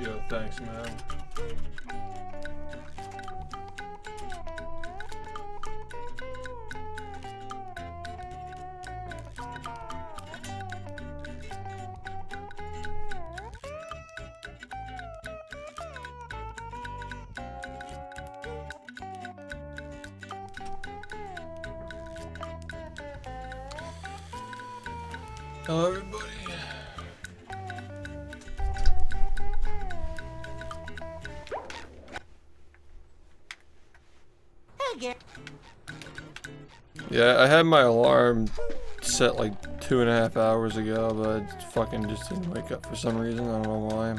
Yo, thanks, man. Hello, everybody. Yeah, I had my alarm set like 2.5 hours ago, but I fucking just didn't wake up for some reason. I don't know why.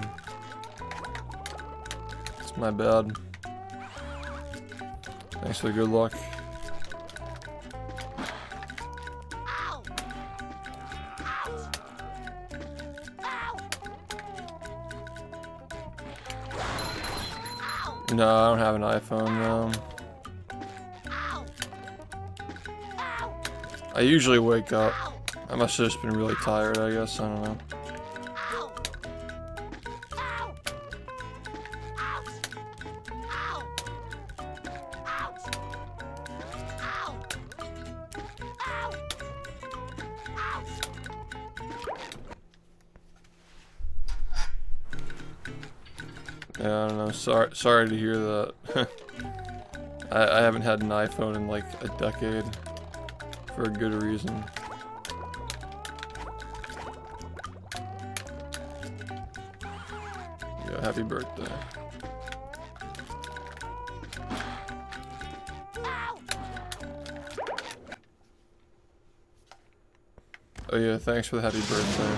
It's my bad. Thanks for the good luck. No, I don't have an iPhone, no. I usually wake up. I must have just been really tired, I guess. I don't know. Yeah, I don't know. Sorry to hear that. I haven't had an iPhone in like a decade. For a good reason. Yeah, happy birthday. Oh yeah, thanks for the happy birthday.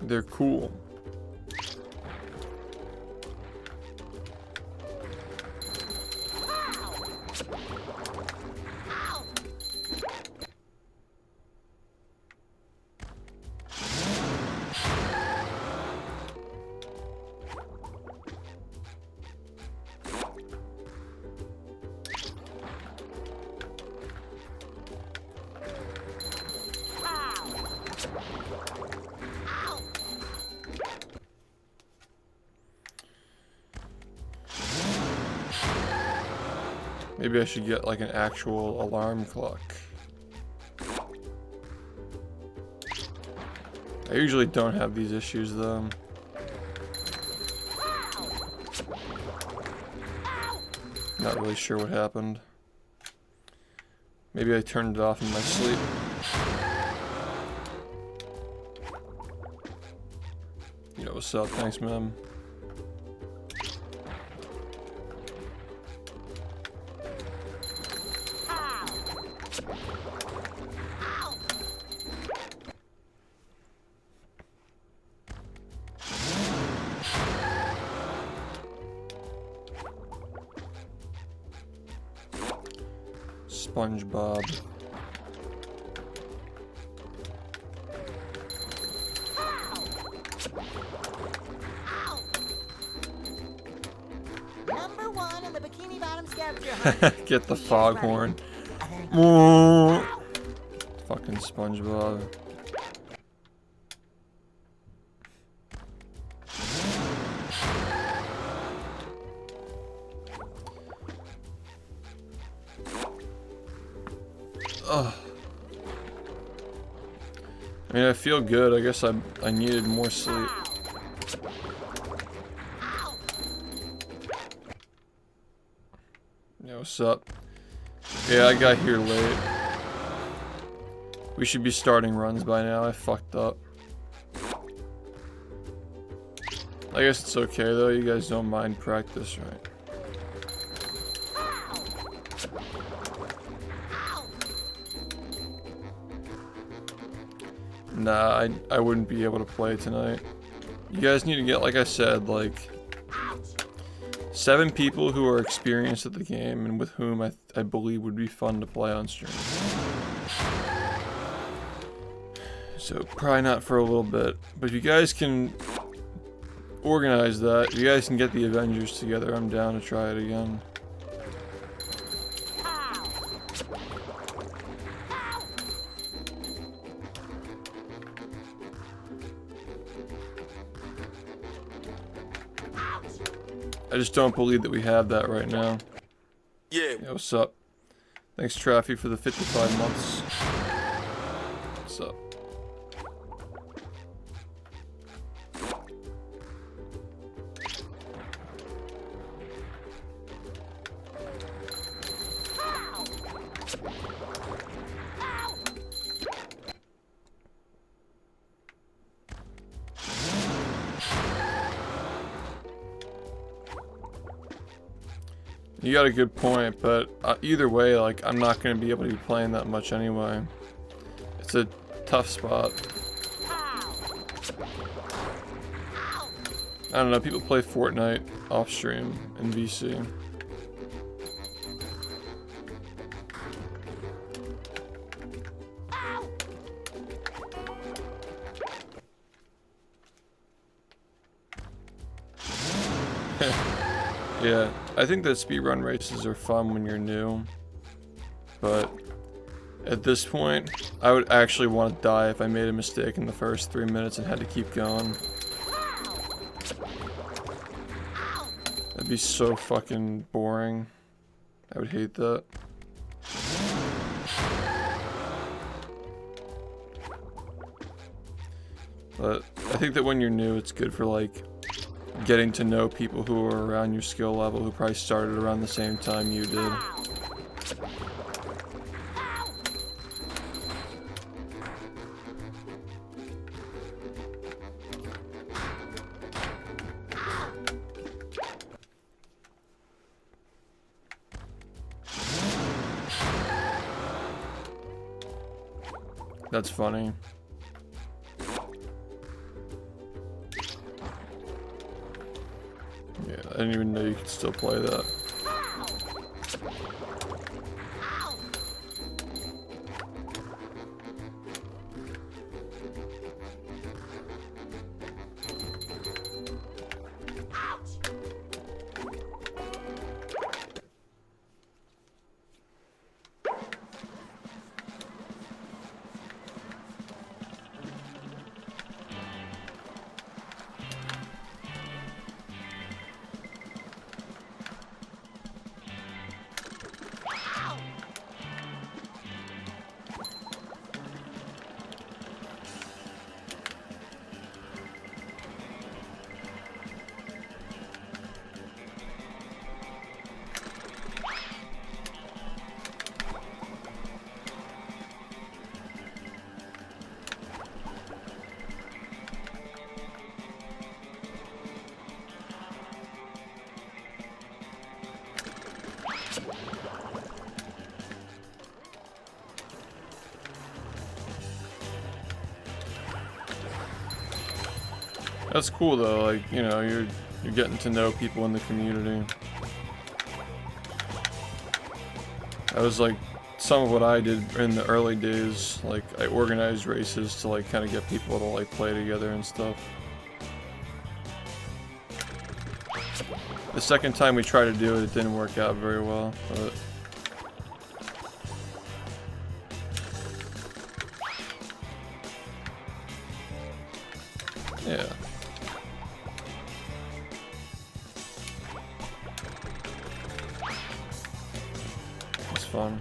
They're cool. Maybe I should get like an actual alarm clock. I usually don't have these issues though. Not really sure what happened. Maybe I turned it off in my sleep. You know what's up, thanks man. SpongeBob. Number 1 in the Bikini Bottom scavenger hunt. Get the foghorn. Fucking SpongeBob. Ugh. I mean, I feel good. I guess I needed more sleep. Yeah, what's up? Yeah, I got here late. We should be starting runs by now. I fucked up. I guess it's okay though. You guys don't mind practice, right? Nah, I wouldn't be able to play tonight. You guys need to get, like I said, like 7 people who are experienced at the game and with whom I believe would be fun to play on stream. So probably not for a little bit, but if you guys can organize that, if you guys can get the Avengers together, I'm down to try it again. I just don't believe that we have that right now. Yeah. Yo, what's up? Thanks, Traffy, for the 55 months. What's up? You got a good point, but either way, like, I'm not going to be able to be playing that much anyway. It's a tough spot. I don't know, people play Fortnite off stream in VC. Yeah, I think that speedrun races are fun when you're new, but at this point, I would actually want to die if I made a mistake in the first 3 minutes and had to keep going. That'd be so fucking boring. I would hate that. But I think that when you're new, it's good for like getting to know people who are around your skill level, who probably started around the same time you did. That's funny. Yeah, I didn't even know you could still play that. That's cool though, like, you know, you're getting to know people in the community. That was like some of what I did in the early days. Like, I organized races to like kind of get people to like play together and stuff. The second time we tried to do it, it didn't work out very well, but yeah. It's fun.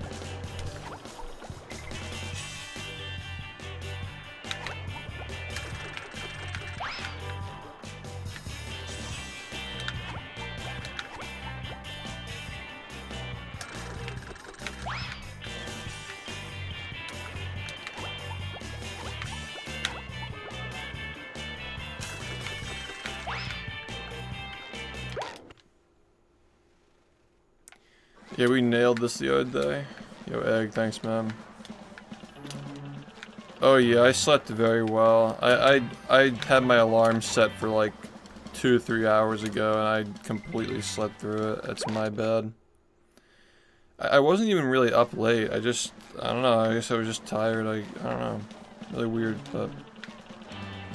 Yeah, we nailed this the other day. Yo, Egg, thanks, man. Oh yeah, I slept very well. I had my alarm set for like 2 or 3 hours ago, and I completely slept through it. That's my bad. I wasn't even really up late. I don't know. I guess I was just tired. I don't know. Really weird, but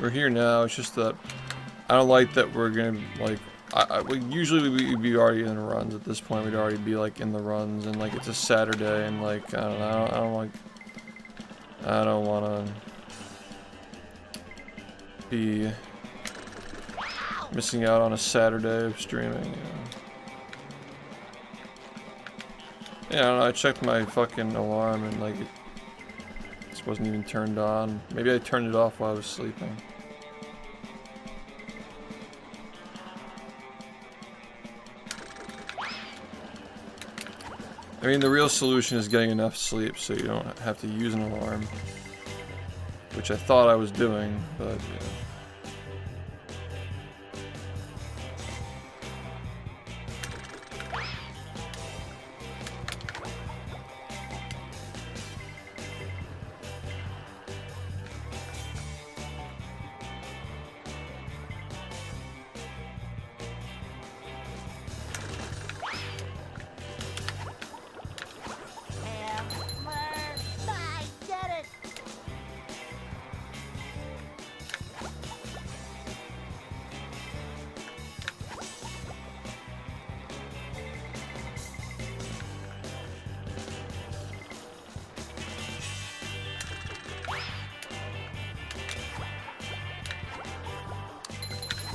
we're here now. It's just that I don't like that we're gonna like. Usually we'd be already in runs at this point. We'd already be like in the runs, and like it's a Saturday, and like I don't know. I don't wanna be Missing out on a Saturday of streaming, you know. Yeah, I don't know, I checked my fucking alarm and like it just wasn't even turned on. Maybe I turned it off while I was sleeping. I mean, the real solution is getting enough sleep so you don't have to use an alarm. Which I thought I was doing, but yeah.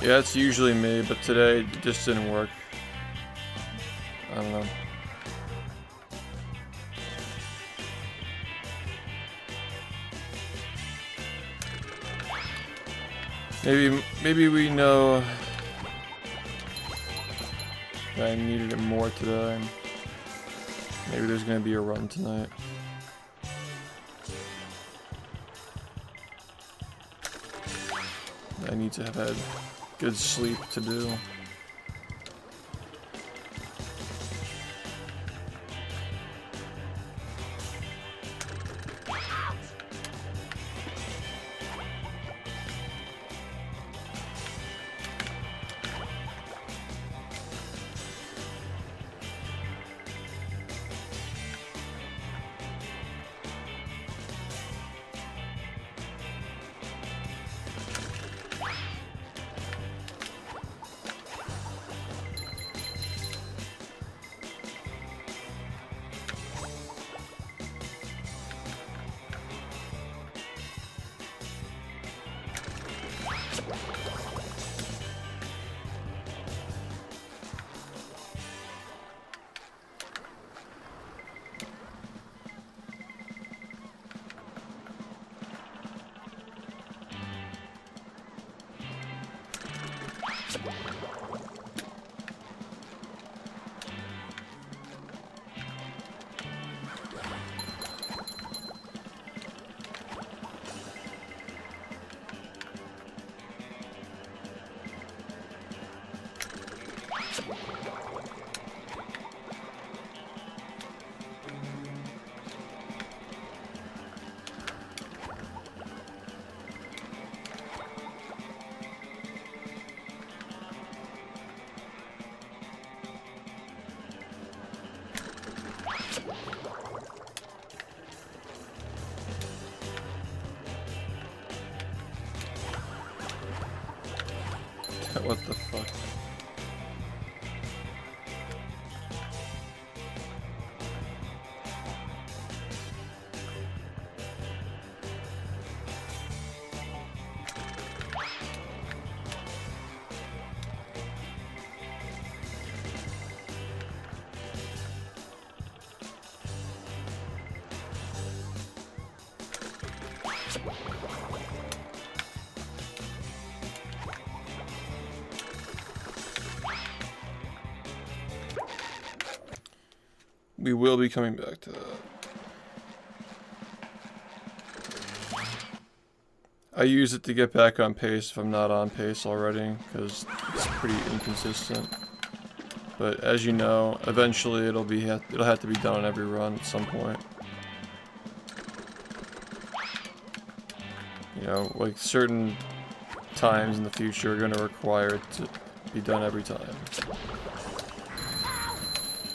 Yeah, it's usually me, but today it just didn't work. I don't know. Maybe we know that I needed it more today. Maybe there's gonna be a run tonight. I need to have had good sleep to do. What the fuck? We will be coming back to that. I use it to get back on pace if I'm not on pace already, because it's pretty inconsistent. But as you know, eventually it'll have to be done on every run at some point. You know, like certain times in the future are going to require it to be done every time.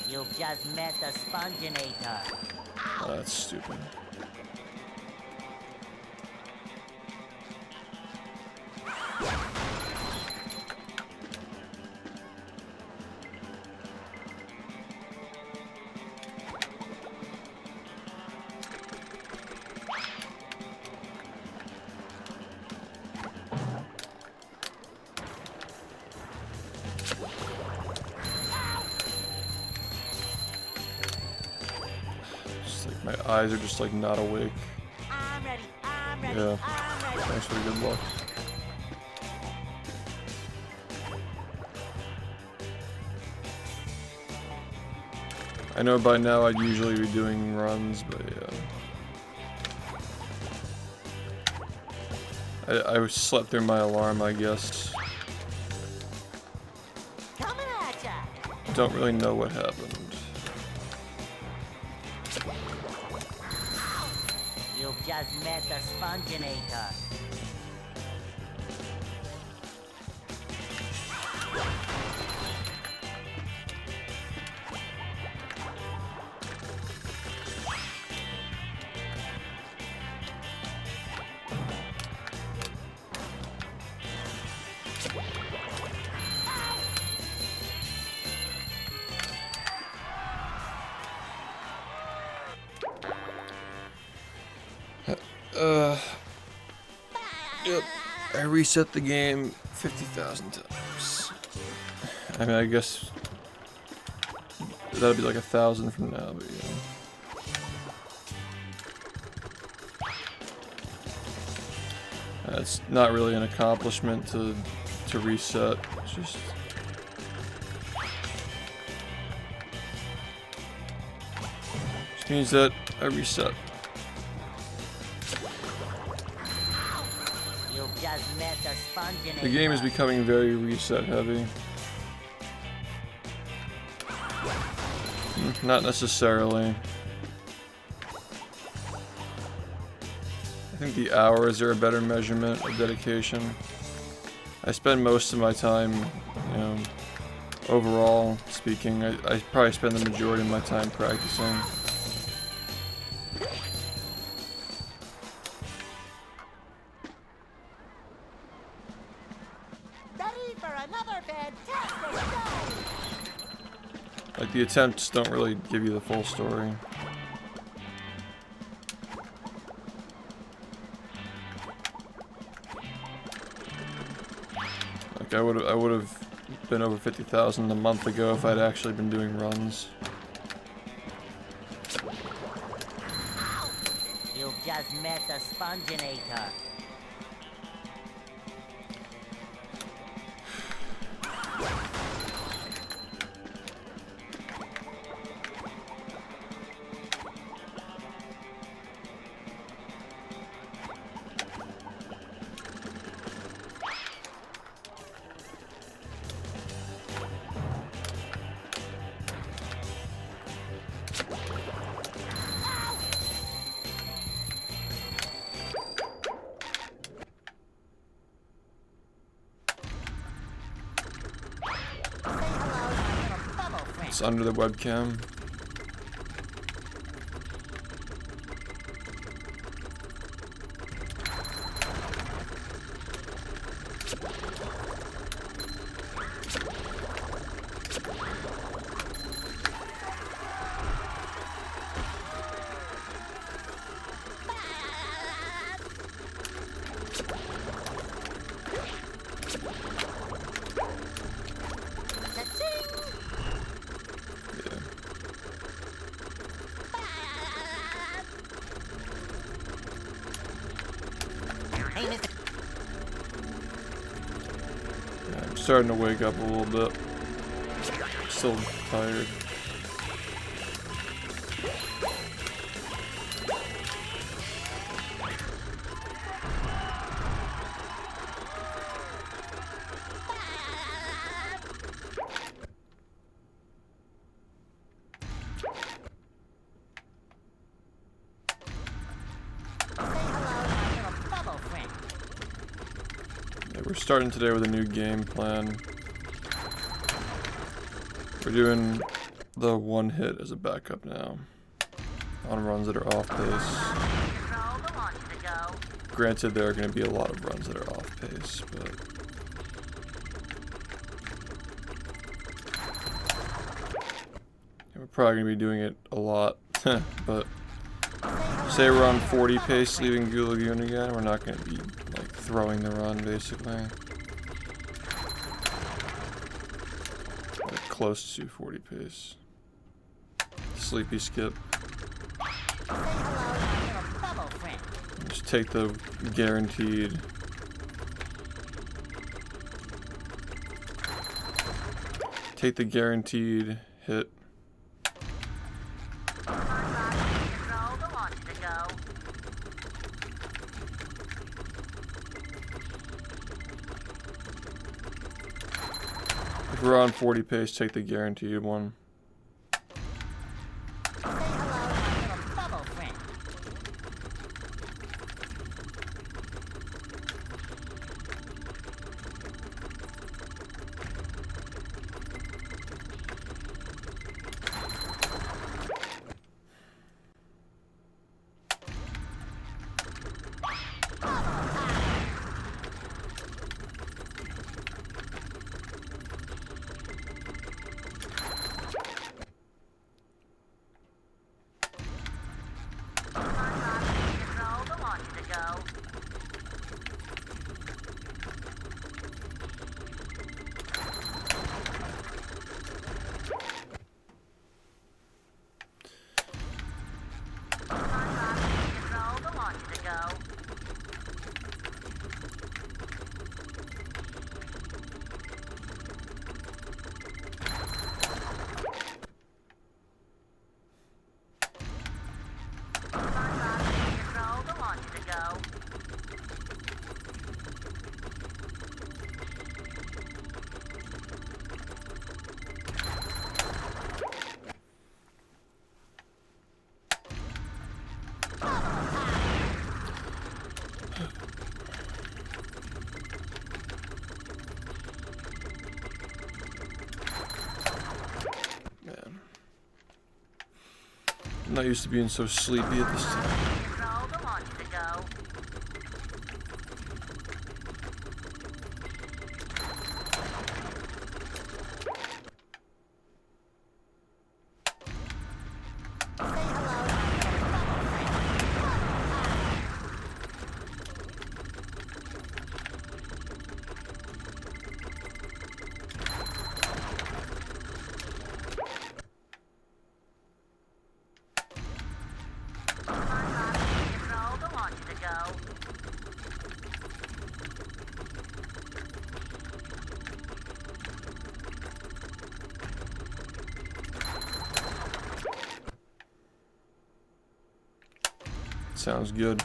You've just met the Sponginator. Oh, that's stupid. My eyes are just like not awake. I'm ready. I'm ready. Yeah. I'm ready. Thanks for the good luck. I know by now I'd usually be doing runs, but yeah. I slept through my alarm, I guess. Coming at ya. Don't really know what happened. You've just met the sponginator. Yep. I reset the game 50,000 times. I mean, I guess that'll be like 1,000 from now, but yeah. It's not really an accomplishment to reset. It's just means that I reset. You've just met the sponginator. The game is becoming very reset heavy. Not necessarily. I think the hours are a better measurement of dedication. I spend most of my time, you know, overall speaking, I probably spend the majority of my time practicing. Ready for another fantastic day. Like, the attempts don't really give you the full story. Like, I would have been over 50,000 a month ago if I'd actually been doing runs. You've just met the sponginator. It's under the webcam. I'm starting to wake up a little bit. Still tired. We're starting today with a new game plan. We're doing the one hit as a backup now on runs that are off pace. Granted, there are going to be a lot of runs that are off pace, but we're probably going to be doing it a lot. But say we're on 40 pace leaving Goo Lagoon again, we're not going to be like throwing the run basically. Like close to 40 pace. Sleepy skip. take the guaranteed. Take the guaranteed hit. If we're on 40 pace, take the guaranteed one. Man. I'm not used to being so sleepy at this time. Sounds good.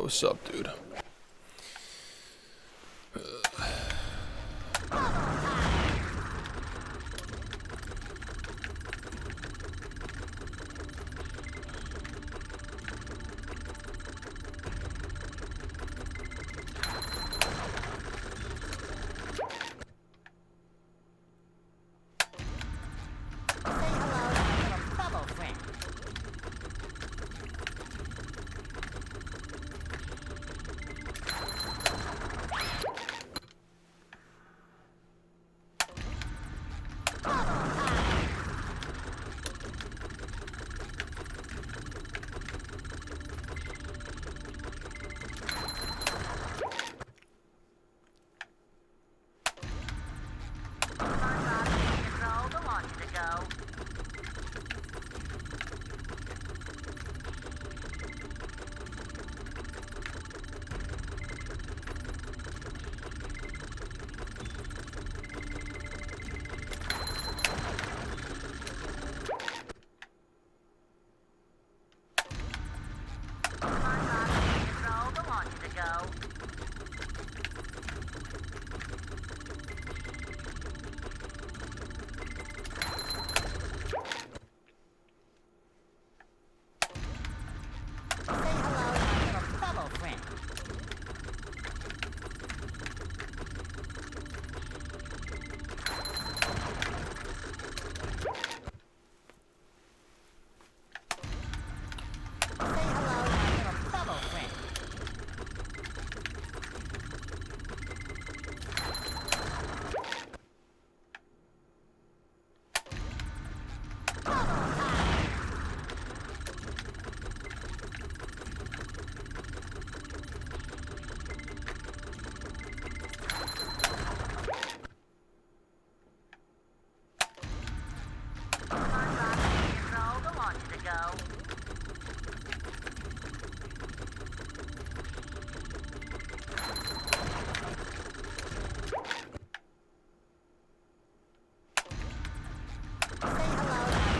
what's up, dude?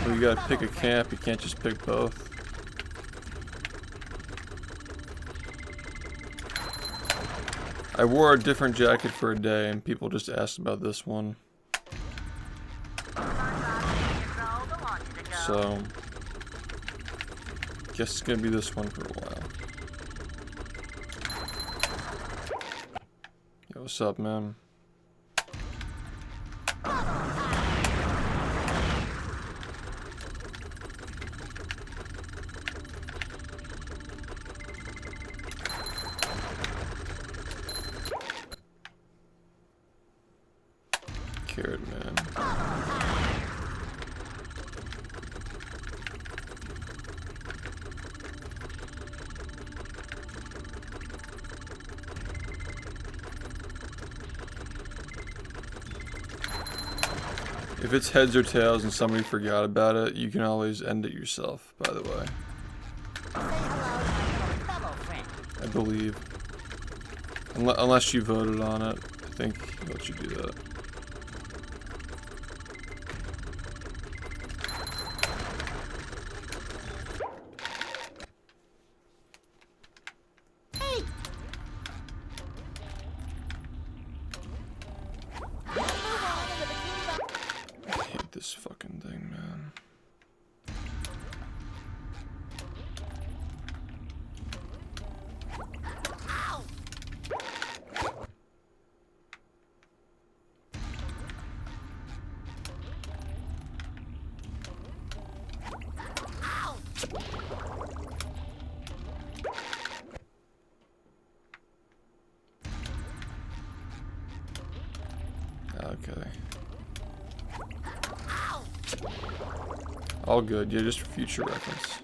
Well, you gotta pick a camp, you can't just pick both. I wore a different jacket for a day and people just asked about this one. So, guess it's gonna be this one for a while. Yo, what's up, man? Carrot man. If it's heads or tails and somebody forgot about it, you can always end it yourself, by the way. I believe. Unless you voted on it, I think he'll let you do that. This fucking thing, man. Okay. All good, yeah, just for future reference.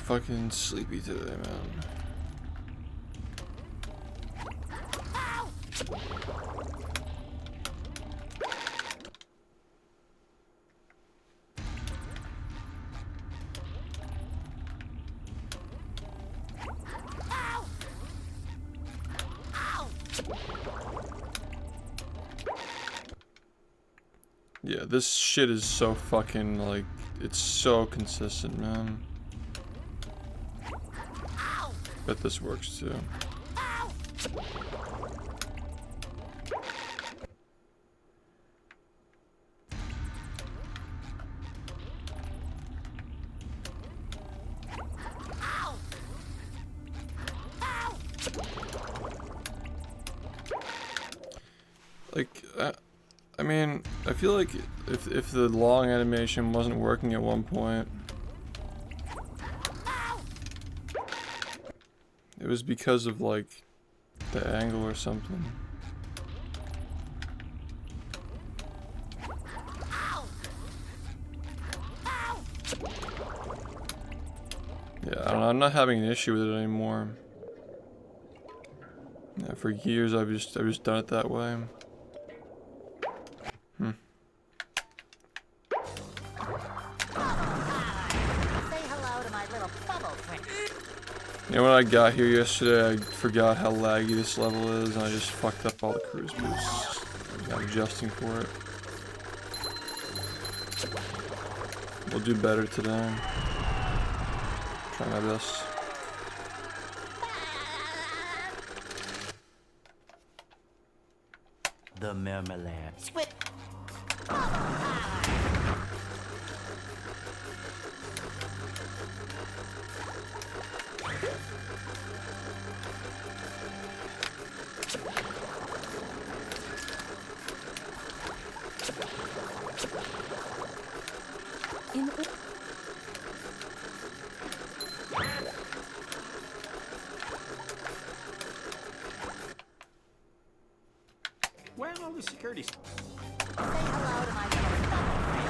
fucking sleepy today, man. Yeah, this shit is so fucking, like, it's so consistent, man. Bet this works too. Like, I mean, I feel like if the long animation wasn't working at one point, it was because of, like, the angle or something. Yeah, I don't know, I'm not having an issue with it anymore. Yeah, for years I've just done it that way. You know, when I got here yesterday, I forgot how laggy this level is, and I just fucked up all the cruise boosts. I'm not adjusting for it. We'll do better today. Try my best. The marmalade. Squid. Where's all the security? Say hello to my little bubble friend.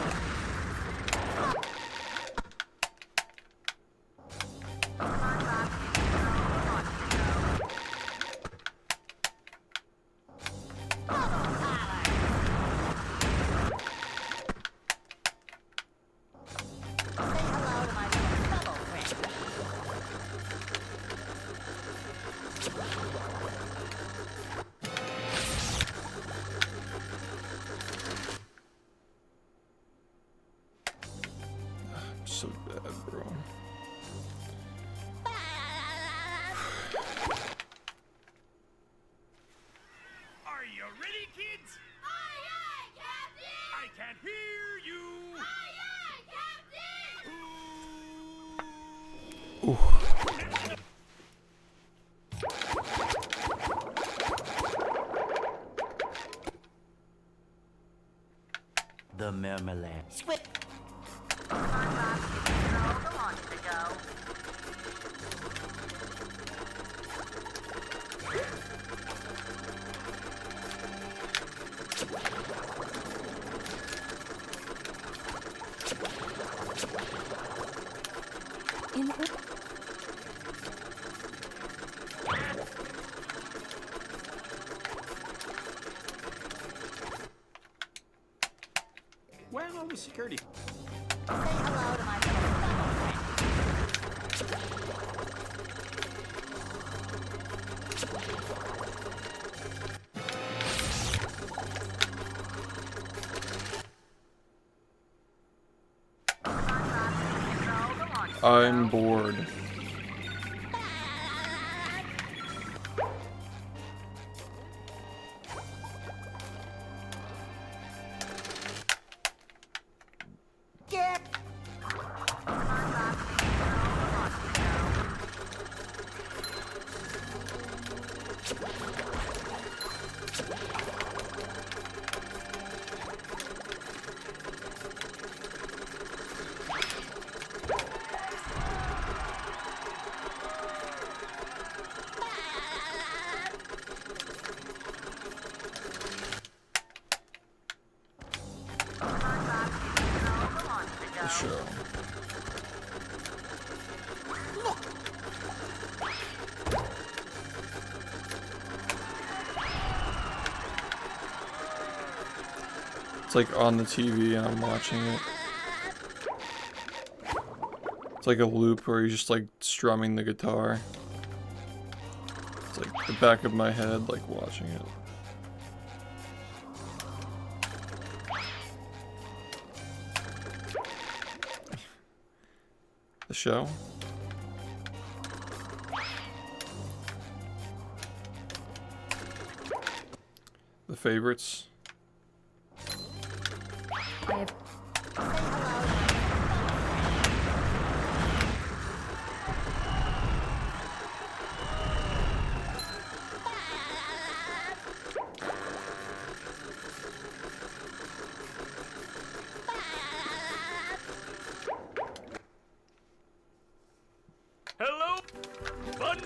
So bad, bro. Are you ready, kids? Aye, aye, Captain! I can't hear you. Aye, aye, Captain! Ooh. The marmalade. Squid. Where's all the security? Say hello to my little bubble friend. I'm bored. It's like on the TV and I'm watching it. It's like a loop where he's just like strumming the guitar. It's like the back of my head, like watching it. The show? The favorites? I have Hello, bud. Say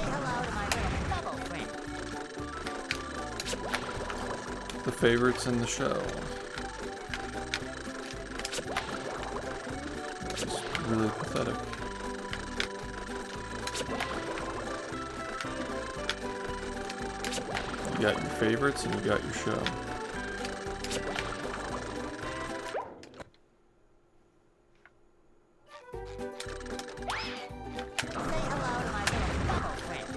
hello to my little bubble friend. The favorites in the show. It's really pathetic. You got your favorites and you got your show. Say hello to my little bubble friend.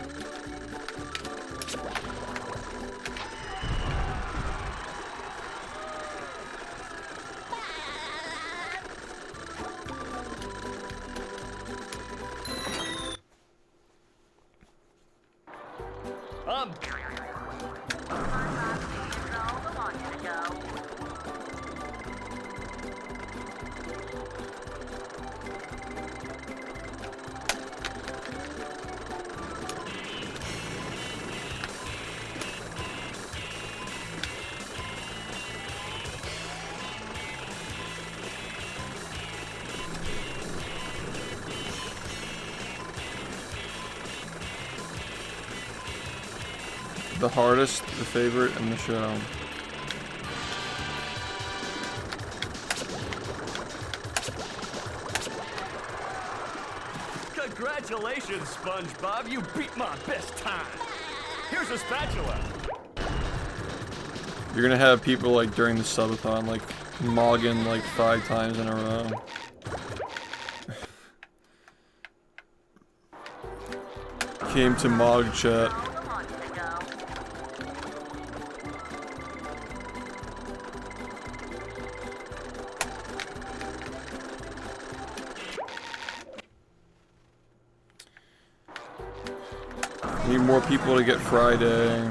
The hardest, the favorite, and the show. Congratulations, SpongeBob. You beat my best time. Here's a spatula. You're gonna have people like during the subathon like mogging like 5 times in a row. Came to Mog Chat. Need more people to get Friday.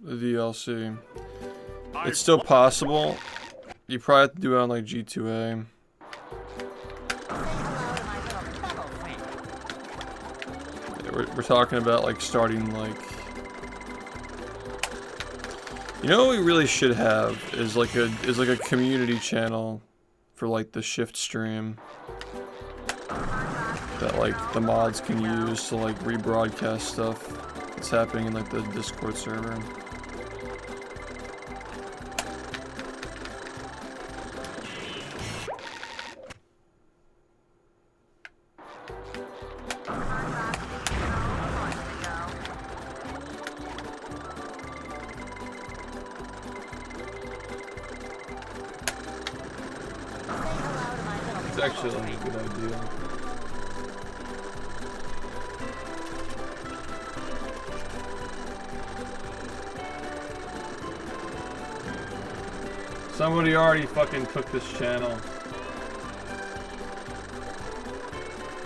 The DLC. It's still possible. You probably have to do it on like G2A. Yeah, we're talking about like starting like. You know what we really should have is like a community channel for like the SHiFT stream that like the mods can use to like rebroadcast stuff that's happening in like the Discord server. It's actually like a good idea. Somebody already fucking took this channel.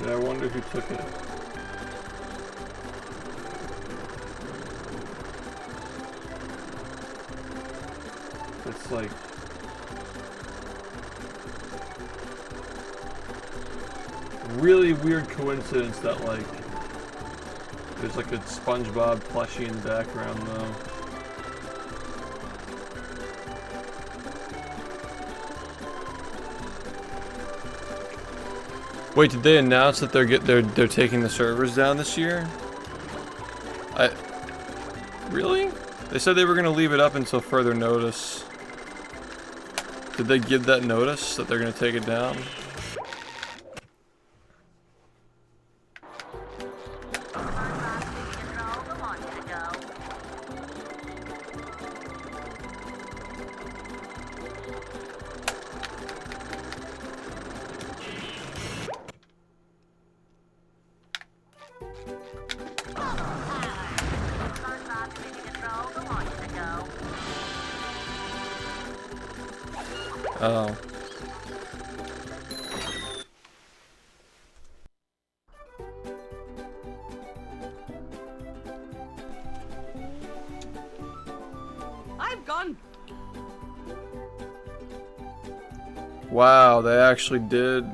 Yeah, I wonder who took it. It's like really weird coincidence that like there's like a SpongeBob plushie in the background though. Wait, did they announce that they're taking the servers down this year? Really? They said they were gonna leave it up until further notice. Did they give that notice that they're gonna take it down? Oh. I've gone. Wow, they actually did.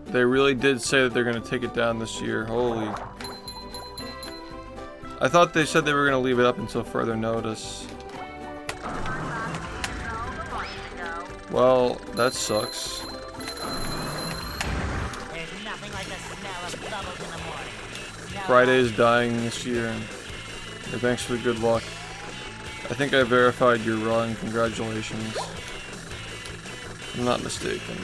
They really did say that they're gonna take it down this year. Holy. I thought they said they were gonna leave it up until further notice. Well, that sucks. There's nothing like the smell of bubbles in the morning. Friday is dying this year. Hey, thanks for the good luck. I think I verified your run. Congratulations. I'm not mistaken.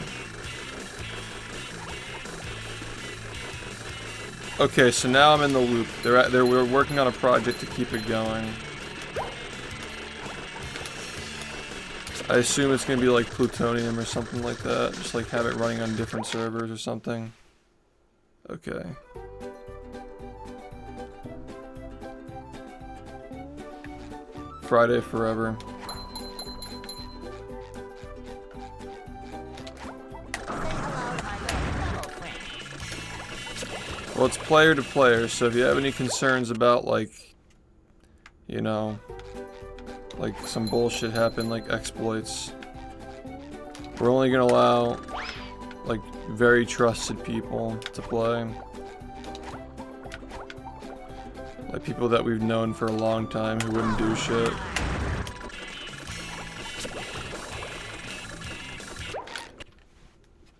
Okay, so now I'm in the loop. We're working on a project to keep it going. I assume it's gonna be like plutonium or something like that. Just like have it running on different servers or something. Okay. Friday forever. Well, it's player to player, so if you have any concerns about, like, you know, like some bullshit happened, like exploits, we're only gonna allow, like, very trusted people to play. Like people that we've known for a long time who wouldn't do shit.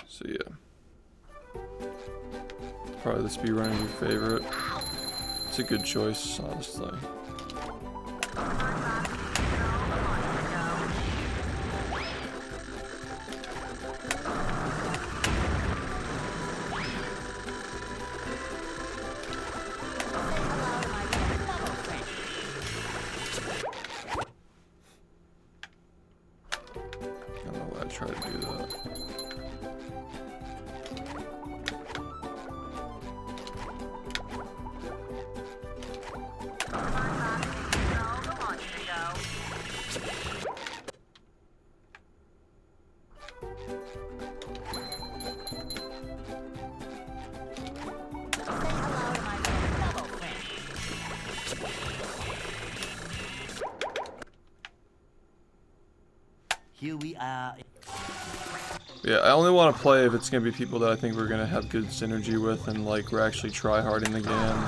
So yeah. Probably the speedrun is your favorite. It's a good choice, honestly. I don't know why I tried to do that. Here we are. Yeah, I only want to play if it's gonna be people that I think we're gonna have good synergy with and like we're actually try-harding the game.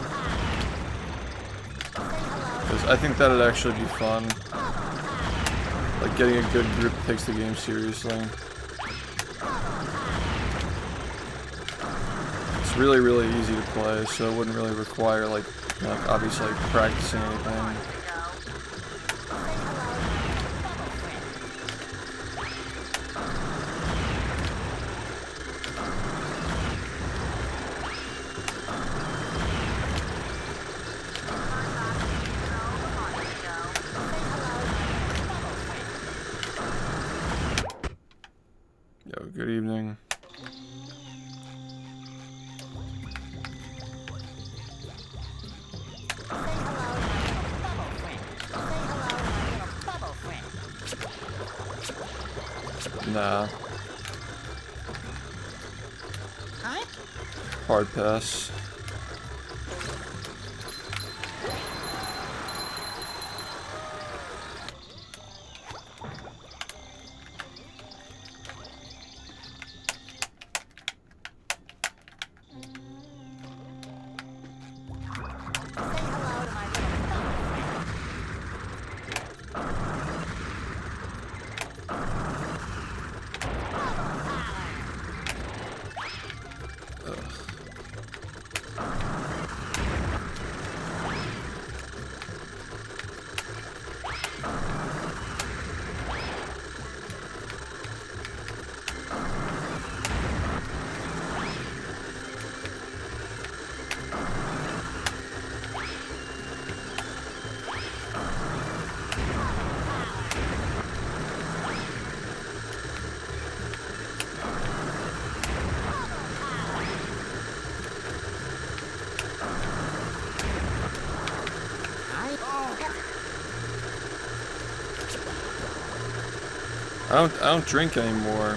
Because I think that'd actually be fun. Like getting a good group that takes the game seriously. It's really, really easy to play, so it wouldn't really require like obviously like practicing anything. Yo, good evening. Nah. Hard pass. Ugh. I don't drink anymore.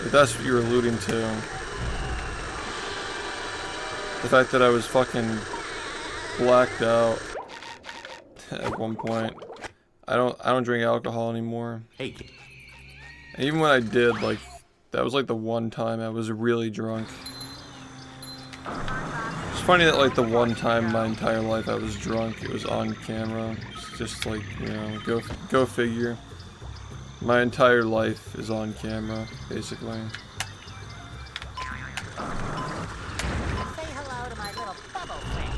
If that's what you're alluding to. The fact that I was fucking blacked out at one point. I don't drink alcohol anymore. Hey. And even when I did, like, that was like the one time I was really drunk. It's funny that like the one time in my entire life I was drunk, it was on camera. It's just like, you know, go figure. My entire life is on camera, basically. Say hello to my little bubble friend.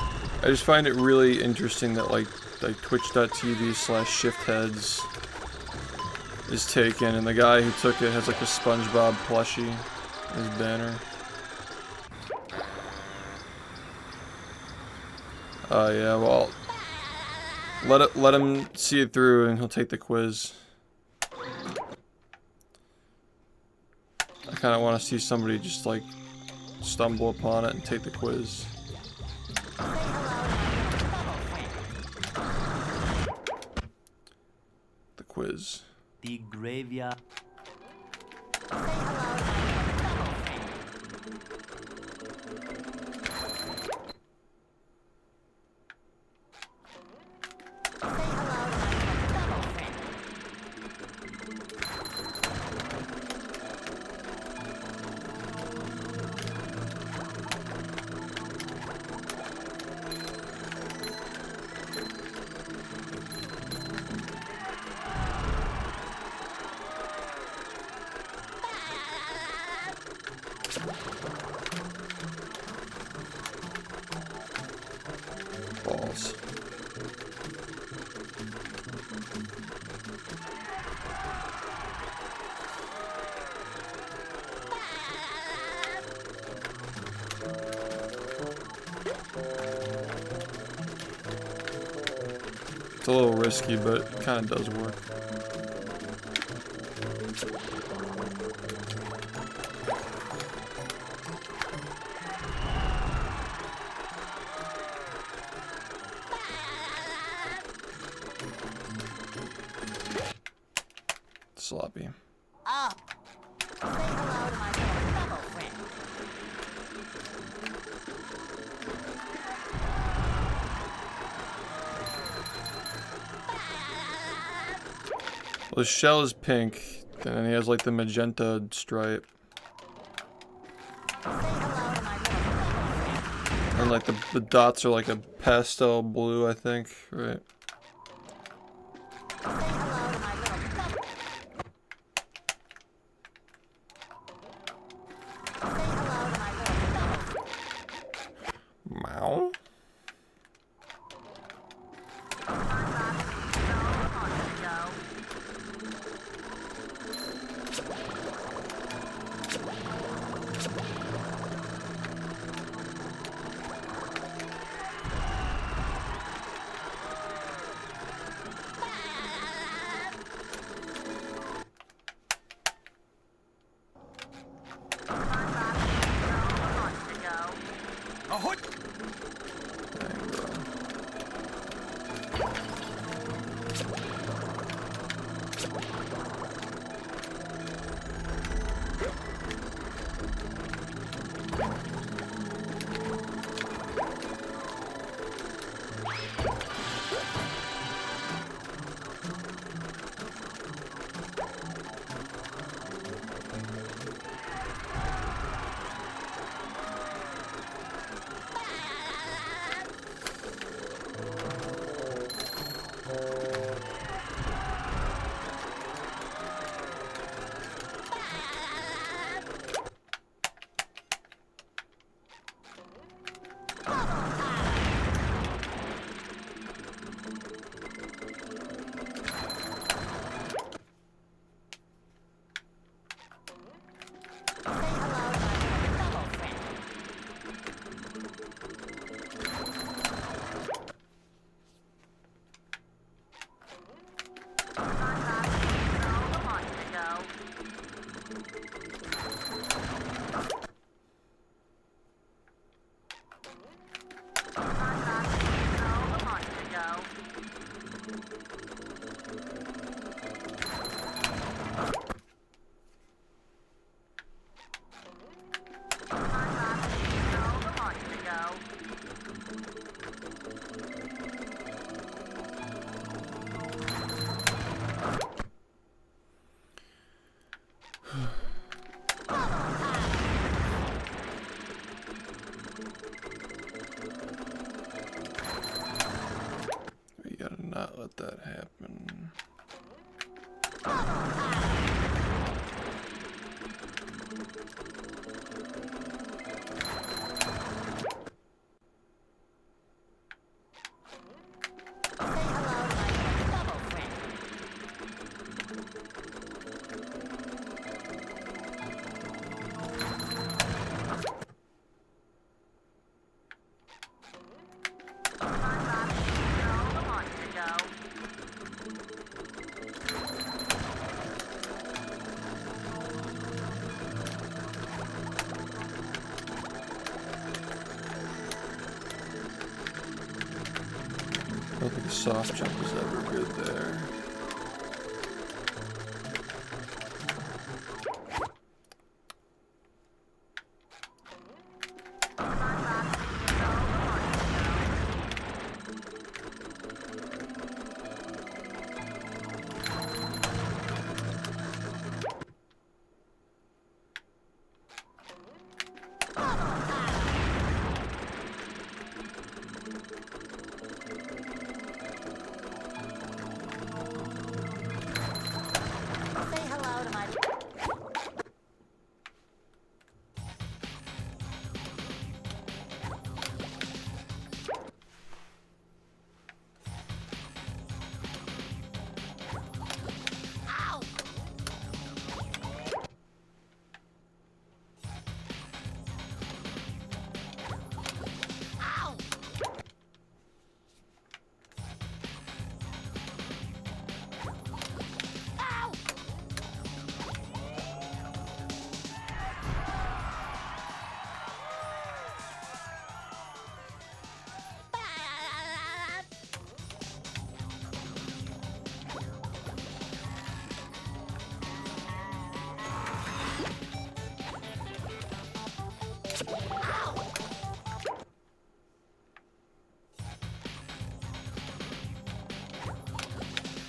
I just find it really interesting that like twitch.tv/SHiFTheads is taken, and the guy who took it has like a SpongeBob plushie as his banner. Yeah, well, let him see it through, and he'll take the quiz. I kind of want to see somebody just like stumble upon it and take the quiz. The quiz. The graveyard. Balls. It's a little risky, but it kind of does work. Sloppy. Oh. Say hello to my little bubble friend. Well, his shell is pink, and then he has like the magenta stripe. And like the dots are like a pastel blue, I think, right? Meow. Ahoy! Dang, bro. let that happen. Say hello to my double friend. I don't think a soft jump is ever good there. Say hello to my... Ow! Ow! Ow!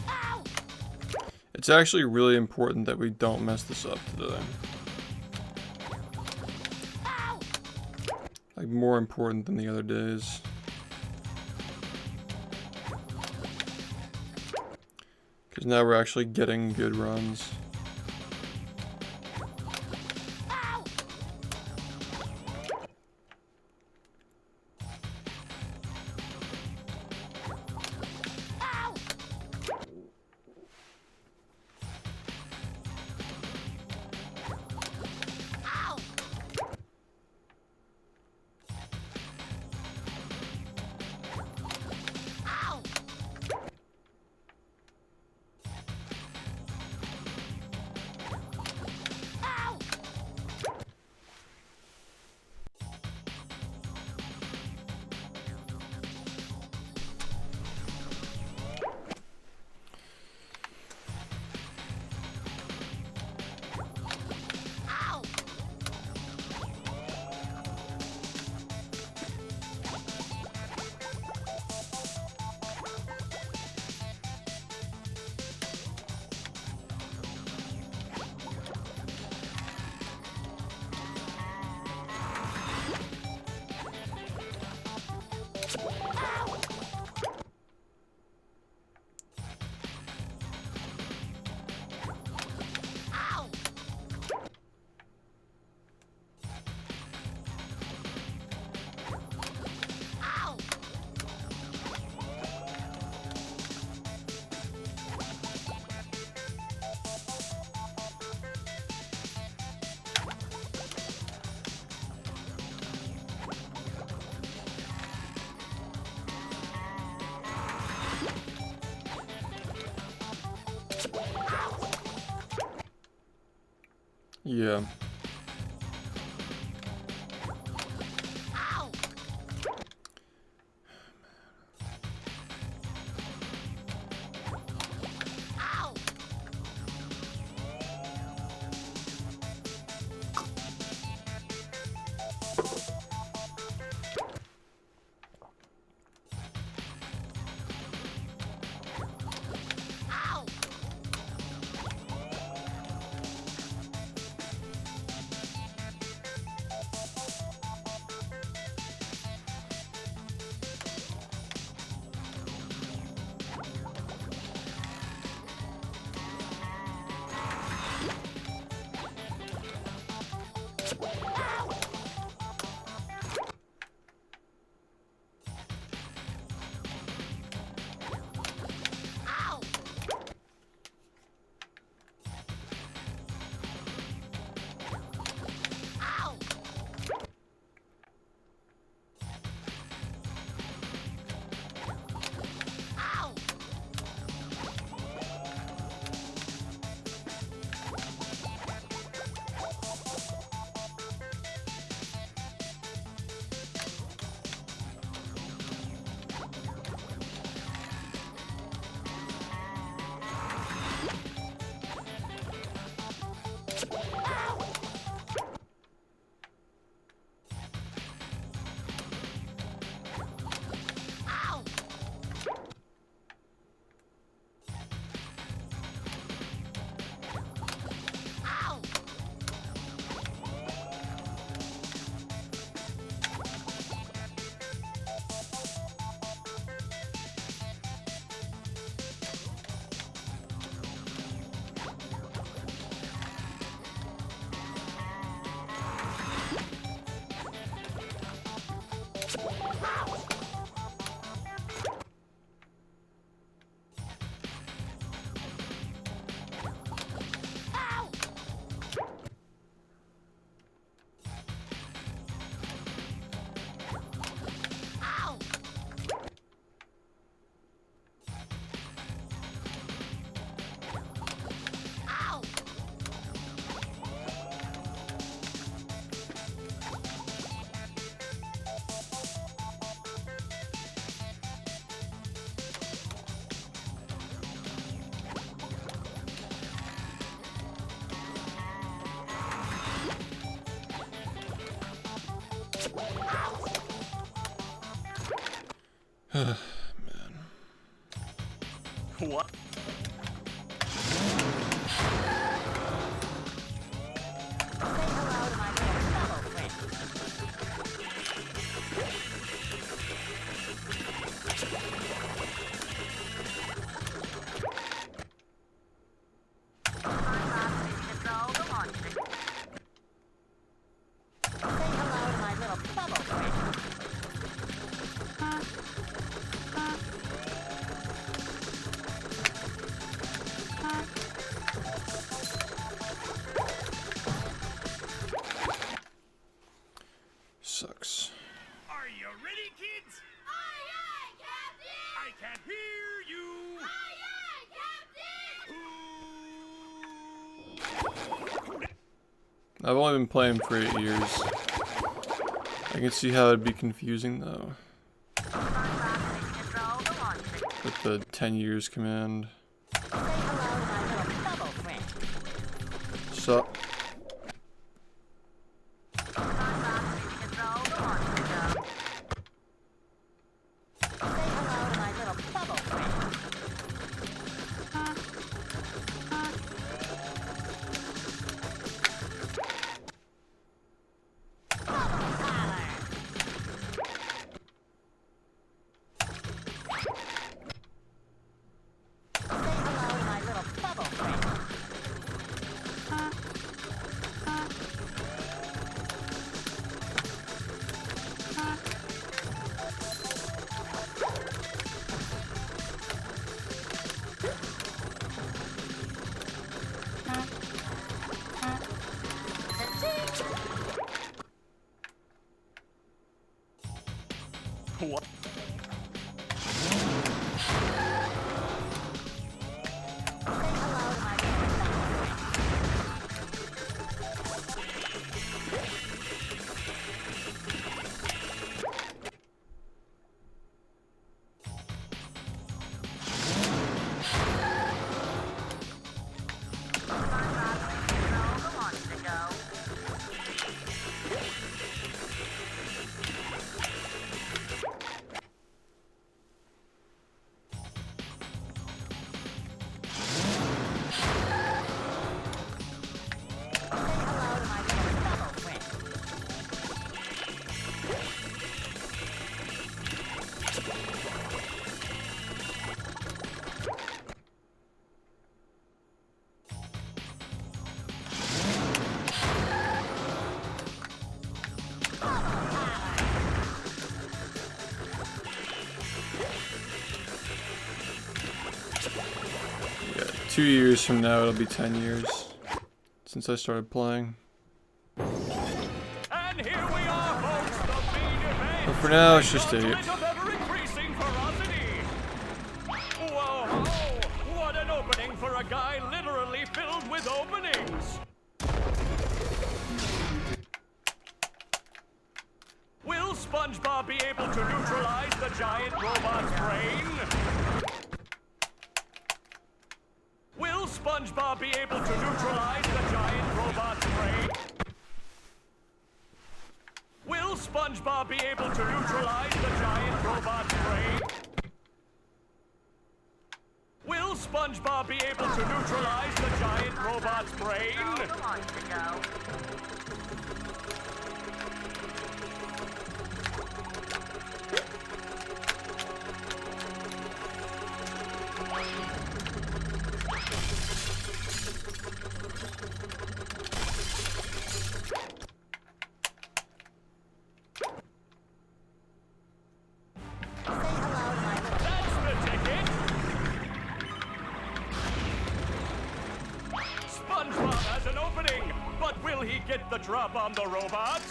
Ow! It's actually really important that we don't mess this up today. Ow! Like, more important than the other days. Because now we're actually getting good runs. Ow! Ow! Ow! Ow! Ow! Ow! Ow! Ow! Yeah. Ow! Ow! Ow! What? Say hello to my little fellow friend. Say hello to my little fellow friend. Sucks. Are you ready, kids? Aye, aye, Captain! I can't hear you. Aye, aye, Captain! I've only been playing for 8 years. I can see how it'd be confusing though. With the 10 years command. Say hello to my little fellow friend. Sup? Say hello to my little fellow friend. Say hello to my little fellow friend. What? Say hello to my little fellow friend. Say hello to my little fellow friend. Yeah, 2 years from now it'll be 10 years since I started playing. And here we are, folks, the main event. But for now, it's just 8. Of ever-increasing ferocity. Whoa, what an opening for a guy literally filled with openings. Will SpongeBob be able to neutralize the giant robot's brain? Will SpongeBob be able to neutralize the giant robot's brain? Will SpongeBob be able to neutralize the giant robot's brain? Will SpongeBob be able to neutralize the giant robot's brain? Say hello to my little That's the ticket! SpongeBob has an opening, but will he get the drop on the robot?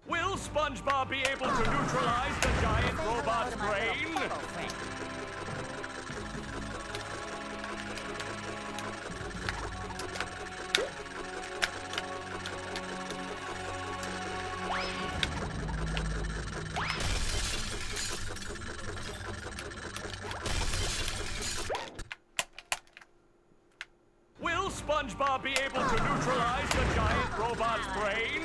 Will SpongeBob be able to neutralize the giant Say hello robot's to my little brain? fellow friend. Will SpongeBob be able to neutralize the giant robot's brain?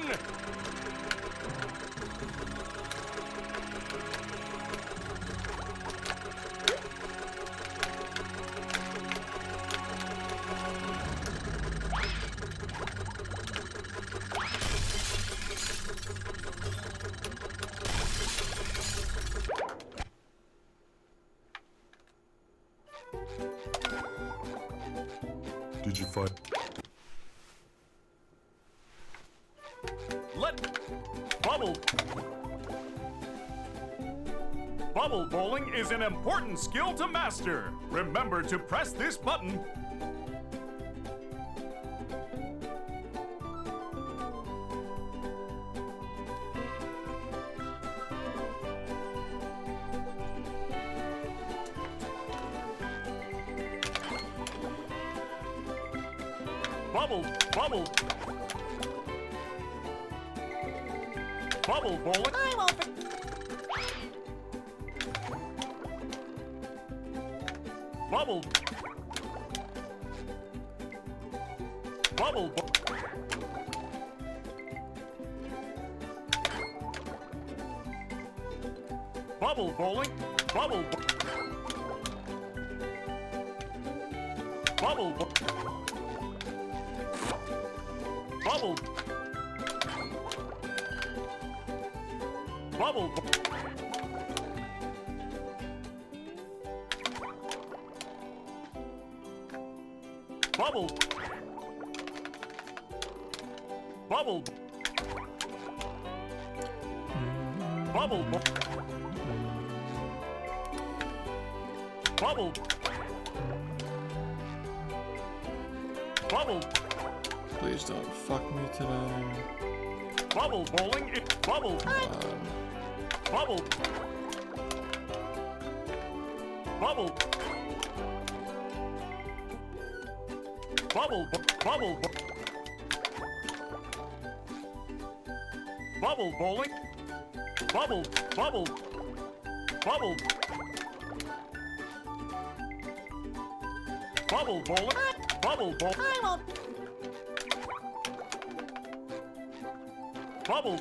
did you find? Bubble bowling is an important skill to master. Remember to press this button. Bubble bowling. I won't. Bubble. Bubble. Bubble bowling. Bubble. Bubble. Bubble. Bubble. Bubble. Bubble. Bubble. Bubble. Bubble. Please don't fuck me today. Bubble bowling. Bubble. Bubble. Bubble. Bubble. Bubble. Bubble bowling. Bubble. Bubble. Bubble. Bubble bowling. Bubble bowl. I won't. Bubble.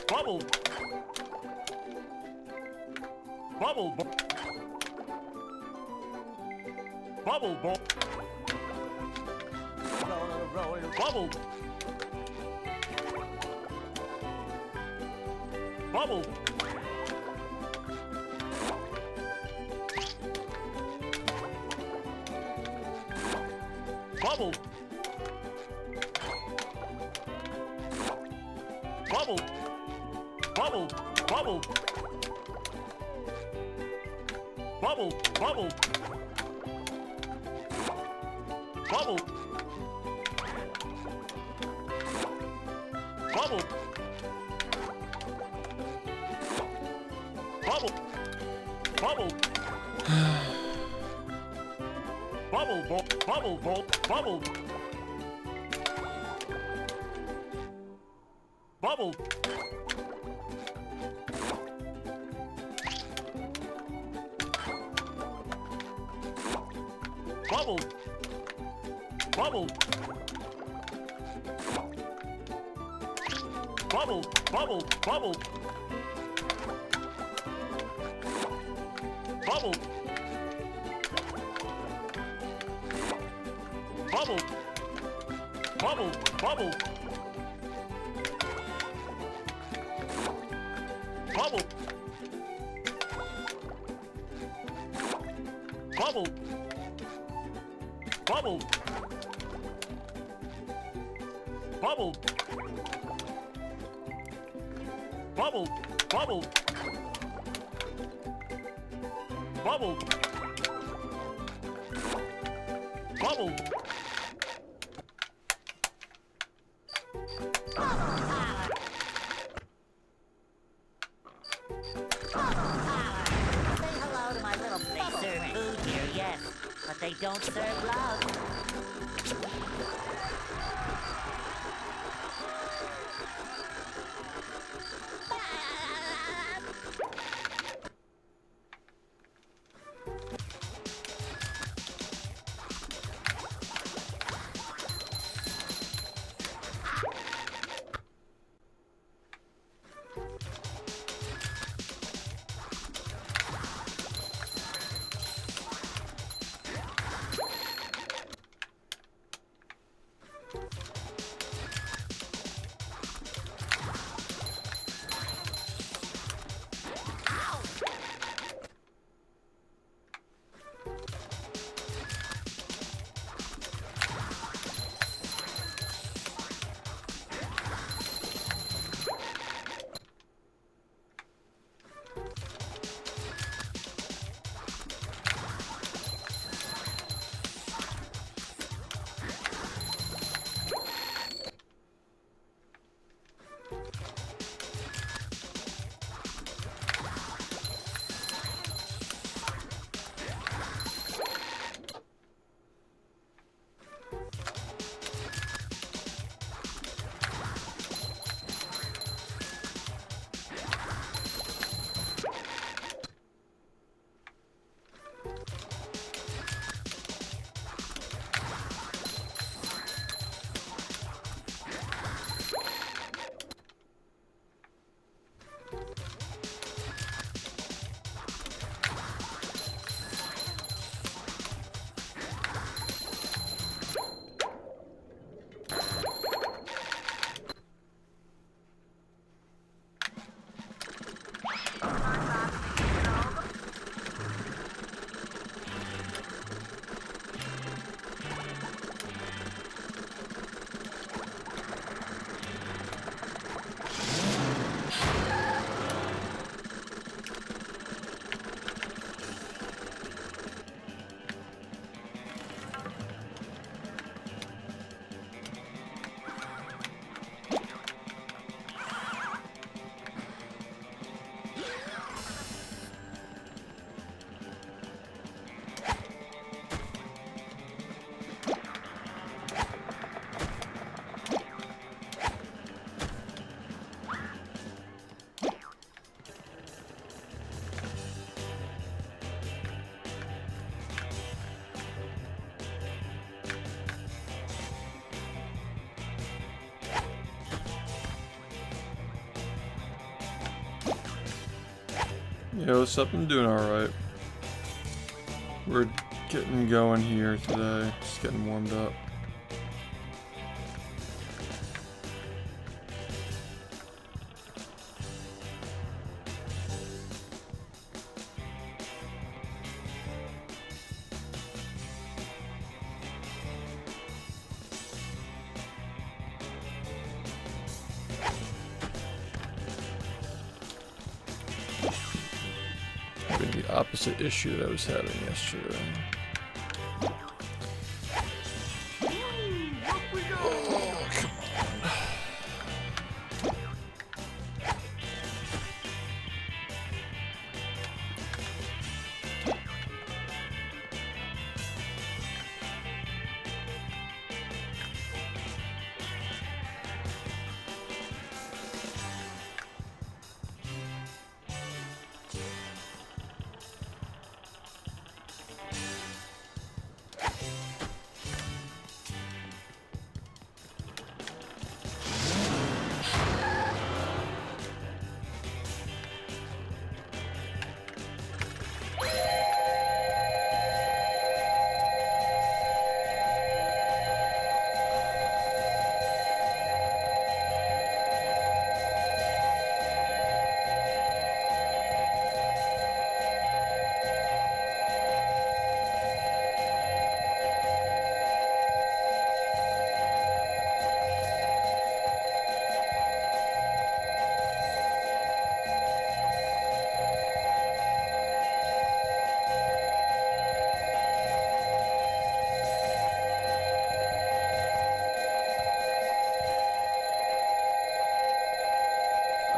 Bubble. Bubble. Bubble ball. Bubble. Bubble. Bubble. Bubble. Bubble. Bubble. Bubble. Bubble. Bubble. Bubble. Bubble. Bubble. Bubble ball. Bubble ball. Bubble. Bubble. Bubble. Bubble. Bubble. Bubble. Bubble. Bubble. Bubble. Bubble. Bubble. Bubble. Bubble. Bubble. Bubble. Bubble. Bubble. Bubble. Bubble. Say hello to my little bubble Serve friend. food here, yes, but they don't serve love. Yo, what's up? I'm doing alright. We're getting going here today. Just getting warmed up. Having the opposite issue that I was having yesterday. Oh, come on.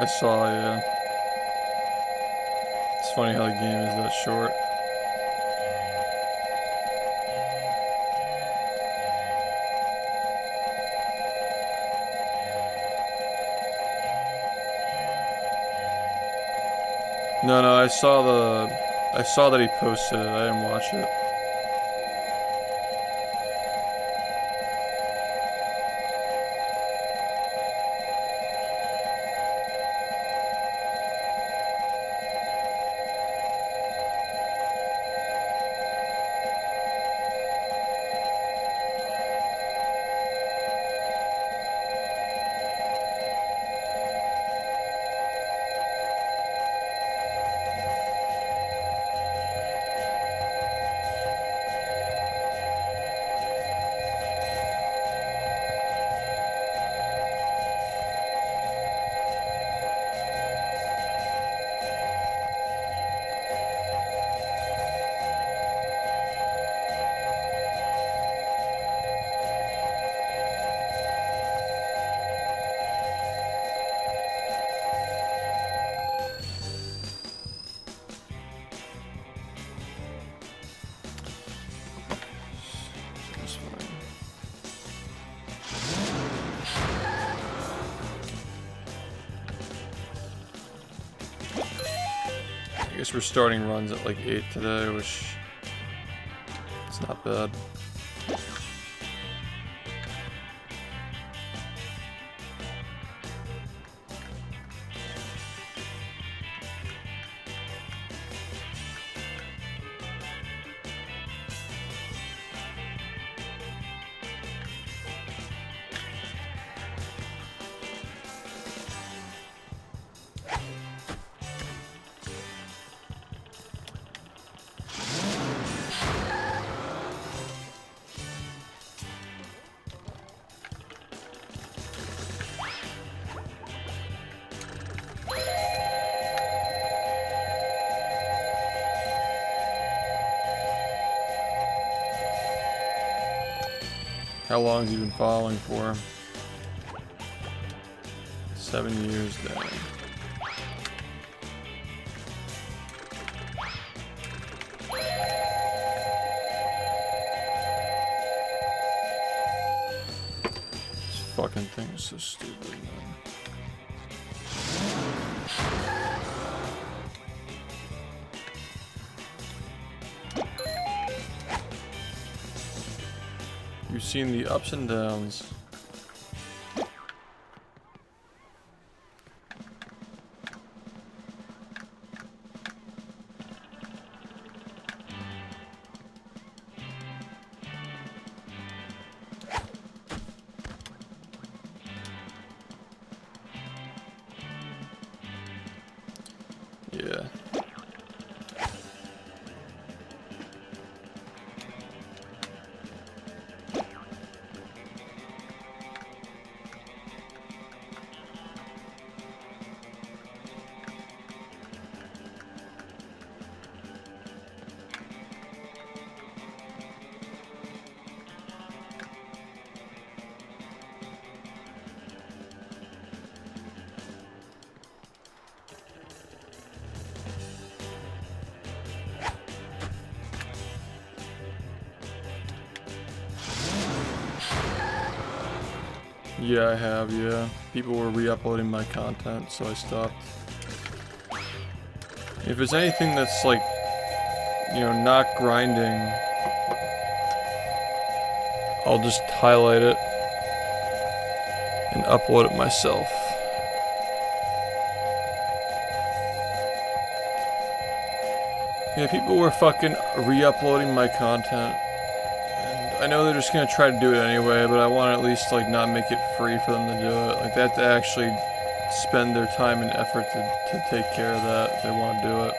I saw, yeah. It's funny how the game is that short. No, I saw that he posted it. I didn't watch it. That's fine. I guess we're starting runs at like 8 today, which it's not bad. How long has he been following for? 7 years now. This fucking thing is so stupid, man. You've seen the ups and downs. Yeah. Yeah, I have, yeah. People were re-uploading my content, so I stopped. If there's anything that's like, you know, not grinding, I'll just highlight it and upload it myself. Yeah, people were fucking re-uploading my content. I know they're just gonna try to do it anyway, but I want to at least like not make it free for them to do it. Like they have to actually spend their time and effort to take care of that if they want to do it.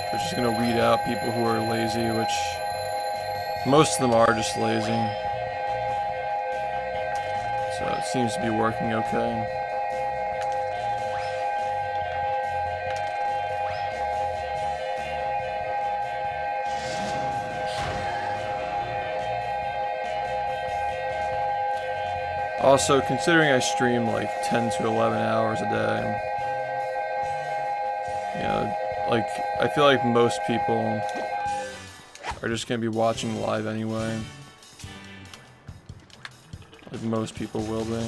They're just gonna weed out people who are lazy, which most of them are just lazy. So it seems to be working okay. Also, considering I stream like 10 to 11 hours a day, you know, like, I feel like most people are just gonna be watching live anyway. Like, most people will be.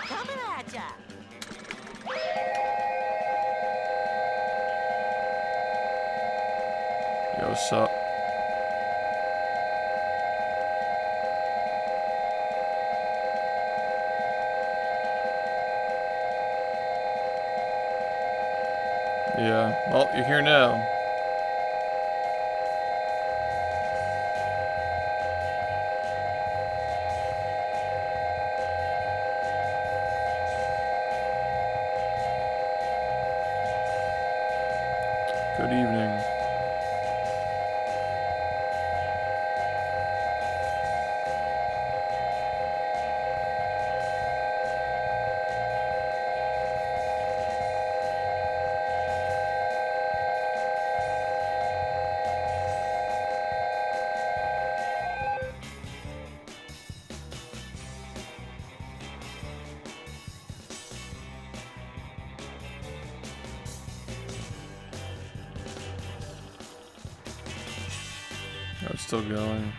Coming at ya. Yo, what's up? Yeah, well, you're here now. Good evening. Oh, it's still going.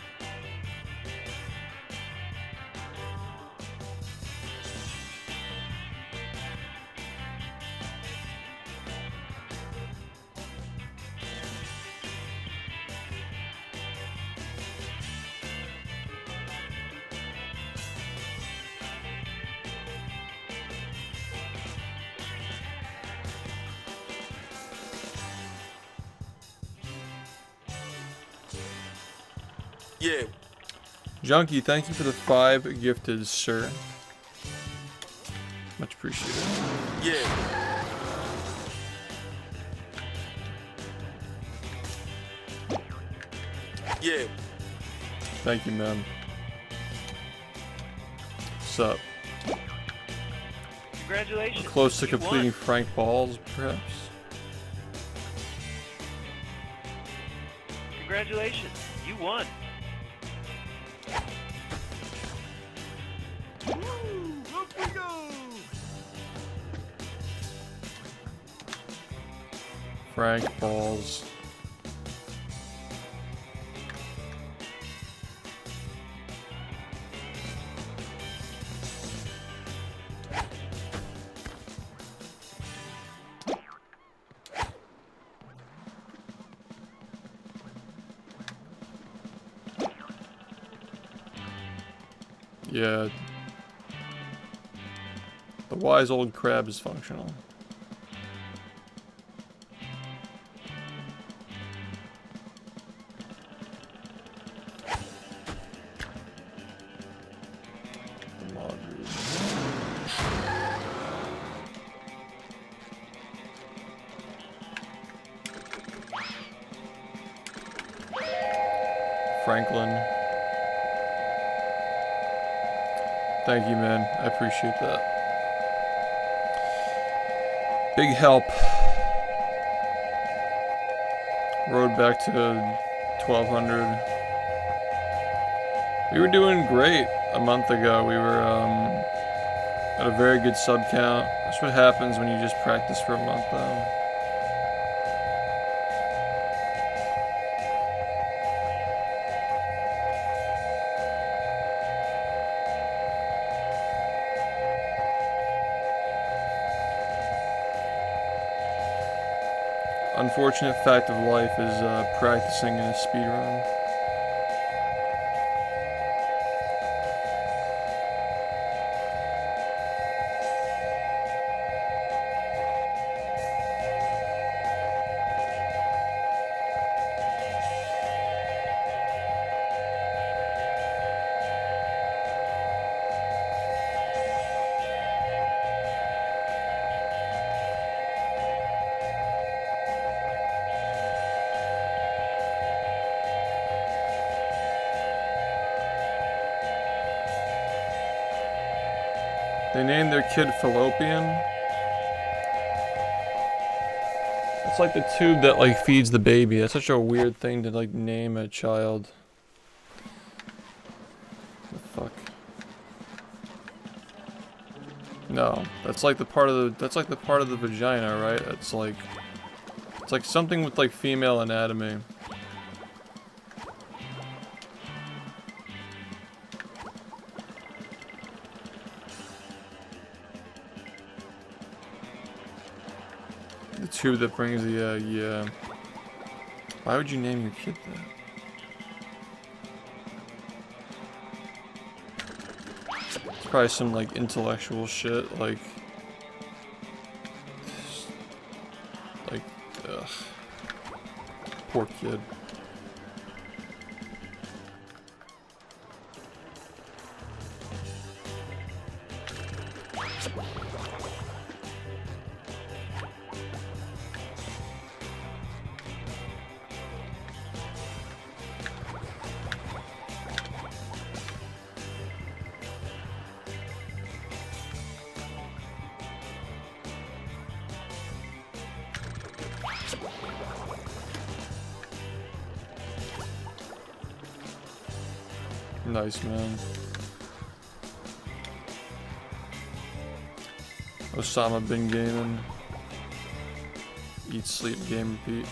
Yeah. Junkie, thank you for the 5 gifted, sir. Much appreciated. Yeah. Yeah. Thank you, man. What's up? Congratulations. Close to You completing won. Frank Balls, perhaps? Congratulations. You won. Up we go! Frank Balls. Yeah. The wise old crab is functional. The mod read. Franklin. Thank you, man. I appreciate that. Big help. Road back to 1200. We were doing great a month ago. We were at a very good sub count. That's what happens when you just practice for a month, though. Unfortunate fact of life is practicing in a speedrun. They named their kid Fallopian. It's like the tube that like feeds the baby. That's such a weird thing to like name a child. The fuck? No, that's like the part of the vagina, right? It's like something with like female anatomy. The tube that brings the, yeah. Why would you name your kid that? It's probably some, like, intellectual shit, like... ugh. Poor kid. Nice, man. Osama bin gaming. Eat, sleep, game, repeat.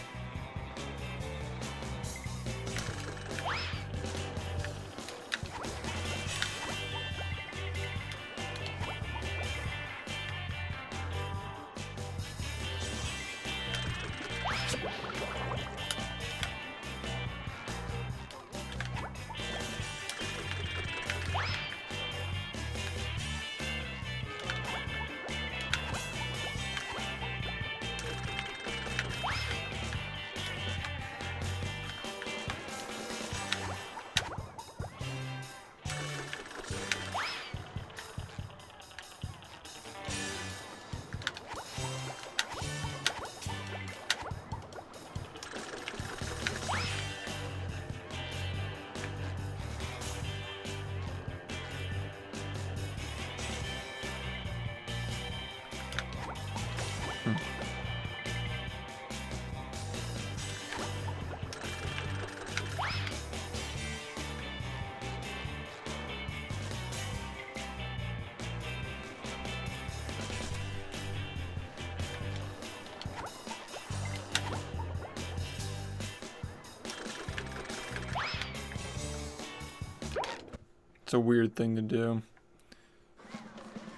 It's a weird thing to do.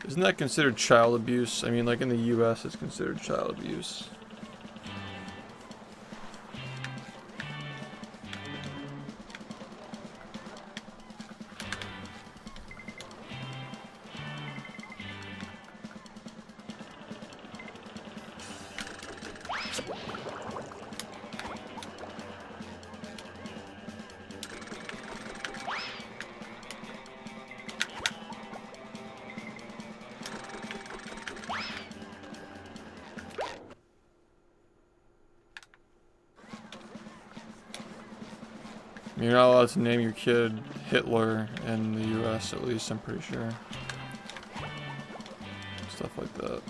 Isn't that considered child abuse? I mean, like in the US, it's considered child abuse. You're not allowed to name your kid Hitler in the US, at least, I'm pretty sure. Stuff like that.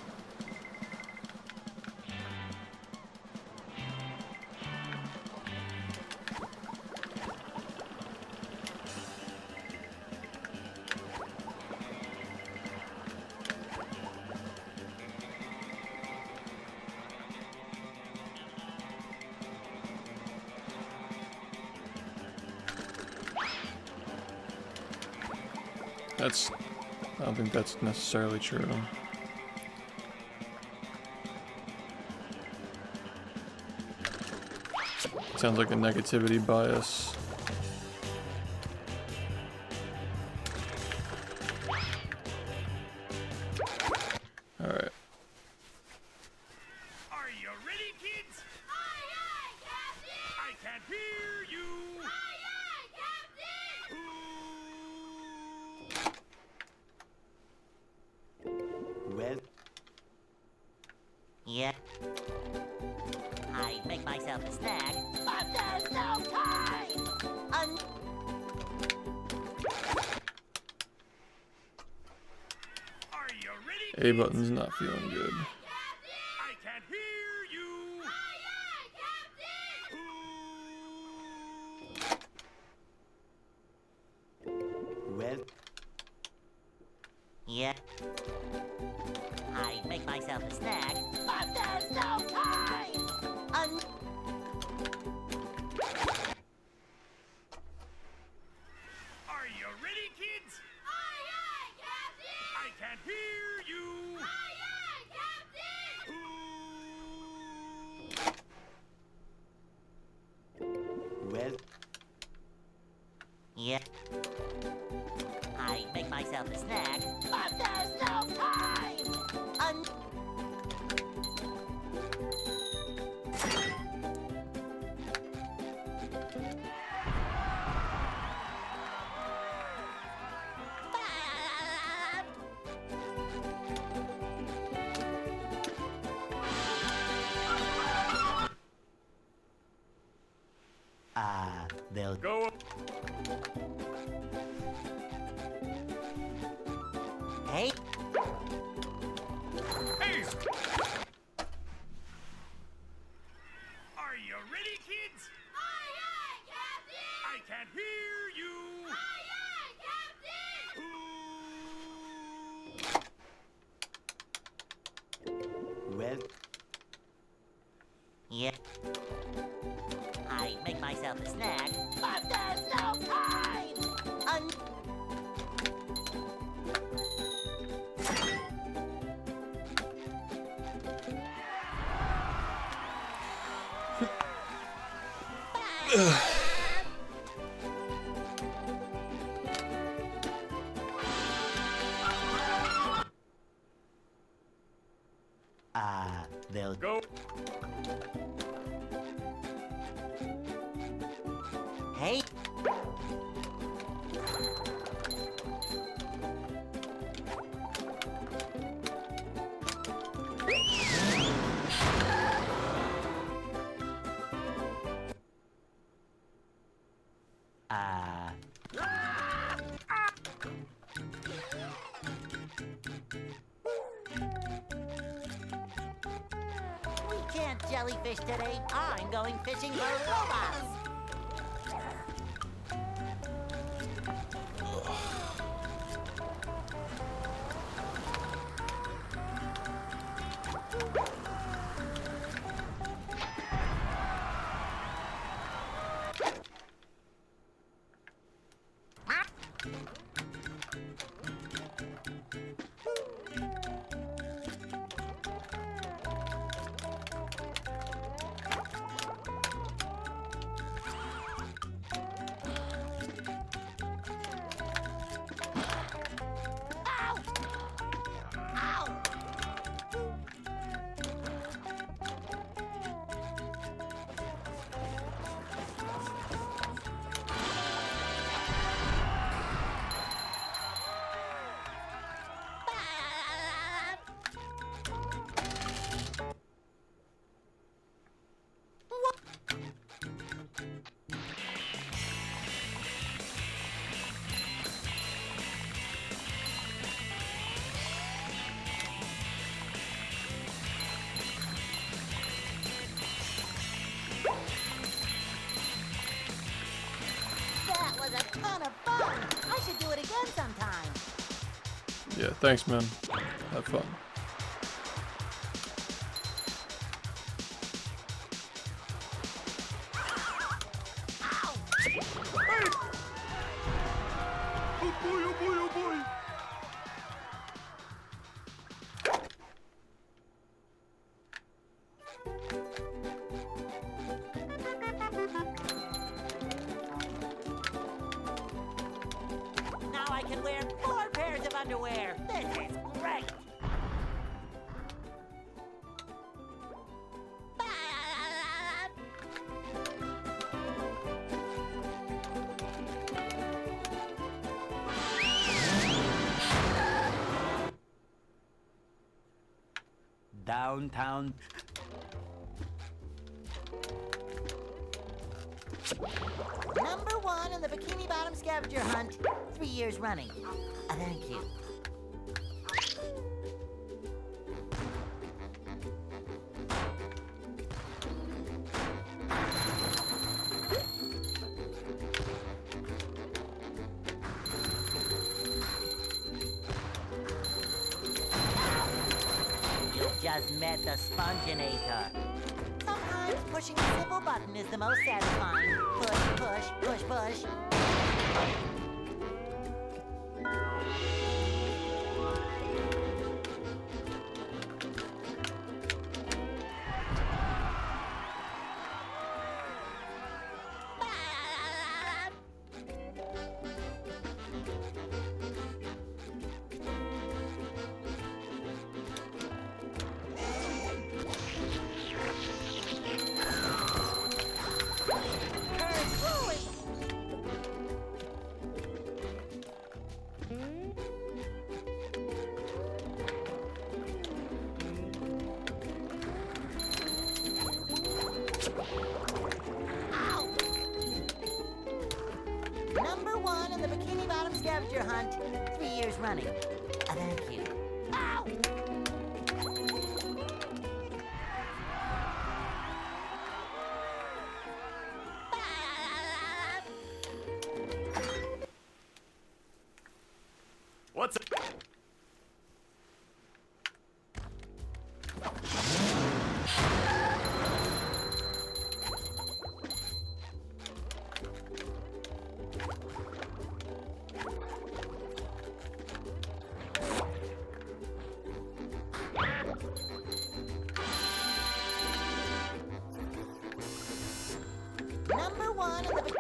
I don't think that's necessarily true. Sounds like a negativity bias. Alright. Are you ready, kids? Aye, aye, Captain! I can't hear you. Aye, aye, Captain! Well. Yeah. I'd make myself a snack, but there's no time! Are you ready, A kids? button's not feeling good. I can't hear you. Aye, aye, Captain! Well. Yeah. I'd make myself a snack, but there's no time! Are you ready, kids? Aye, aye, Captain! I can't hear you. Aye, aye, Captain! Well. Yeah. I'd make myself a snack, but there's no time! They'll Go. Hey, Hey! Are you ready, kids? Aye, aye, Captain! I can't hear you. Aye, aye, Captain! well. Yeah. I'd make myself a snack, but there's no time! They'll Go. Hey. can't jellyfish today. I'm going fishing for robots. That was a ton of fun. I should do it again sometime. Yeah, thanks, man. Have fun. Oh boy, oh boy, oh boy! Now I can wear 4 pairs of underwear. This is great. Downtown. Number 1 in the Bikini Bottom scavenger hunt, 3 years running. Thank you. You just met the Sponginator. Sometimes pushing a simple button is the most satisfying. Push, push, push, push. Number 1 in the Bikini Bottom scavenger hunt, 3 years running. Thank you. Ow! What's it? Number 1 in the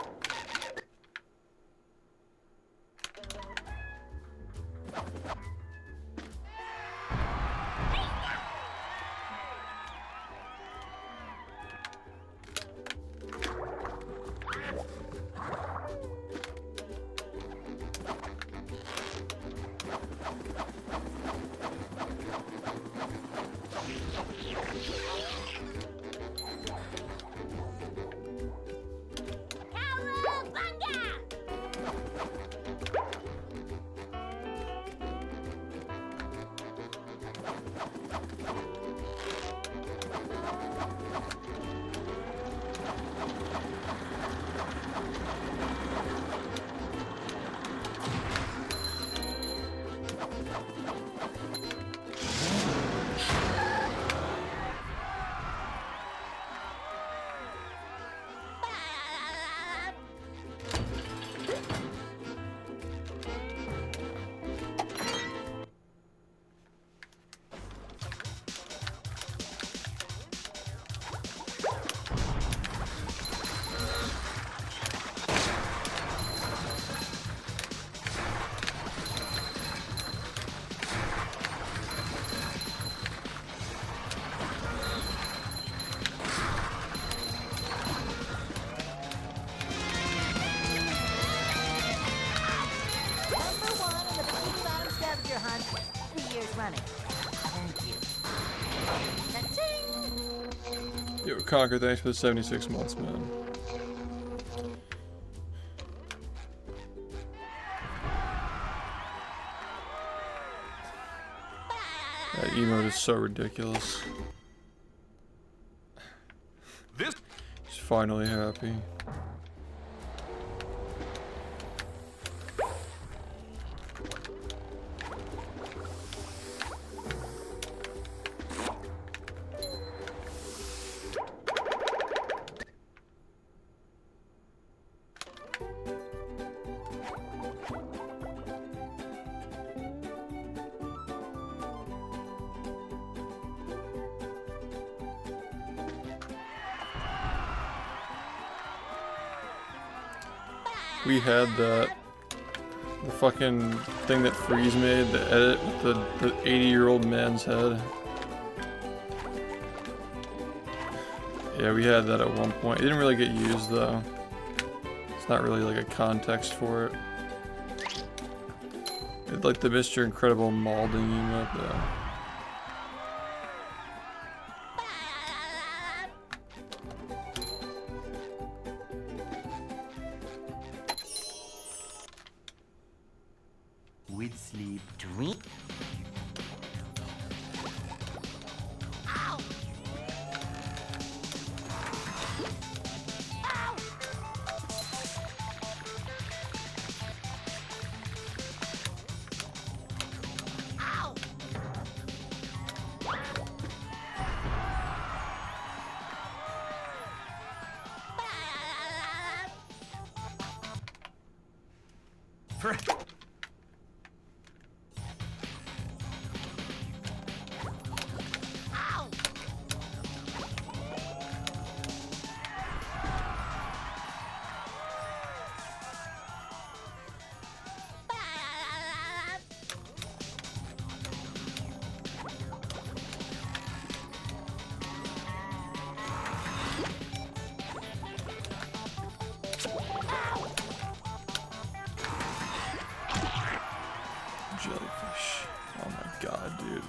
Yo, Conquer, thanks for the 76 months, man. That emote is so ridiculous. This He's finally happy. We had the fucking thing that Freeze made, the edit with the 80-year-old man's head. Yeah, we had that at one point. It didn't really get used though. It's not really like a context for it. It's like the Mr. Incredible Malding emote though. With sleep, drink. Jellyfish. Oh my god, dude.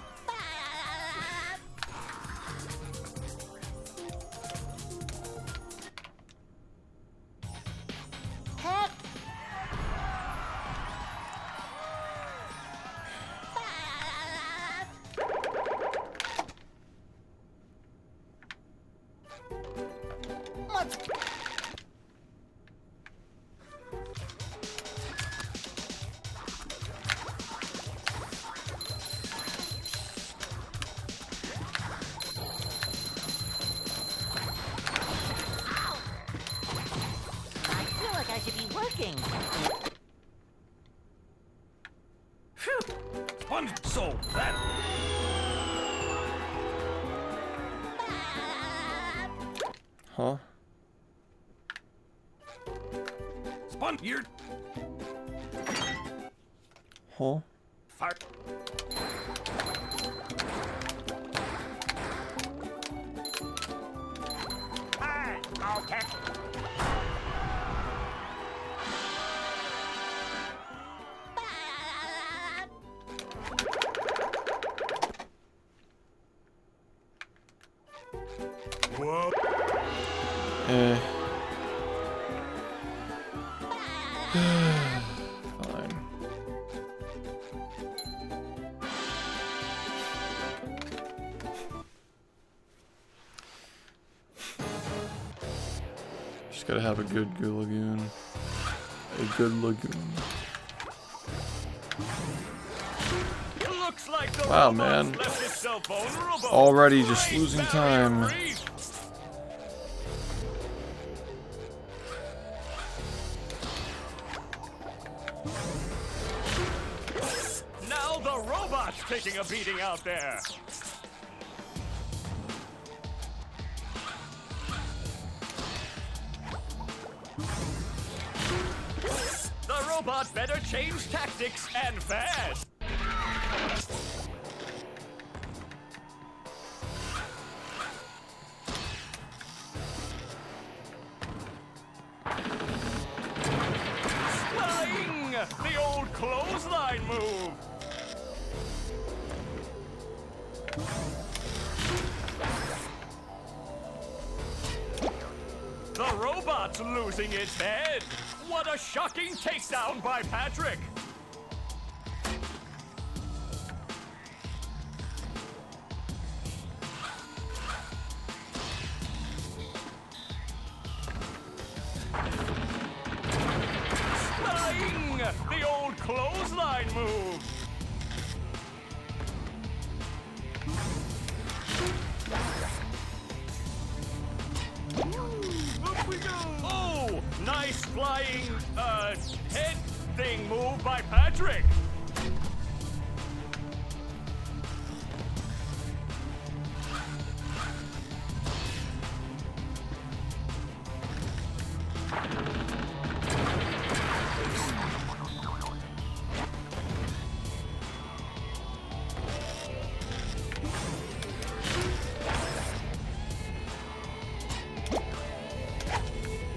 Heck, let's I feel like I should be working. one so that Huh? spun your Huh? fart. Okay. Whoa. Eh. Fine. Just gotta have a good lagoon. A good lagoon. Looks like the Wow, robot's man. left itself vulnerable. Already just Great losing barrier time. reef. Now the robot's taking a beating out there. The robot better change tactics and fast. Flying! The old clothesline move. It's losing its head. What a shocking takedown by Patrick. Flying! The old clothesline move. Up we go! Oh, nice flying, head thing move by Patrick.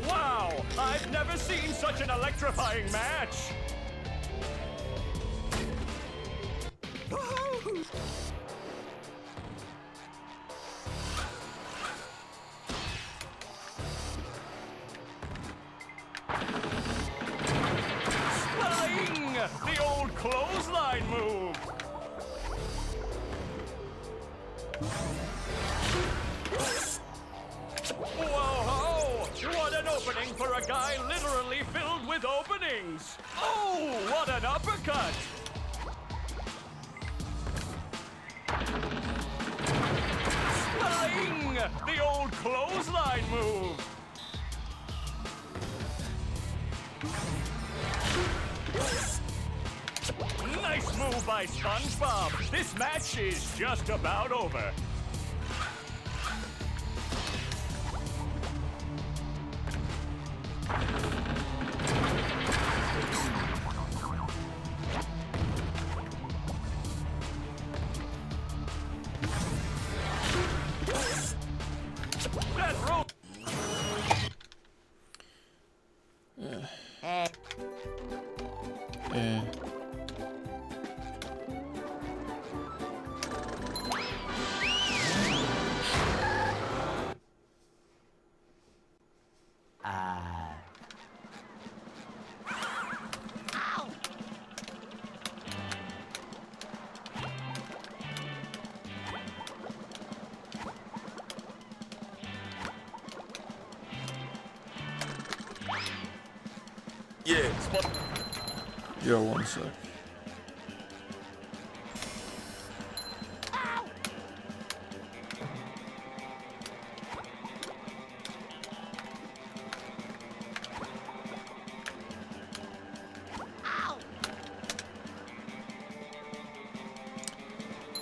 Wow, I've never seen such an electrifying match. Flying! The old clothesline move. Whoa! What an opening for a guy literally filled with openings! Oh, what an uppercut! Flying! The old clothesline move! Nice move by SpongeBob! This match is just about over. That rope. Hey, Eh. Yeah, spot. Yo, one sec.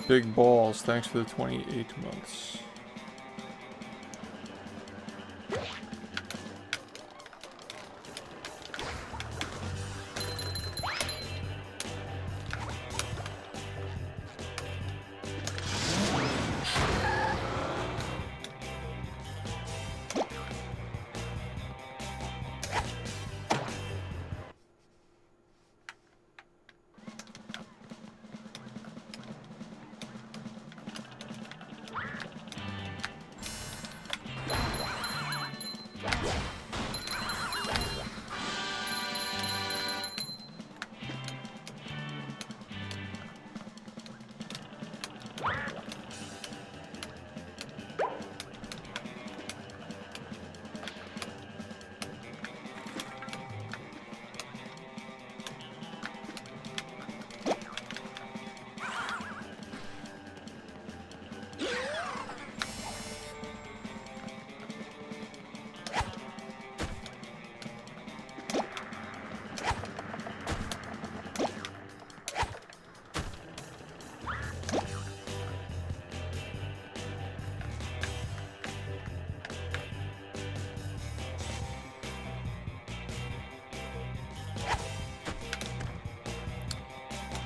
Big balls, thanks for the 28 months.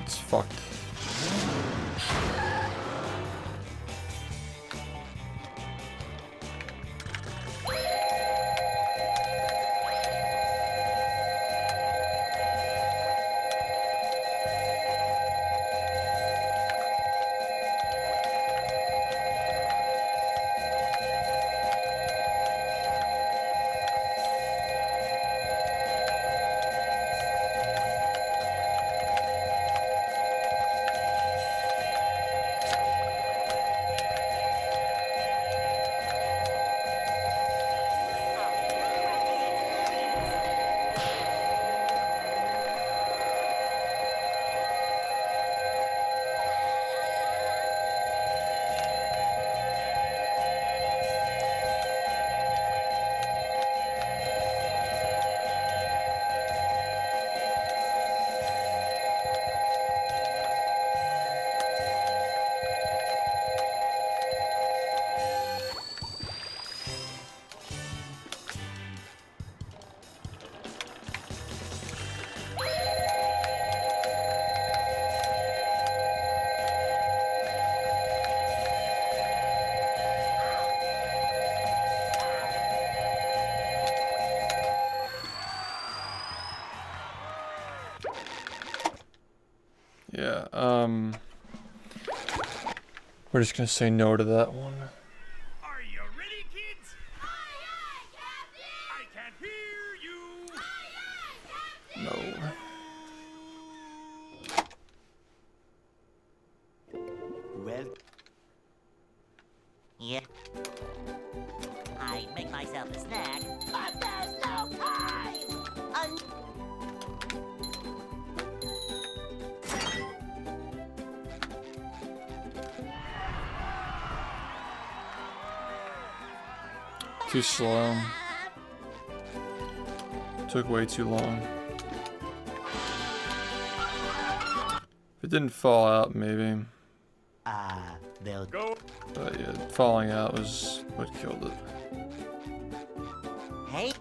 It's fucked. We're just gonna say no to that one. Are you ready, kids? Aye, aye, Captain! I can't hear you. Aye, aye, Captain! No. Well, Yeah. I'd make myself a snack, but there's no time! Too slow. Took way too long. If it didn't fall out, maybe. they'll Go. But yeah, falling out was what killed it. Hey,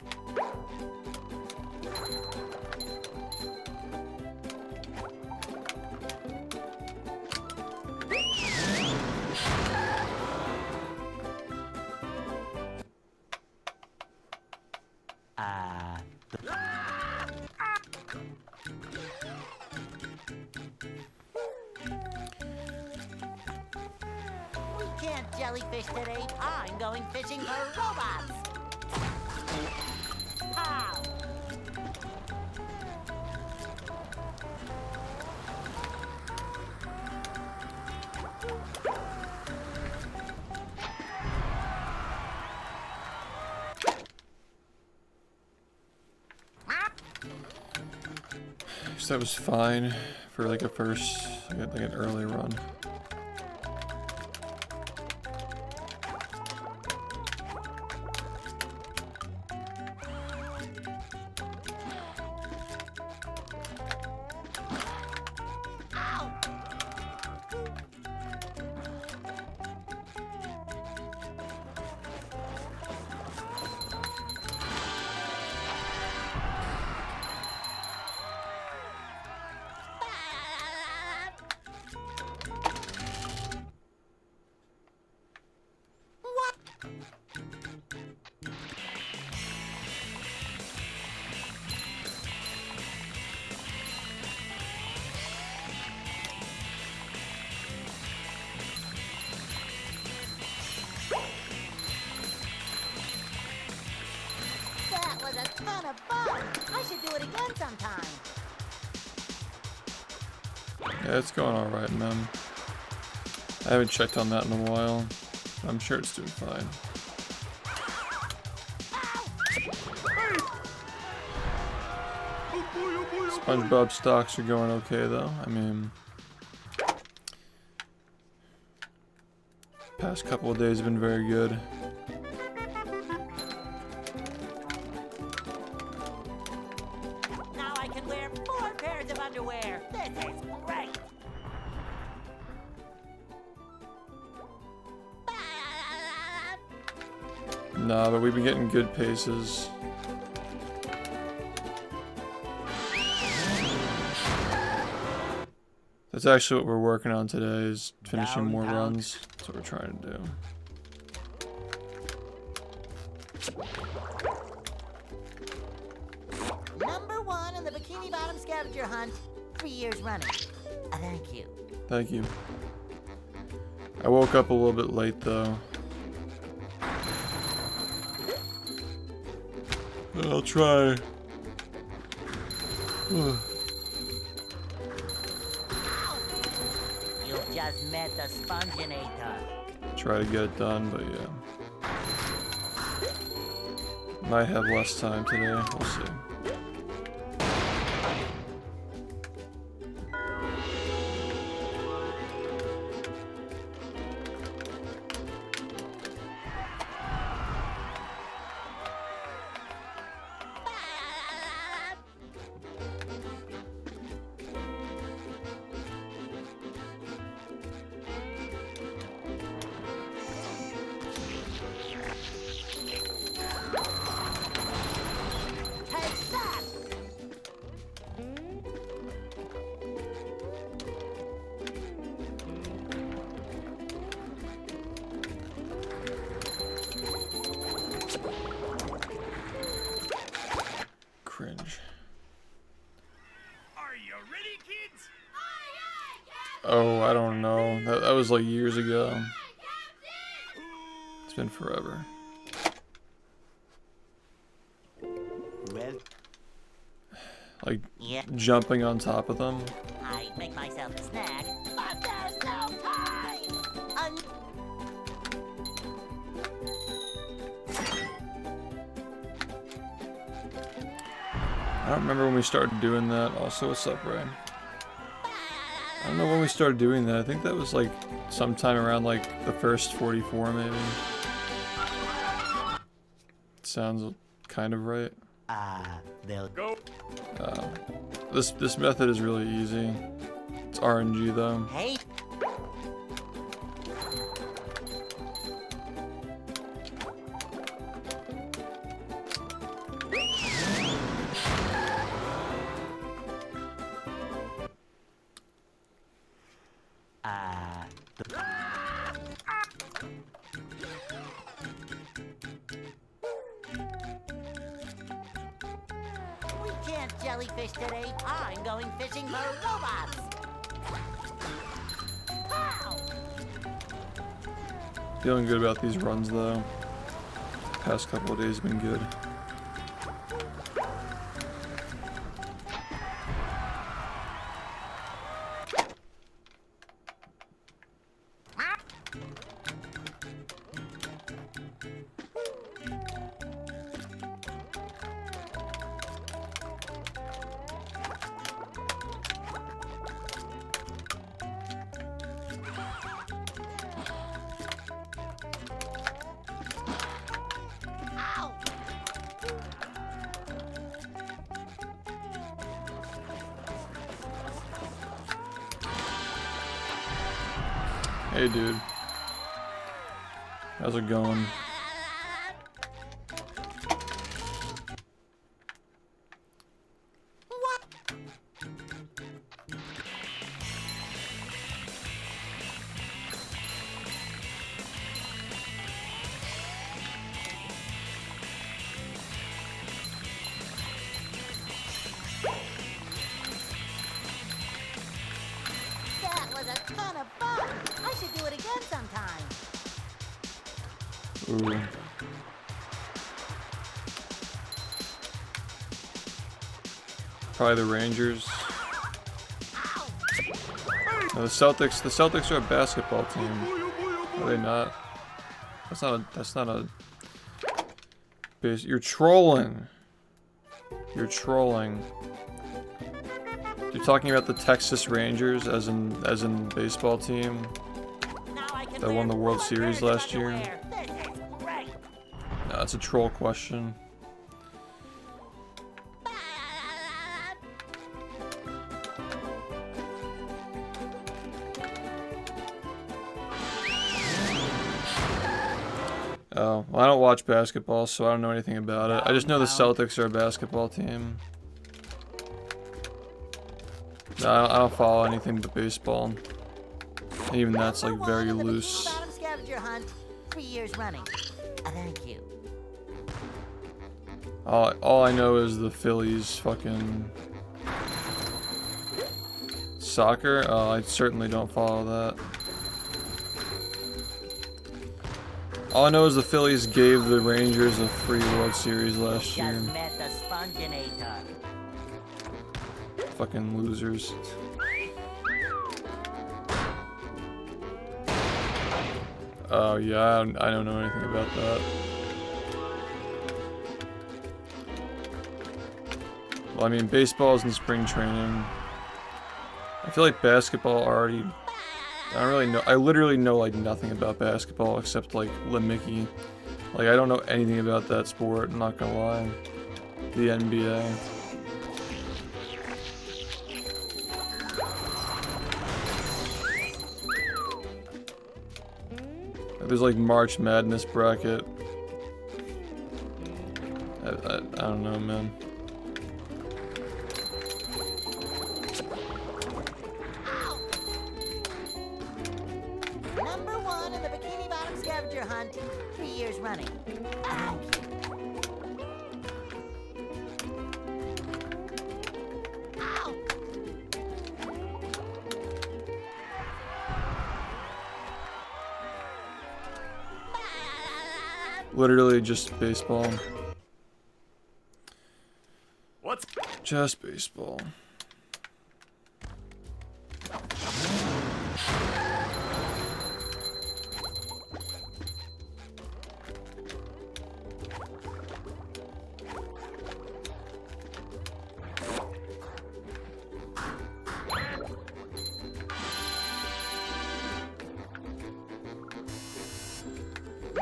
we can't jellyfish today. I'm going fishing for robots. Pow! So that was fine for like a first, like an early run. That was a ton of fun. I should do it again sometime. Yeah, it's going alright, man. I haven't checked on that in a while. I'm sure it's doing fine. SpongeBob stocks are going okay though. I mean, past couple of days have been very good. Now I can wear 4 pairs of underwear. This is great. Nah, but we've been getting good paces. That's actually what we're working on today, is finishing more runs. That's what we're trying to do. Number 1 in the Bikini Bottom scavenger hunt, 3 years running. Thank you. Thank you. I woke up a little bit late though. I'll try. You've just met the Sponginator. Try to get it done, but yeah. Might have less time today, we'll see. Take Oh, I don't know. That was like years ago. It's been forever. Well, Like Yeah, jumping on top of them. I'd make myself a snack, but there's no time! I don't remember when we started doing that. Also, what's up, Ray? I don't know when we started doing that. I think that was like sometime around like the first 44, maybe. Sounds kind of right. they'll Go. This method is really easy. It's RNG though. Hey, we can't jellyfish today. I'm going fishing for robots. Pow! Feeling good about these runs though. Past couple of days have been good. Ow! Hey dude. How's it going? What? That was a ton of fun. I should do it again sometime. Ooh. Probably the Rangers. No, the Celtics are a basketball team. Are they not? That's not a base. You're trolling. You're trolling. You're talking about the Texas Rangers as in baseball team Now I can that wear won the World more Series dirty last year. underwear. This is great. No, that's a troll question. Oh, well, I don't watch basketball, so I don't know anything about it. I just know the Celtics are a basketball team. No, I don't follow anything but baseball. And even that's like very Number one in the loose. Bikini Bottom scavenger hunt, 3 years running. Thank you. All I know is the Phillies fucking soccer. Oh, I certainly don't follow that. All I know is the Phillies gave the Rangers a free World Series last year. Just met the sponginator. Fucking losers. Oh yeah, I don't know anything about that. Well, I mean, baseball's in spring training. I feel like basketball already. I don't really know. I literally know like nothing about basketball except like Mickey. Like I don't know anything about that sport. I'm not gonna lie. The NBA. There's like March Madness bracket. I don't know, man. Number one in the Bikini Bottom scavenger hunt, 3 years running. Thank you. Ow! Literally just baseball. What's Just baseball.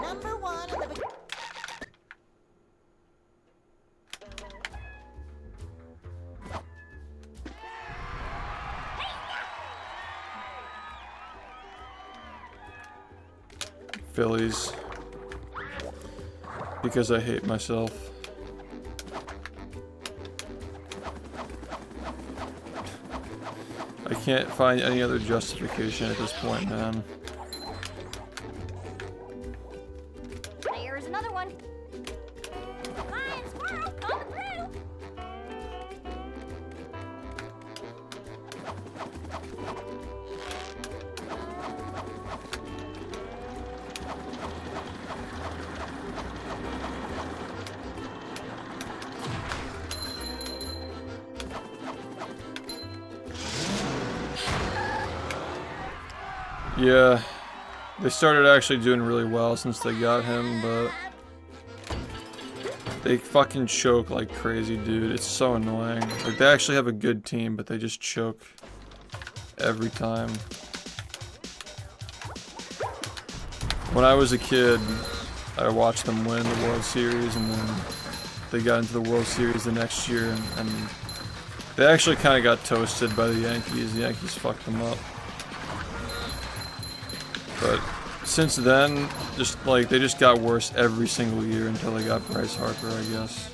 Number one of the... Phillies. Because I hate myself. I can't find any other justification at this point, man. There's another one. Lion squirrel coming through. Yeah, they started actually doing really well since they got him, but they fucking choke like crazy, dude. It's so annoying. Like, they actually have a good team, but they just choke every time. When I was a kid, I watched them win the World Series, and then they got into the World Series the next year, and they actually kind of got toasted by the Yankees. The Yankees fucked them up. But since then, just like they just got worse every single year until they got Bryce Harper, I guess.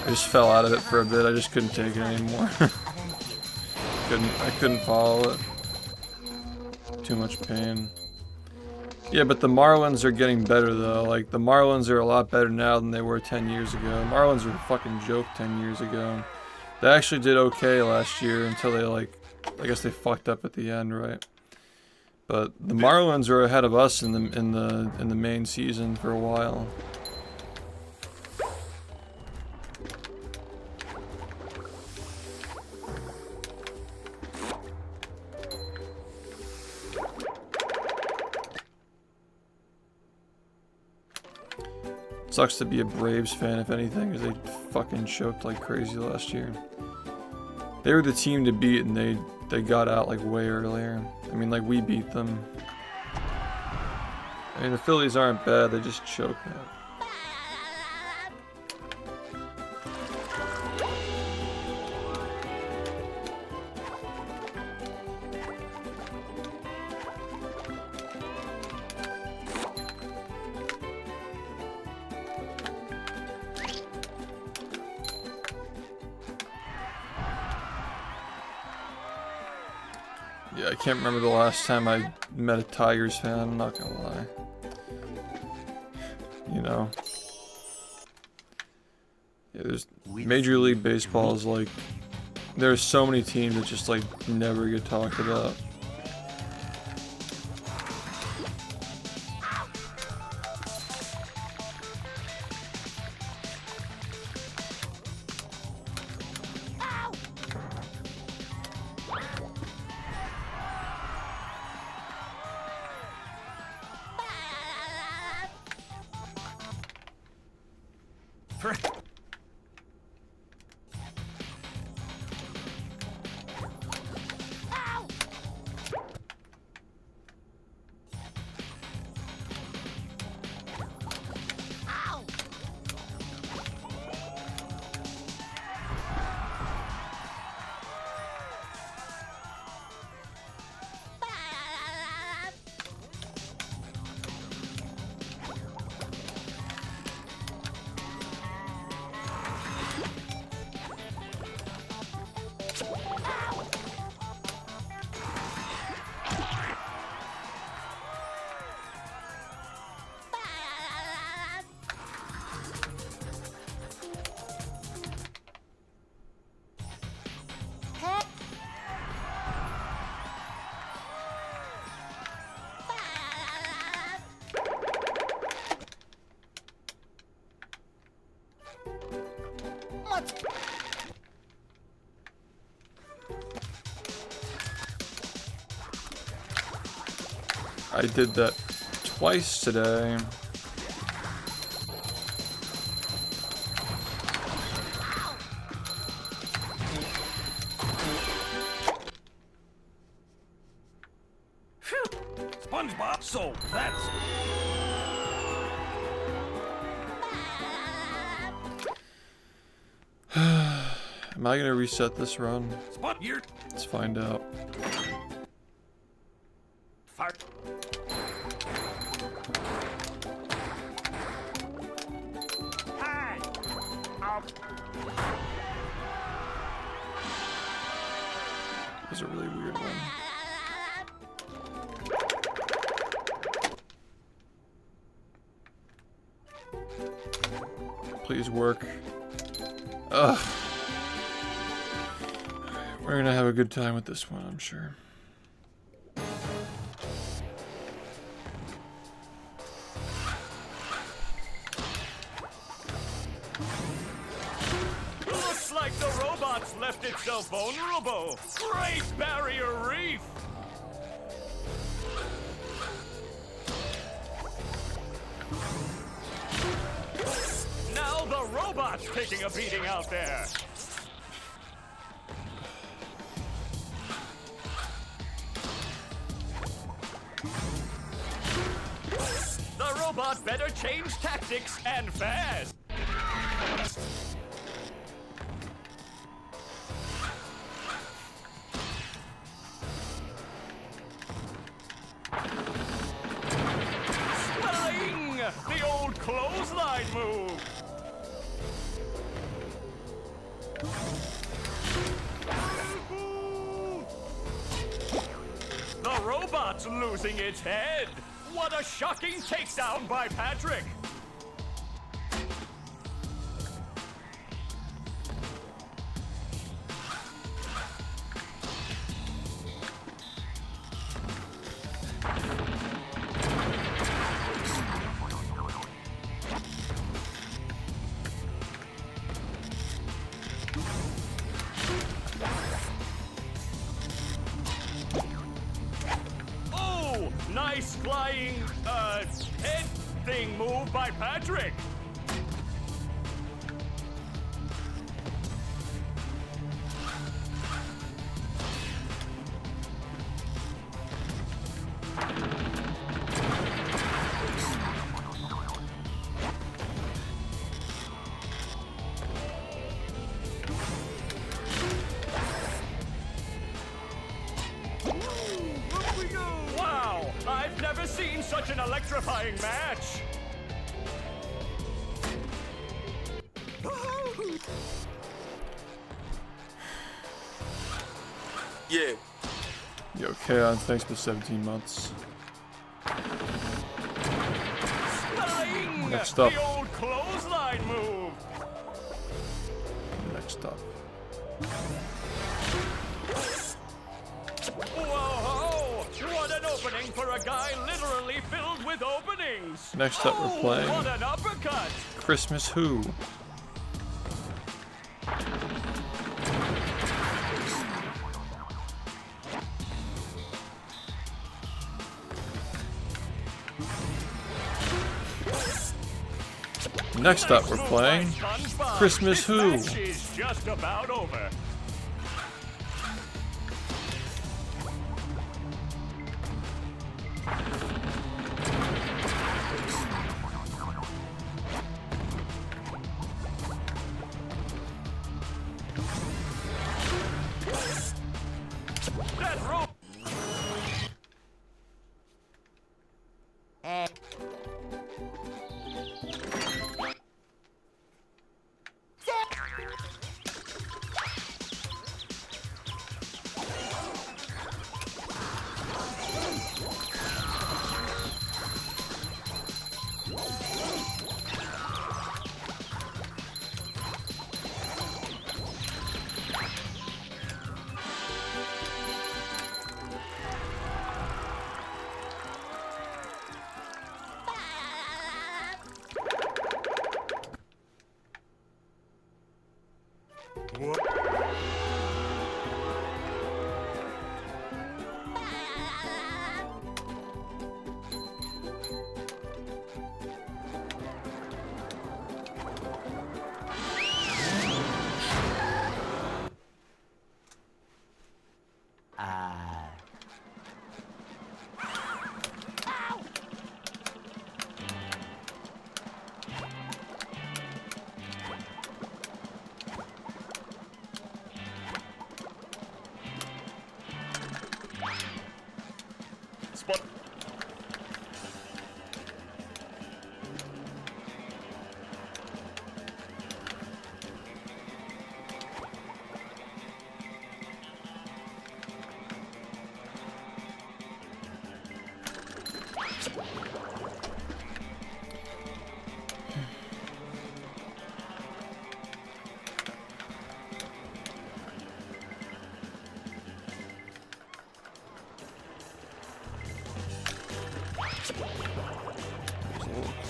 I just fell out of it for a bit. I just couldn't take it anymore. I couldn't follow it. Too much pain. Yeah, but the Marlins are getting better though. Like, the Marlins are a lot better now than they were 10 years ago. The Marlins were a fucking joke 10 years ago. They actually did okay last year until they, like, I guess they fucked up at the end, right? But the Marlins are ahead of us in the main season for a while. Sucks to be a Braves fan, if anything, because they fucking choked like crazy last year. They were the team to beat, and they got out like way earlier. I mean, like, we beat them. I mean, the Phillies aren't bad, they just choke now. Yeah, I can't remember the last time I met a Tigers fan, I'm not gonna lie. You know. Yeah, there's Major League Baseball is like, there's so many teams that just like never get talked about. What's... I did that twice today. SpongeBob, so that's... Am I gonna reset this run? You're... Let's find out. Fart. Hi! It was a really weird one. Please work. Ugh. We're gonna have a good time with this one, I'm sure. Looks like the robots left itself vulnerable. Great Barrier Reef! Now the robot's taking a beating out there. The robot better change tactics and fast. Spelling! The old clothesline move. The robot's losing its head. What a shocking takedown by Patrick. Oh, nice flying, head thing move by Patrick. Wow, I've never seen such an electrifying match. Yeah. Yo, Kaon, thanks for 17 months. Spelling! Next up. The old clothesline move. Next up. Whoa! What an opening for a guy literally filled with openings. Next up, we're playing What an uppercut! Christmas Who. Next up, we're playing Christmas Who. This match is just about over. That rope.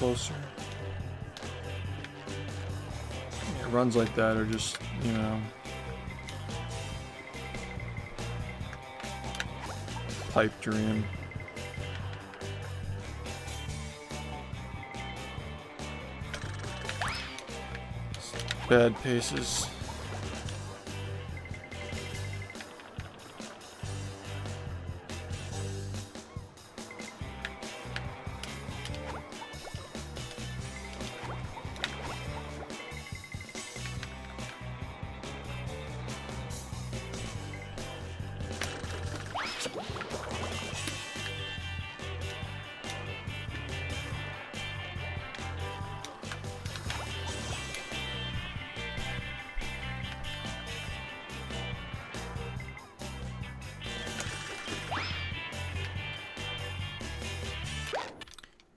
closer. Yeah, runs like that are just, you know, pipe dream. Bad paces.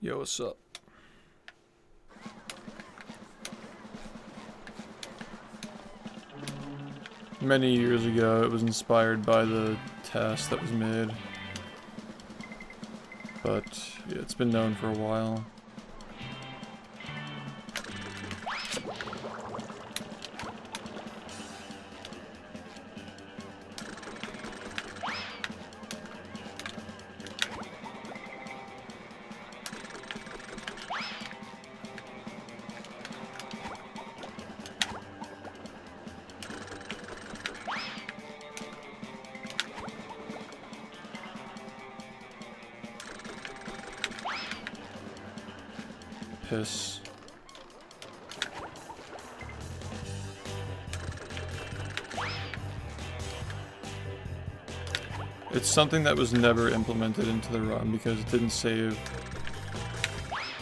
Yo, what's up? Many years ago, it was inspired by the test that was made. But, yeah, it's been known for a while. Piss. It's something that was never implemented into the run because it didn't save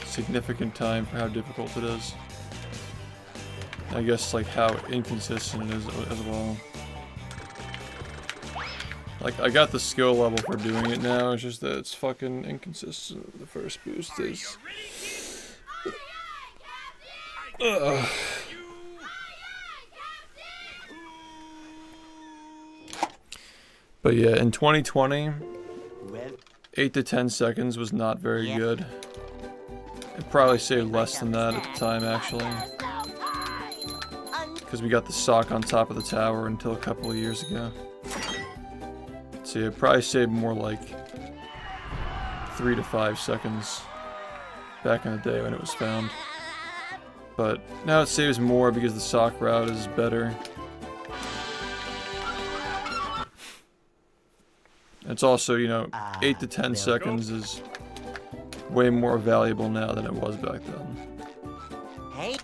significant time for how difficult it is. I guess like how inconsistent it is as well. Like I got the skill level for doing it now, it's just that it's fucking inconsistent. The first boost is But yeah, in 2020, 8 to 10 seconds was not very good. It probably saved less than that at the time, actually. Because we got the sock on top of the tower until a couple of years ago. So yeah, it probably saved more like 3 to 5 seconds back in the day when it was found. But now it saves more because the sock route is better. It's also, you know, 8 to 10 seconds is way more valuable now than it was back then. Hey.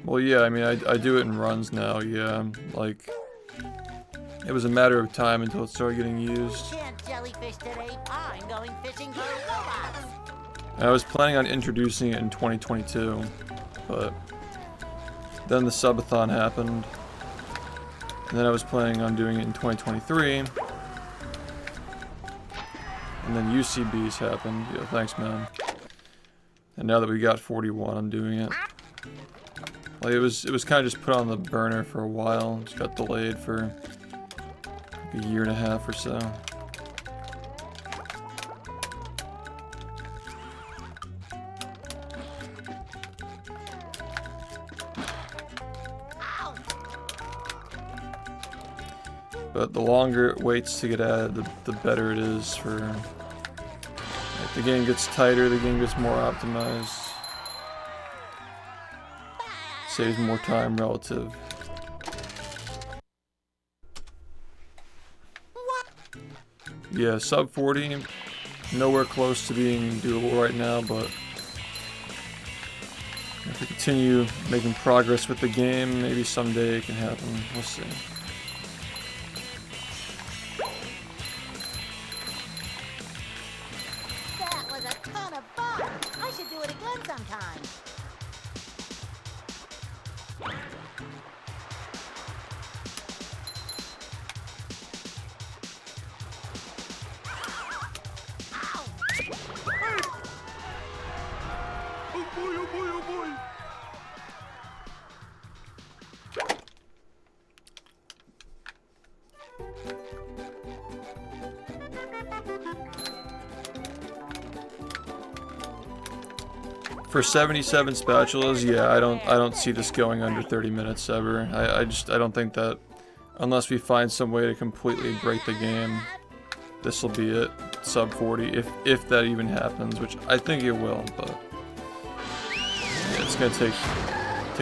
Well, yeah, I mean, I do it in runs now, yeah. Like, it was a matter of time until it started getting used. Can't jellyfish today. I'm going fishing for robots. I was planning on introducing it in 2022, but then the subathon happened, and then I was planning on doing it in 2023, and then UCBs happened. Yeah, thanks, man. And now that we got 41, I'm doing it. Like it was kind of just put on the burner for a while. Just got delayed for like a year and a half or so. But the longer it waits to get added, the better it is for... Like, the game gets tighter, the game gets more optimized. Saves more time relative. Yeah, sub 40, nowhere close to being doable right now, but if we continue making progress with the game, maybe someday it can happen. We'll see. That was a ton of fun. I should do it again sometime. For 77 spatulas, yeah, I don't see this going under 30 minutes ever. I don't think that, unless we find some way to completely break the game, this will be it. Sub 40, if that even happens, which I think it will, but yeah, it's gonna take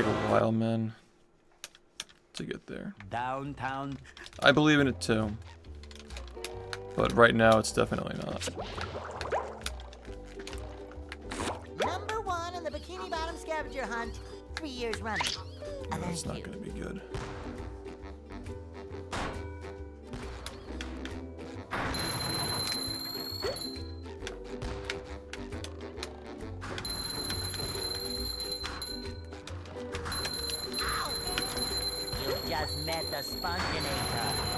a while, man, to get there. Downtown. I believe in it too, but right now it's definitely not. Number 1 in the Bikini Bottom scavenger hunt, 3 years running. That's not gonna be good. You just met the sponginator.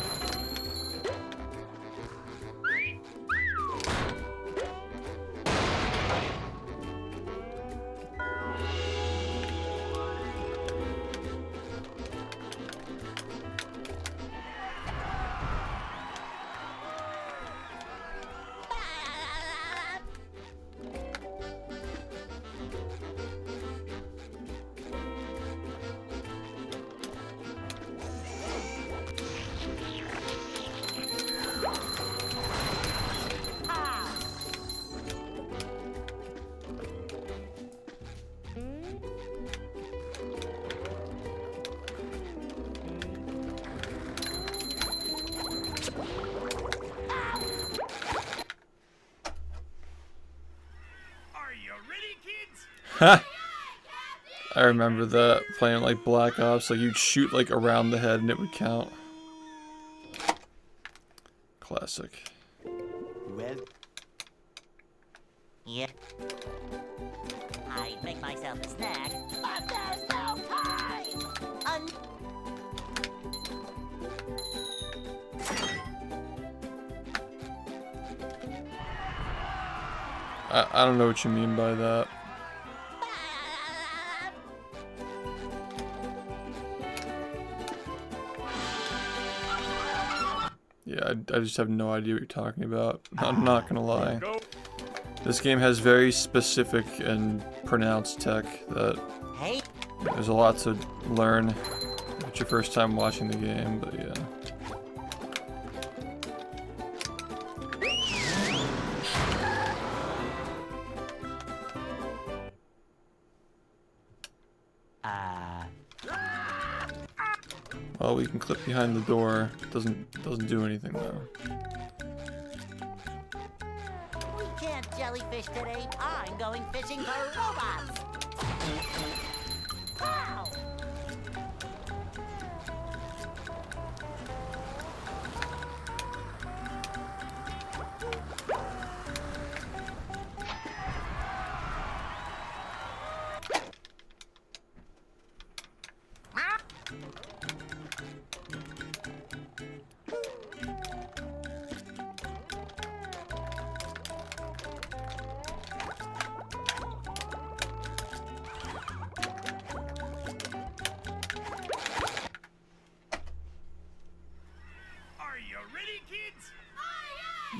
Ha! I remember that, playing like Black Ops, like you'd shoot like around the head and it would count. Classic. Well, Yeah. I'd make myself a snack, but there's no time! I don't know what you mean by that. Yeah, I just have no idea what you're talking about. I'm not gonna lie. This game has very specific and pronounced tech that Hey, there's a lot to learn. It's your first time watching the game, but yeah. Well, we can clip behind the door. Doesn't do anything though. we can't jellyfish today. I'm going fishing for robots. Wow!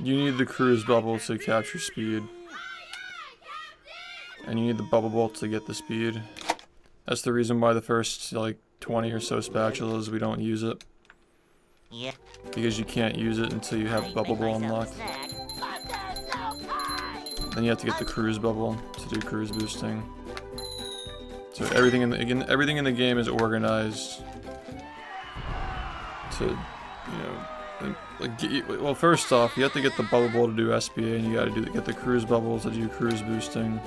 You need the cruise bubble to capture speed. And you need the bubble bolt to get the speed. That's the reason why the first, like, 20 or so spatulas, we don't use it. Yeah. Because you can't use it until you have I'd bubble make ball myself a unlocked. snack, but there's no time! Then you have to get the cruise bubble to do cruise boosting. So everything in the game is organized to, you know, well, first off, you have to get the bubble ball to do SBA, and you got to get the cruise bubble to do cruise boosting.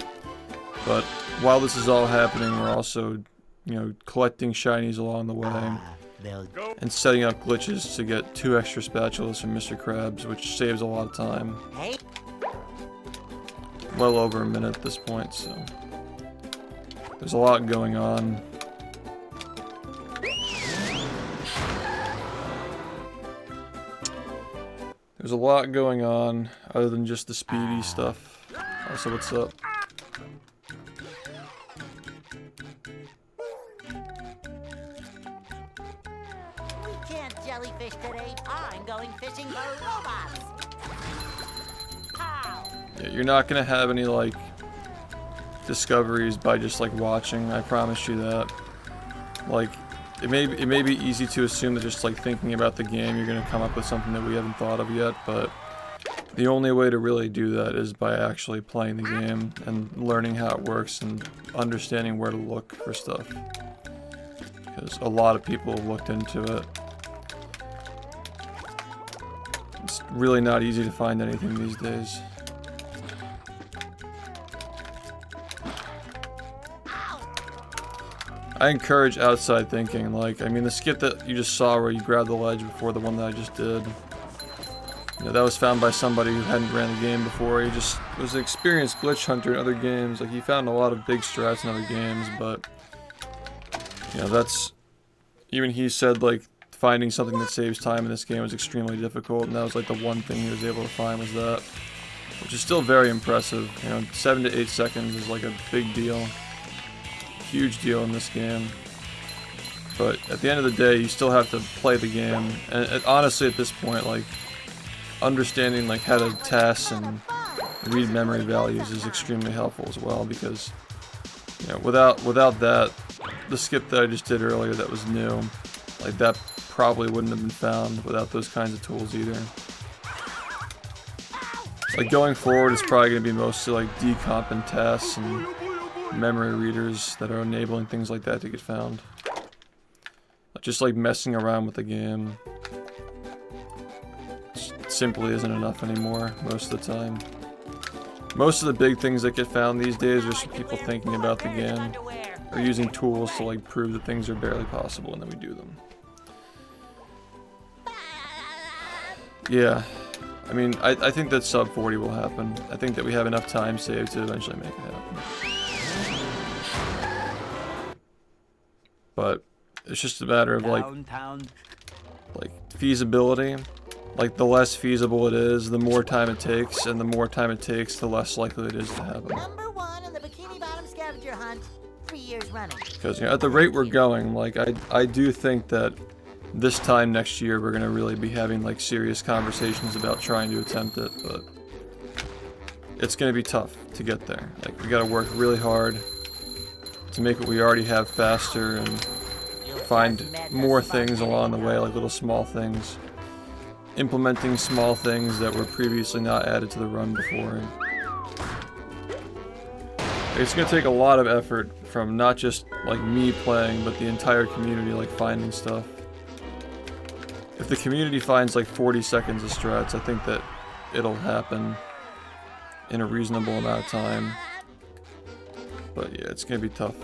But while this is all happening, we're also, you know, collecting shinies along the way and setting up glitches to get 2 extra spatulas from Mr. Krabs, which saves a lot of time. Hey, Well over a minute at this point, so there's a lot going on. There's a lot going on other than just the speedy stuff. Also, what's up? we can't jellyfish today. I'm going fishing for robots. How? Yeah, you're not gonna have any like discoveries by just like watching. I promise you that. Like, it may be easy to assume that just like thinking about the game, you're gonna come up with something that we haven't thought of yet, but the only way to really do that is by actually playing the game and learning how it works and understanding where to look for stuff. Because a lot of people have looked into it. It's really not easy to find anything these days. I encourage outside thinking. Like, I mean, the skip that you just saw where you grabbed the ledge before the one that I just did, you know, that was found by somebody who hadn't ran the game before. He just was an experienced glitch hunter in other games. Like, he found a lot of big strats in other games, but, you know, that's, even he said, like, finding something that saves time in this game was extremely difficult, and that was, like, the one thing he was able to find was that, which is still very impressive. You know, 7 to 8 seconds is, like, a big deal. Huge deal in this game. But at the end of the day, you still have to play the game, and honestly at this point, like, understanding like how to task and read memory values is extremely helpful as well, because, you know, without that, the skip that I just did earlier that was new, like, that probably wouldn't have been found without those kinds of tools either. Like, going forward, it's probably going to be mostly like decomp and tasks and memory readers that are enabling things like that to get found. Just like messing around with the game simply isn't enough anymore most of the time. Most of the big things that get found these days are just people thinking about the game or using tools to like prove that things are barely possible, and then we do them. Yeah, I mean, I think that sub 40 will happen. I think that we have enough time saved to eventually make it happen. But it's just a matter of like feasibility. Like, the less feasible it is, the more time it takes, and the more time it takes, the less likely it is to happen. Number 1 in the Bikini Bottom scavenger hunt, 3 years running. Because, you know, at the rate we're going, like, I do think that this time next year we're gonna really be having like serious conversations about trying to attempt it, but it's gonna be tough to get there. Like, we gotta work really hard to make what we already have faster and find more things along the way, like little small things. Implementing small things that were previously not added to the run before. It's gonna take a lot of effort from not just like me playing, but the entire community, like finding stuff. If the community finds like 40 seconds of strats, I think that it'll happen in a reasonable amount of time. But yeah, it's gonna be tough.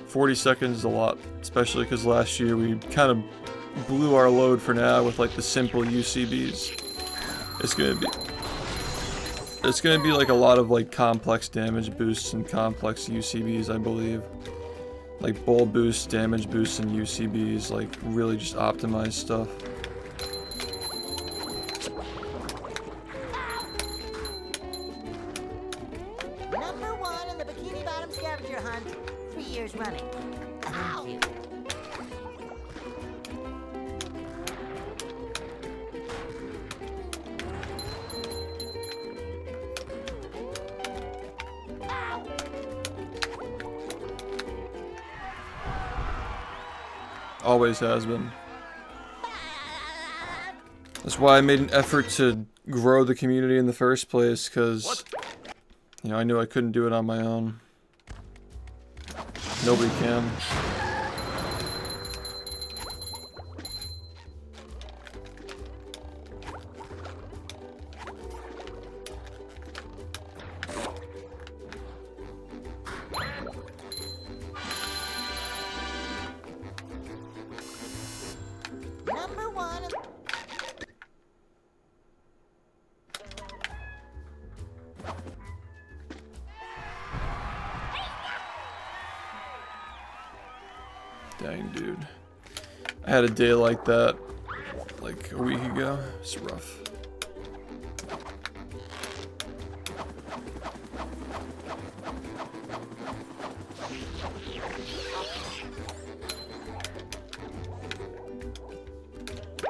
40 seconds is a lot, especially because last year we kind of blew our load for now with like the simple UCBs. It's gonna be like a lot of like complex damage boosts and complex UCBs, I believe. Like bull boosts, damage boosts, and UCBs, like really just optimized stuff. Number 1 in the Bikini Bottom scavenger hunt, 3 years running. Thank you. Always has been. That's why I made an effort to grow the community in the first place, because, you know, I knew I couldn't do it on my own. Nobody can. Number 1 in Dang, dude. I had a day like that like a week ago. It's rough.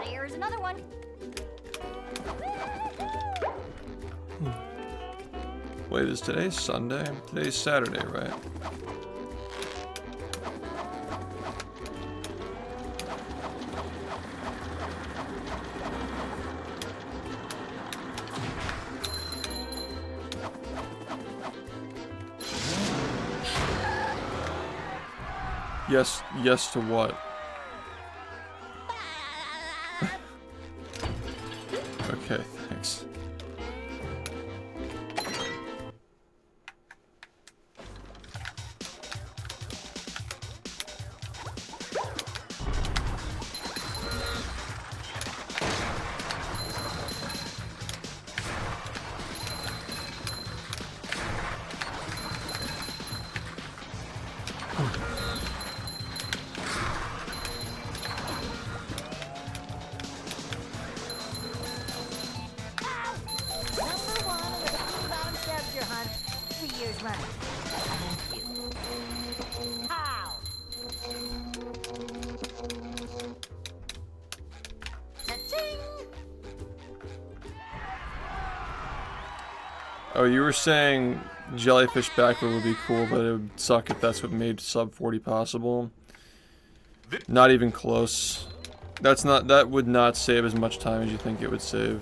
There's another one. Wait, is today Sunday? Today's Saturday, right? Yes to what? Okay, thanks. Number 1 in the Bikini Bottom scavenger hunt 3 years running. Thank you. How? Cha-ching! Oh, you were saying jellyfish backward would be cool, but it would suck if that's what made sub 40 possible. Not even close. That would not save as much time as you think it would save.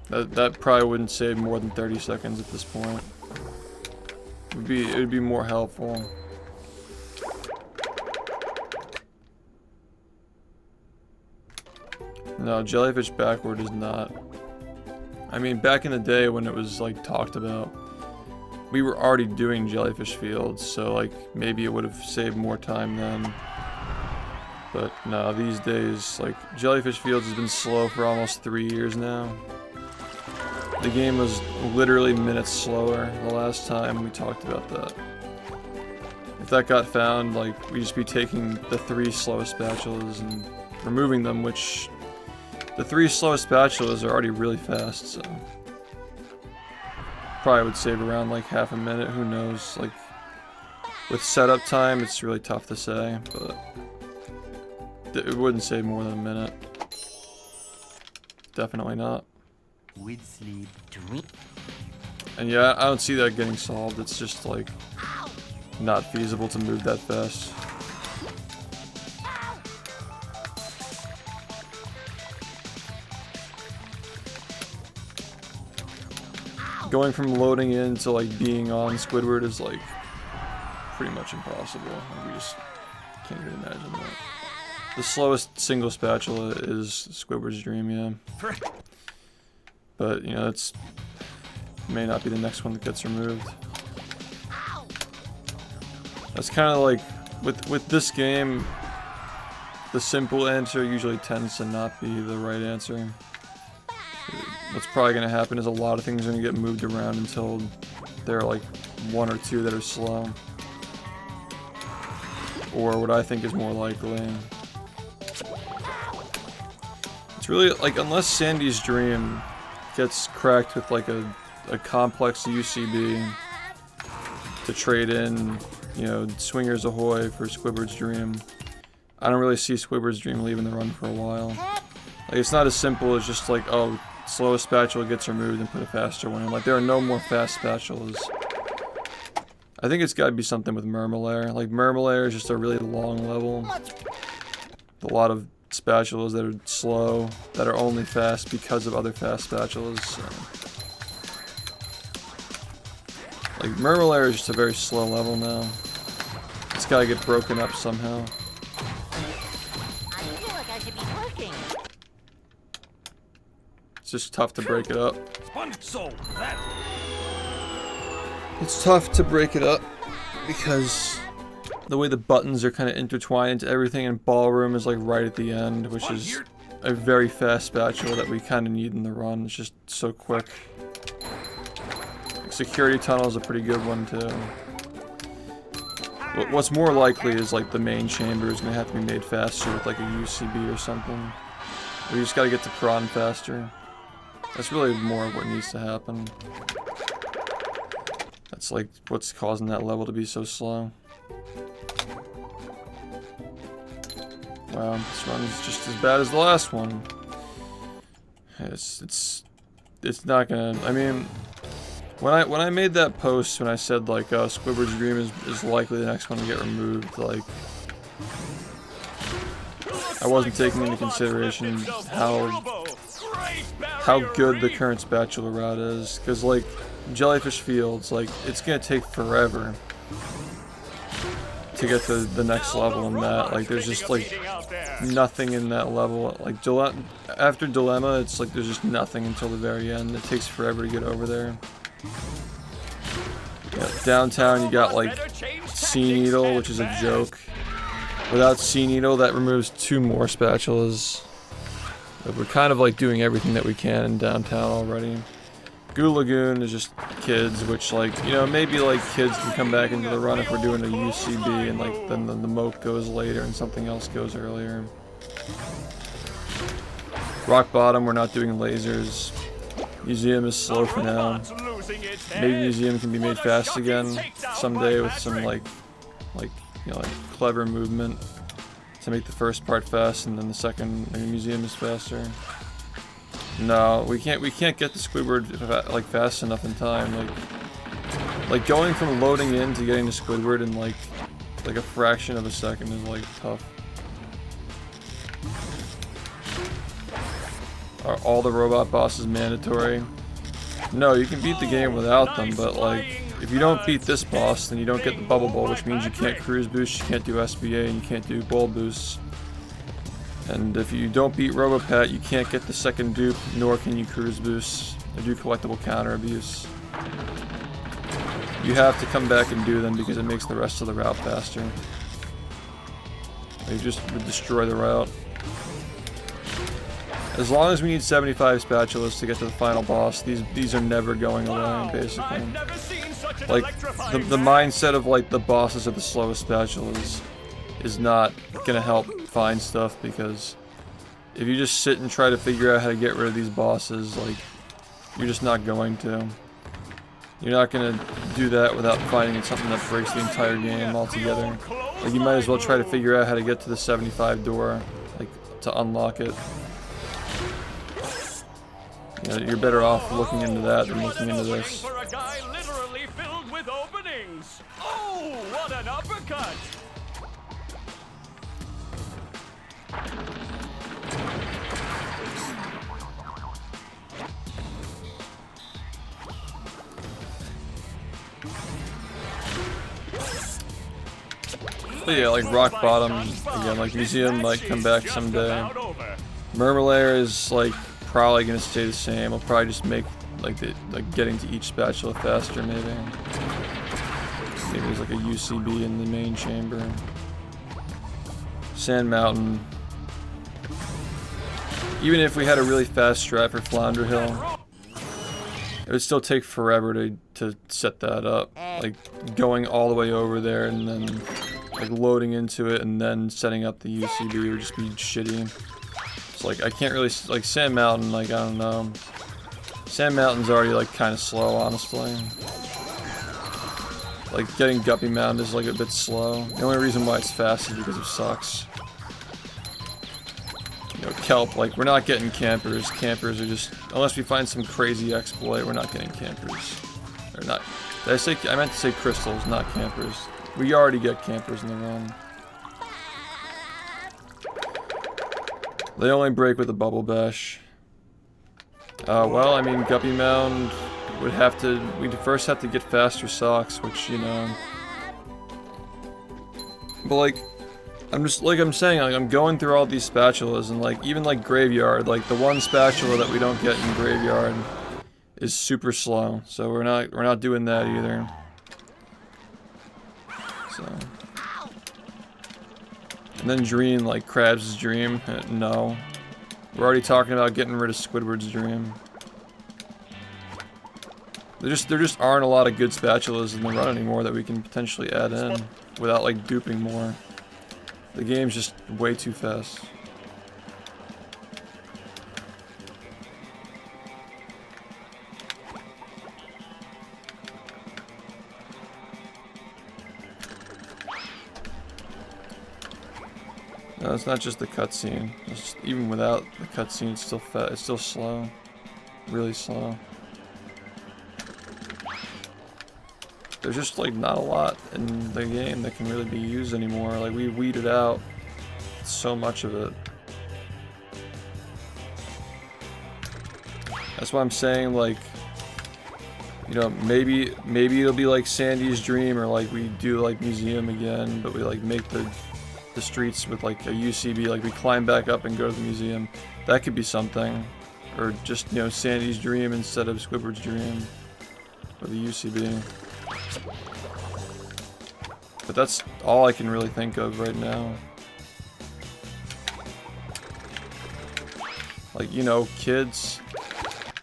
That probably wouldn't save more than 30 seconds at this point. It would be more helpful. No, jellyfish backward is not. I mean, back in the day when it was like talked about, we were already doing jellyfish fields, so like maybe it would have saved more time then. But no, these days, like jellyfish fields has been slow for almost 3 years now. The game was literally minutes slower the last time we talked about that. If that got found, like we'd just be taking the 3 slowest spatulas and removing them, which the 3 slowest spatulas are already really fast, so probably would save around like half a minute, who knows. Like with setup time it's really tough to say, but it wouldn't save more than a minute. Definitely not. With sleep, dream. And yeah, I don't see that getting solved. It's just like not feasible to move that fast. Going from loading in to like being on Squidward is like pretty much impossible. Like, we just can't even imagine that. The slowest single spatula is Squidward's Dream, yeah. But, you know, it's may not be the next one that gets removed. That's kind of like, with this game, the simple answer usually tends to not be the right answer. What's probably going to happen is a lot of things are going to get moved around until there are like 1 or 2 that are slow. Or what I think is more likely. It's really, like, unless Sandy's Dream gets cracked with like a complex UCB to trade in, you know, Swingers Ahoy for Squidward's Dream, I don't really see Squidward's Dream leaving the run for a while. Like, it's not as simple as just like, oh, slowest spatula gets removed and put a faster one in. Like, there are no more fast spatulas. I think it's gotta be something with Murmelair. Like, Murmelair is just a really long level. A lot of spatulas that are slow, that are only fast because of other fast spatulas. So. Like, Murmelair is just a very slow level now. It's gotta get broken up somehow. I feel like I should be working. It's just tough to break it up. So that It's tough to break it up because the way the buttons are kind of intertwined into everything, and Ballroom is like right at the end, which is a very fast spatula that we kind of need in the run. It's just so quick. Security Tunnel is a pretty good one too. What's more likely is like the main chamber is going to have to be made faster with like a UCB or something. We just got to get to prawn faster. That's really more of what needs to happen. That's like what's causing that level to be so slow. Wow, this run is just as bad as the last one. It's not gonna, I mean, When I made that post, when I said like Squidward's Dream is likely the next one to get removed, like I wasn't taking into consideration how good the current spatula route is, because like Jellyfish Fields, like it's gonna take forever to get to the next level in that. Like there's just like nothing in that level. Like after Dilemma, it's like there's just nothing until the very end. It takes forever to get over there. Yeah, downtown you got like Sea Needle, which is a joke. Without Sea Needle, that removes 2 more spatulas. But we're kind of like doing everything that we can in downtown already. Goo Lagoon is just kids, which like, you know, maybe like kids can come back into the run if we're doing a UCB and like then the moat goes later and something else goes earlier. Rock Bottom, we're not doing lasers. Museum is slow for now. Maybe Museum can be made fast again someday with some like you know, like clever movement to make the first part fast and then the second Museum is faster. No, we can't get the Squidward like fast enough in time. Like going from loading in to getting to Squidward in like a fraction of a second is like tough. Are all the robot bosses mandatory? No, you can beat the game without them, but like if you don't beat this boss, then you don't get the Bubble Bowl, which means you can't cruise boost, you can't do SBA, and you can't do bowl boosts. And if you don't beat Robopat, you can't get the second dupe, nor can you cruise boost or do collectible counter abuse. You have to come back and do them because it makes the rest of the route faster. You just would destroy the route. As long as we need 75 spatulas to get to the final boss, these are never going away, basically. Like, the mindset of like the bosses are the slowest spatulas is not gonna help find stuff, because if you just sit and try to figure out how to get rid of these bosses, like, you're just not going to. You're not gonna do that without finding something that breaks the entire game altogether. Like, you might as well try to figure out how to get to the 75 door, like, to unlock it. You know, you're better off looking into that than looking into this. For a guy literally filled with openings. Oh, what an uppercut! But yeah, like Rock Bottom, again, like Museum might come back someday. Murmur is like probably gonna stay the same. I'll probably just make like getting to each spatula faster, maybe. Maybe there's like a UCB in the main chamber. Sand Mountain. Even if we had a really fast strat for Flounder Hill, it would still take forever to set that up. Like going all the way over there and then like loading into it and then setting up the UCB would just be shitty. It's like I can't really like Sand Mountain. Like I don't know. Sand Mountain's already like kind of slow, honestly. Like getting Guppy Mound is like a bit slow. The only reason why it's fast is because it sucks. You know, Kelp, like we're not getting campers. Campers are just, unless we find some crazy exploit, we're not getting campers. Or not. Did I say? I meant to say crystals, not campers. We already get campers in the run. They only break with a Bubble Bash. Well, I mean, Guppy Mound would have to. We'd first have to get faster socks, which, you know. But like, I'm just like I'm saying, like I'm going through all these spatulas, and like even like Graveyard, like the one spatula that we don't get in Graveyard is super slow, so we're not doing that either. So, and then Dream, like Krabs' Dream, no. We're already talking about getting rid of Squidward's Dream. There just aren't a lot of good spatulas in the run anymore that we can potentially add in without like duping more. The game's just way too fast. No, it's not just the cutscene. Even without the cutscene, it's still fast. It's still slow, really slow. there's just like not a lot in the game that can really be used anymore. Like we weeded out so much of it. That's why I'm saying, like, you know, maybe it'll be like Sandy's Dream, or like we do like Museum again, but we like make the streets with like a UCB, like we climb back up and go to the museum. That could be something. Or just, you know, Sandy's Dream instead of Squidward's Dream, or the UCB. But that's all I can really think of right now. Like, you know, kids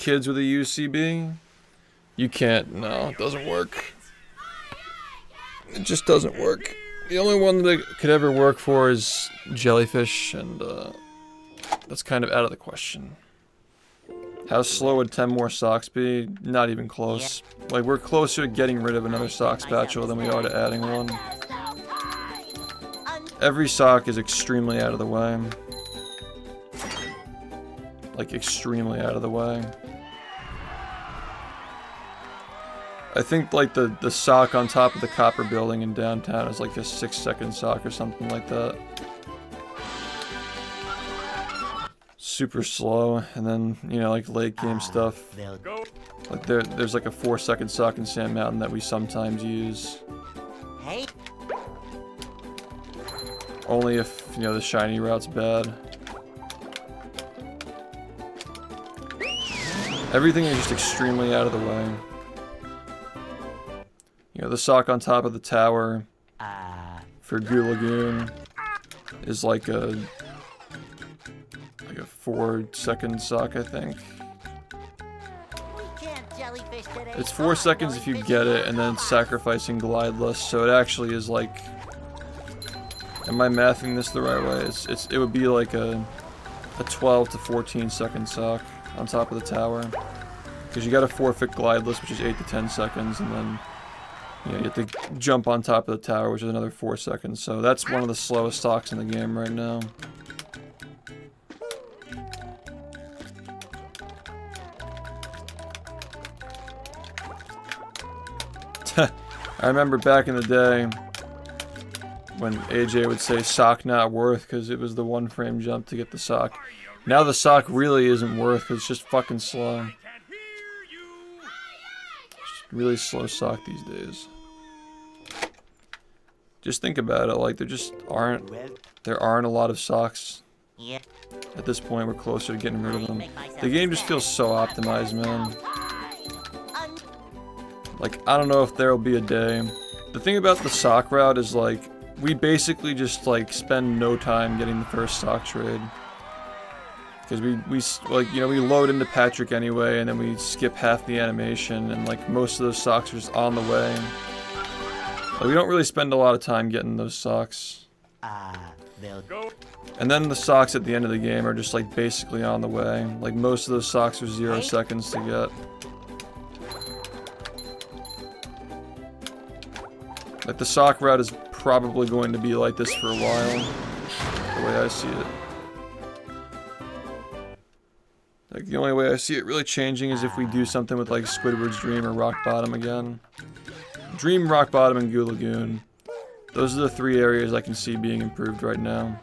with a UCB, you can't, no, it doesn't work. It just doesn't work. The only one that it could ever work for is jellyfish, and that's kind of out of the question. How slow would 10 more socks be? Not even close. Like, we're closer to getting rid of another sock spatula than we are to adding one. Every sock is extremely out of the way. Like, extremely out of the way. I think, like, the sock on top of the copper building in downtown is like a 6-second sock or something like that. Super slow, and then, you know, like late game stuff. Like there's like a 4-second sock in Sand Mountain that we sometimes use. Hey. Only if, you know, the shiny route's bad. Everything is just extremely out of the way. You know, the sock on top of the tower for Goo Lagoon is like a 4-second sock, I think. It's 4 seconds if you get it, and then it's sacrificing glideless, so it actually is like... Am I mathing this the right way? It would be like a 12 to 14 second sock on top of the tower. Because you gotta forfeit glideless, which is 8 to 10 seconds, and then you know, you have to jump on top of the tower, which is another 4 seconds. So that's one of the slowest socks in the game right now. I remember back in the day when AJ would say sock not worth because it was the 1 frame jump to get the sock. Now the sock really isn't worth because it's just fucking slow. Just really slow sock these days. Just think about it, like there aren't a lot of socks. At this point we're closer to getting rid of them. The game just feels so optimized, man. Like, I don't know if there'll be a day. The thing about the sock route is, like, we basically just, like, spend no time getting the first sock trade. Because we like, you know, we load into Patrick anyway, and then we skip half the animation, and, like, most of those socks are just on the way. Like, we don't really spend a lot of time getting those socks. And then the socks at the end of the game are just, like, basically on the way. Like, most of those socks are 0 seconds to get. Like, the sock route is probably going to be like this for a while, the way I see it. Like, the only way I see it really changing is if we do something with, like, Squidward's Dream or Rock Bottom again. Dream, Rock Bottom, and Goo Lagoon. Those are the 3 areas I can see being improved right now.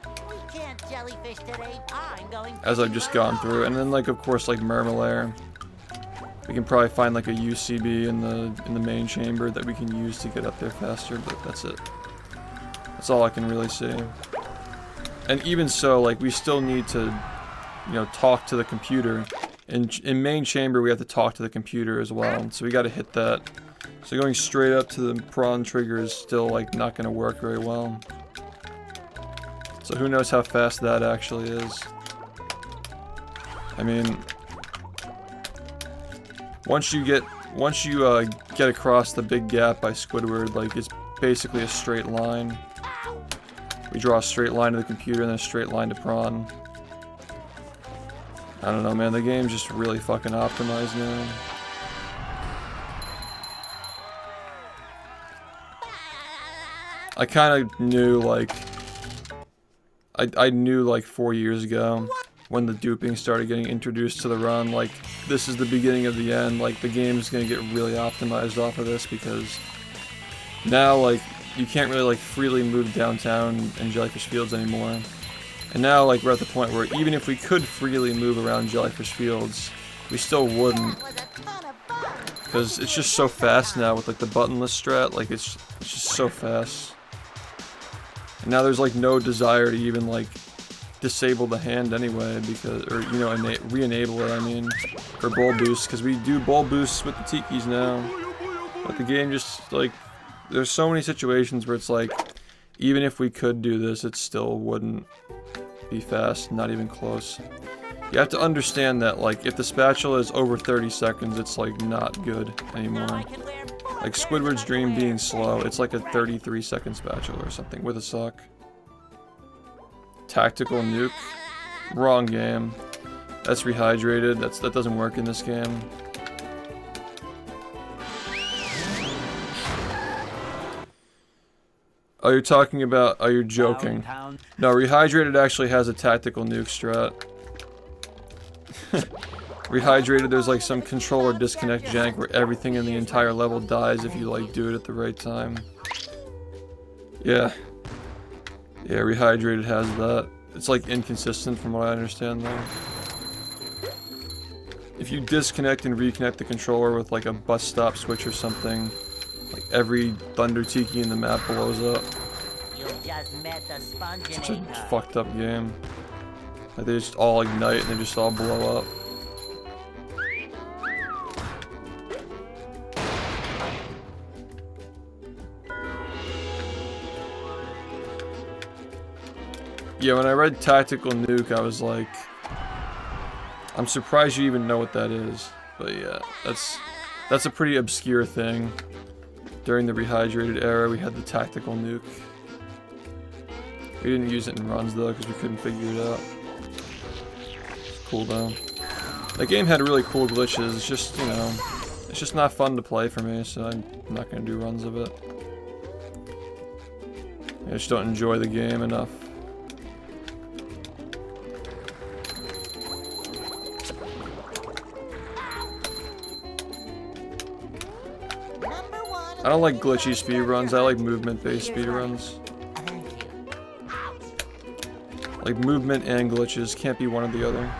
As I've just gone through. And then, like, of course, like, Mermalair. We can probably find like a UCB in the main chamber that we can use to get up there faster, but that's it. That's all I can really see. And even so, like, we still need to, you know, talk to the computer. In main chamber, we have to talk to the computer as well, so we got to hit that. So going straight up to the prawn trigger is still like not going to work very well. So who knows how fast that actually is. I mean, once you get across the big gap by Squidward, like, it's basically a straight line. We draw a straight line to the computer and then a straight line to prawn. I don't know, man, the game's just really fucking optimized now. I kind of knew, like, I knew like 4 years ago when the duping started getting introduced to the run, like, this is the beginning of the end. Like, the game's gonna get really optimized off of this because now like you can't really like freely move downtown and Jellyfish Fields anymore. And now like we're at the point where even if we could freely move around Jellyfish Fields, we still wouldn't, That was a ton of fun. because it's just so fast now with like the buttonless strat. Like it's just so fast. And now there's like no desire to even like disable the hand anyway, because, or you know, re-enable it, I mean, for ball boosts, because we do ball boosts with the tikis now. But the game just like, there's so many situations where it's like, even if we could do this, it still wouldn't be fast, not even close. You have to understand that like if the spatula is over 30 seconds, it's like not good anymore. Like Squidward's Dream being slow, it's like a 33-second spatula or something with a suck. Tactical nuke, wrong game. That's rehydrated. That doesn't work in this game. Oh, you're talking about? Oh, you're joking. No, rehydrated actually has a tactical nuke strat. Rehydrated, there's like some controller disconnect jank where everything in the entire level dies if you like do it at the right time. Yeah. Yeah, rehydrated has that. It's like inconsistent from what I understand though. If you disconnect and reconnect the controller with like a bus stop switch or something, like every Thunder Tiki in the map blows up. You just met the It's such a Sponginator. fucked up game. Like they just all ignite and they just all blow up. Yeah, when I read Tactical Nuke, I was like, I'm surprised you even know what that is. But yeah, that's a pretty obscure thing. During the rehydrated era, we had the Tactical Nuke. We didn't use it in runs though, because we couldn't figure it out. It's cool though. That game had really cool glitches. It's just, you know, it's just not fun to play for me, so I'm not gonna do runs of it. I just don't enjoy the game enough. I don't like glitchy speedruns, I like movement-based speedruns. Like movement and glitches, can't be one or the other.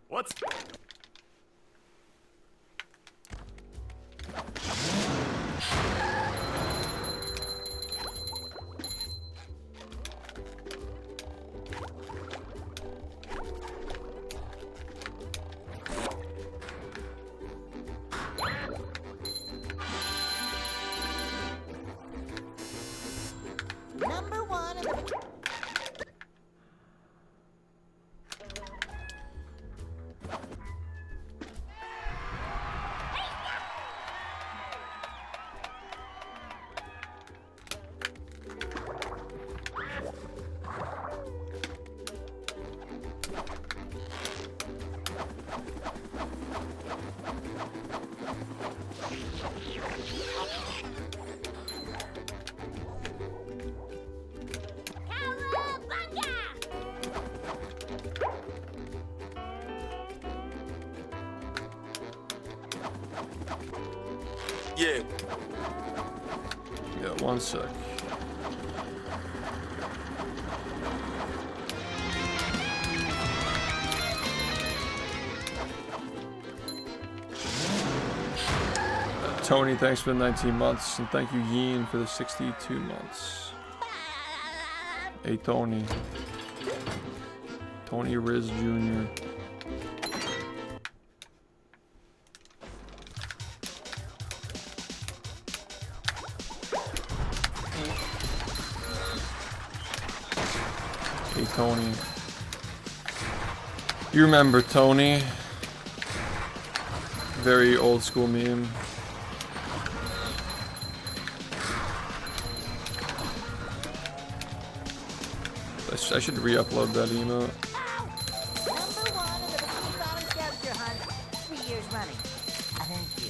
What's... Number one in the... Yeah. Yeah, one sec. Tony, thanks for the 19 months, and thank you, Yeen, for the 62 months. Hey, Tony. Tony Riz Jr. Hey, Tony. You remember Tony? Very old school meme. I should re-upload that emote. Number one in the Bikini Bottom Scavenger Hunt, 3 years running. Thank you.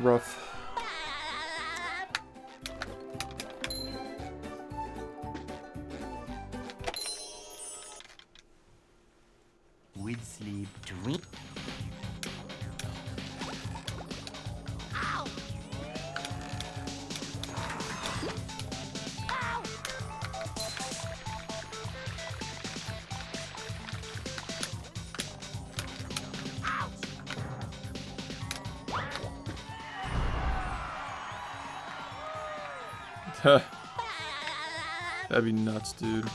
rough. With sleep, dream. That'd be nuts, dude.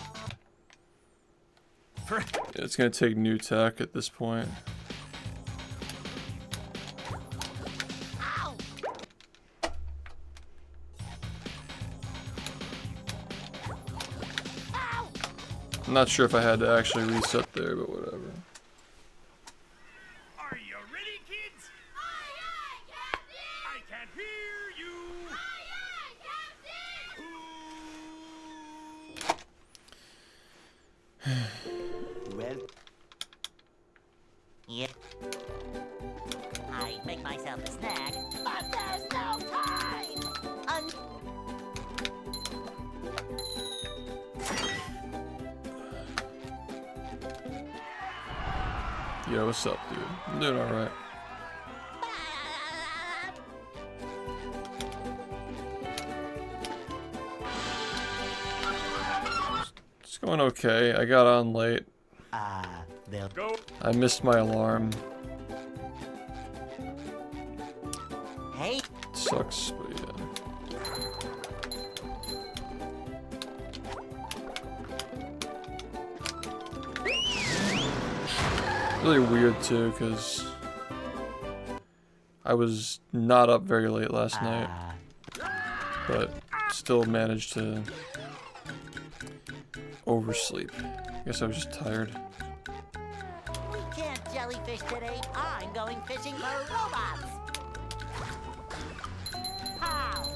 It's gonna take new tech at this point. I'm not sure if I had to actually reset there, but whatever. Are you ready, kids? Aye, aye, Captain! I can't hear you. Aye, aye, Captain! Well, Yep. I make myself a snack. But there's no time! Yo, what's up, dude? I'm doing alright. It's going okay. I got on late. they'll Go. I missed my alarm. Hey, Sucks, but yeah. Really weird too, because I was not up very late last night, but still managed to oversleep. I guess I was just tired. we can't jellyfish today. I'm going fishing for robots. Pow!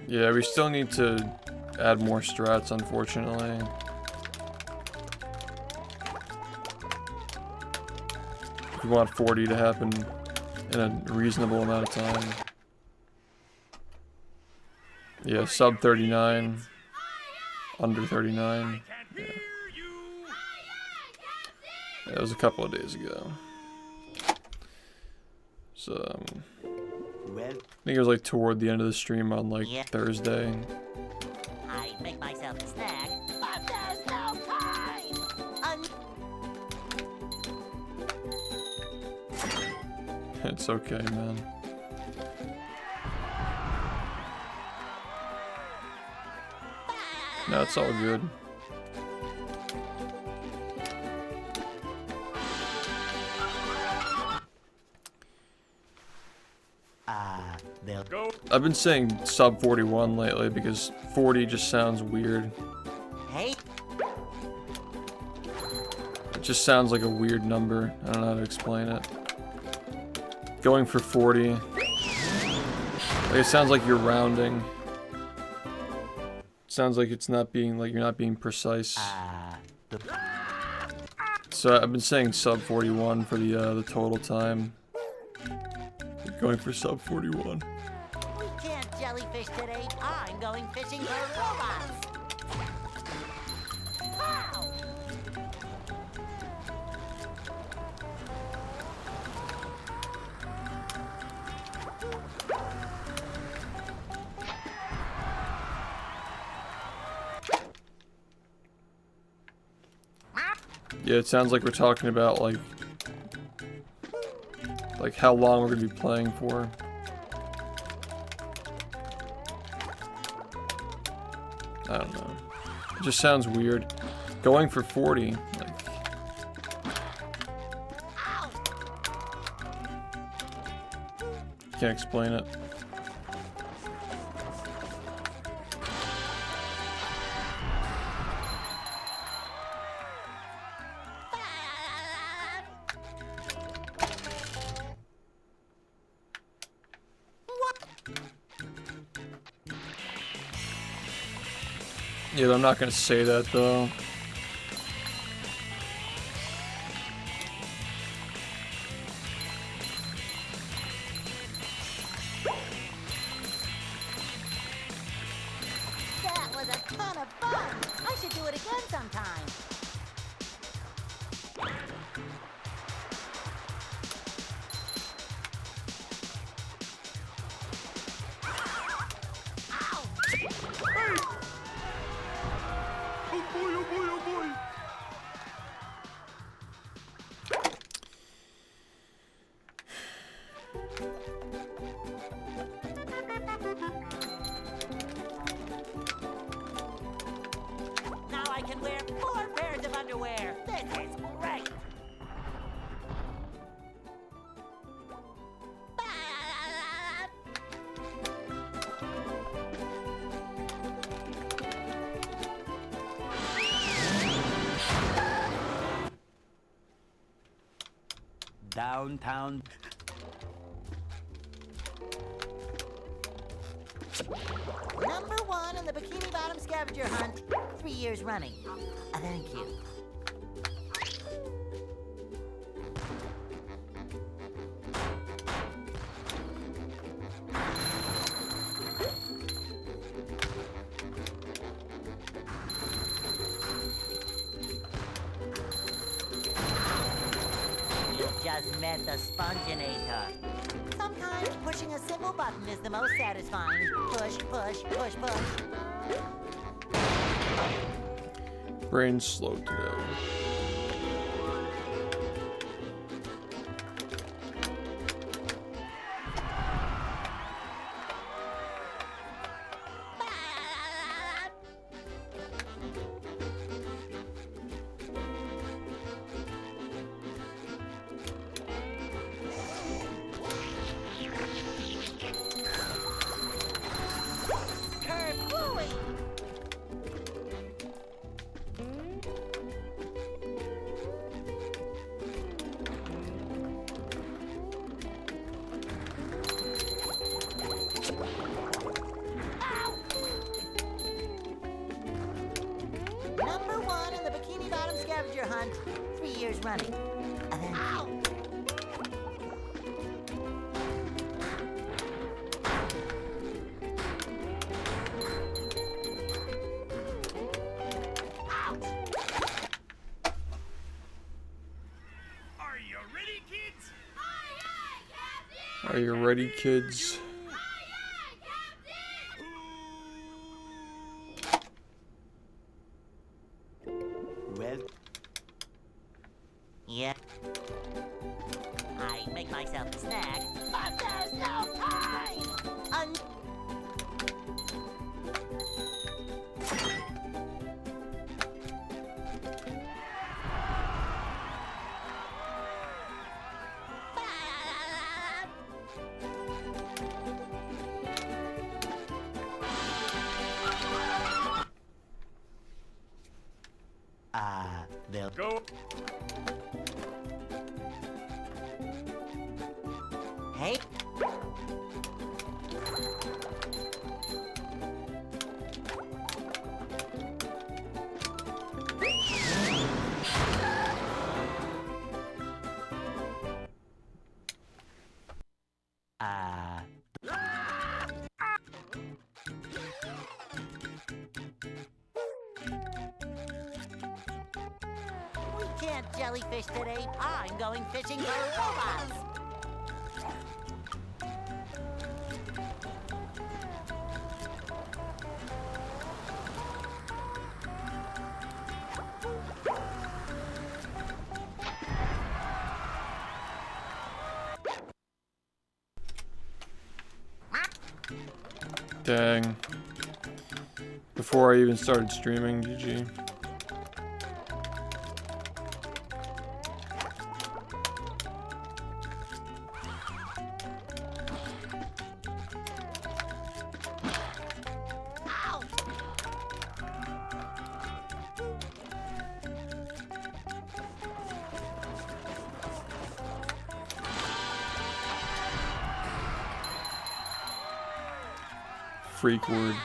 Yeah, we still need to add more strats, unfortunately. If we want 40 to happen in a reasonable amount of time. Yeah, sub 39, under 39. Can't hear you. Yeah, it was a couple of days ago. So, well, I think it was like toward the end of the stream on like Yeah. Thursday. I make myself a snack. But there's no time! It's okay, man. No, it's all good. they'll Go. I've been saying sub 41 lately because 40 just sounds weird. Hey, It just sounds like a weird number. I don't know how to explain it. Going for 40. Like, it sounds like you're rounding. Sounds like it's not being, like, you're not being precise. the So I've been saying sub 41 for the total time. Going for sub 41. we can't jellyfish today. I'm going fishing for robots. Pow! Yeah, it sounds like we're talking about like how long we're gonna be playing for. I don't know. It just sounds weird. Going for 40, like. Can't explain it. Yeah, but I'm not gonna say that though. That was a ton of fun. I should do it again sometime. Now I can wear 4 pairs of underwear. This is great. Downtown. Number 1 in the Bikini Bottom scavenger hunt. 3 years running. Thank you. You just met the Sponginator. Sometimes pushing a simple button is the most satisfying. Push, push, push, push. Brain's slow today. Kerplooey! Number 1 in the Bikini Bottom scavenger hunt. 3 years running. Thank you. Are you ready, kids? Aye, aye, Captain! Are you ready, kids? Aye, aye, Captain! Well, Yeah. I make myself a snack, but there's no time! they'll Go. Hey. We can't jellyfish today. I'm going fishing for robots. Dang. Before I even started streaming, GG. Freak word.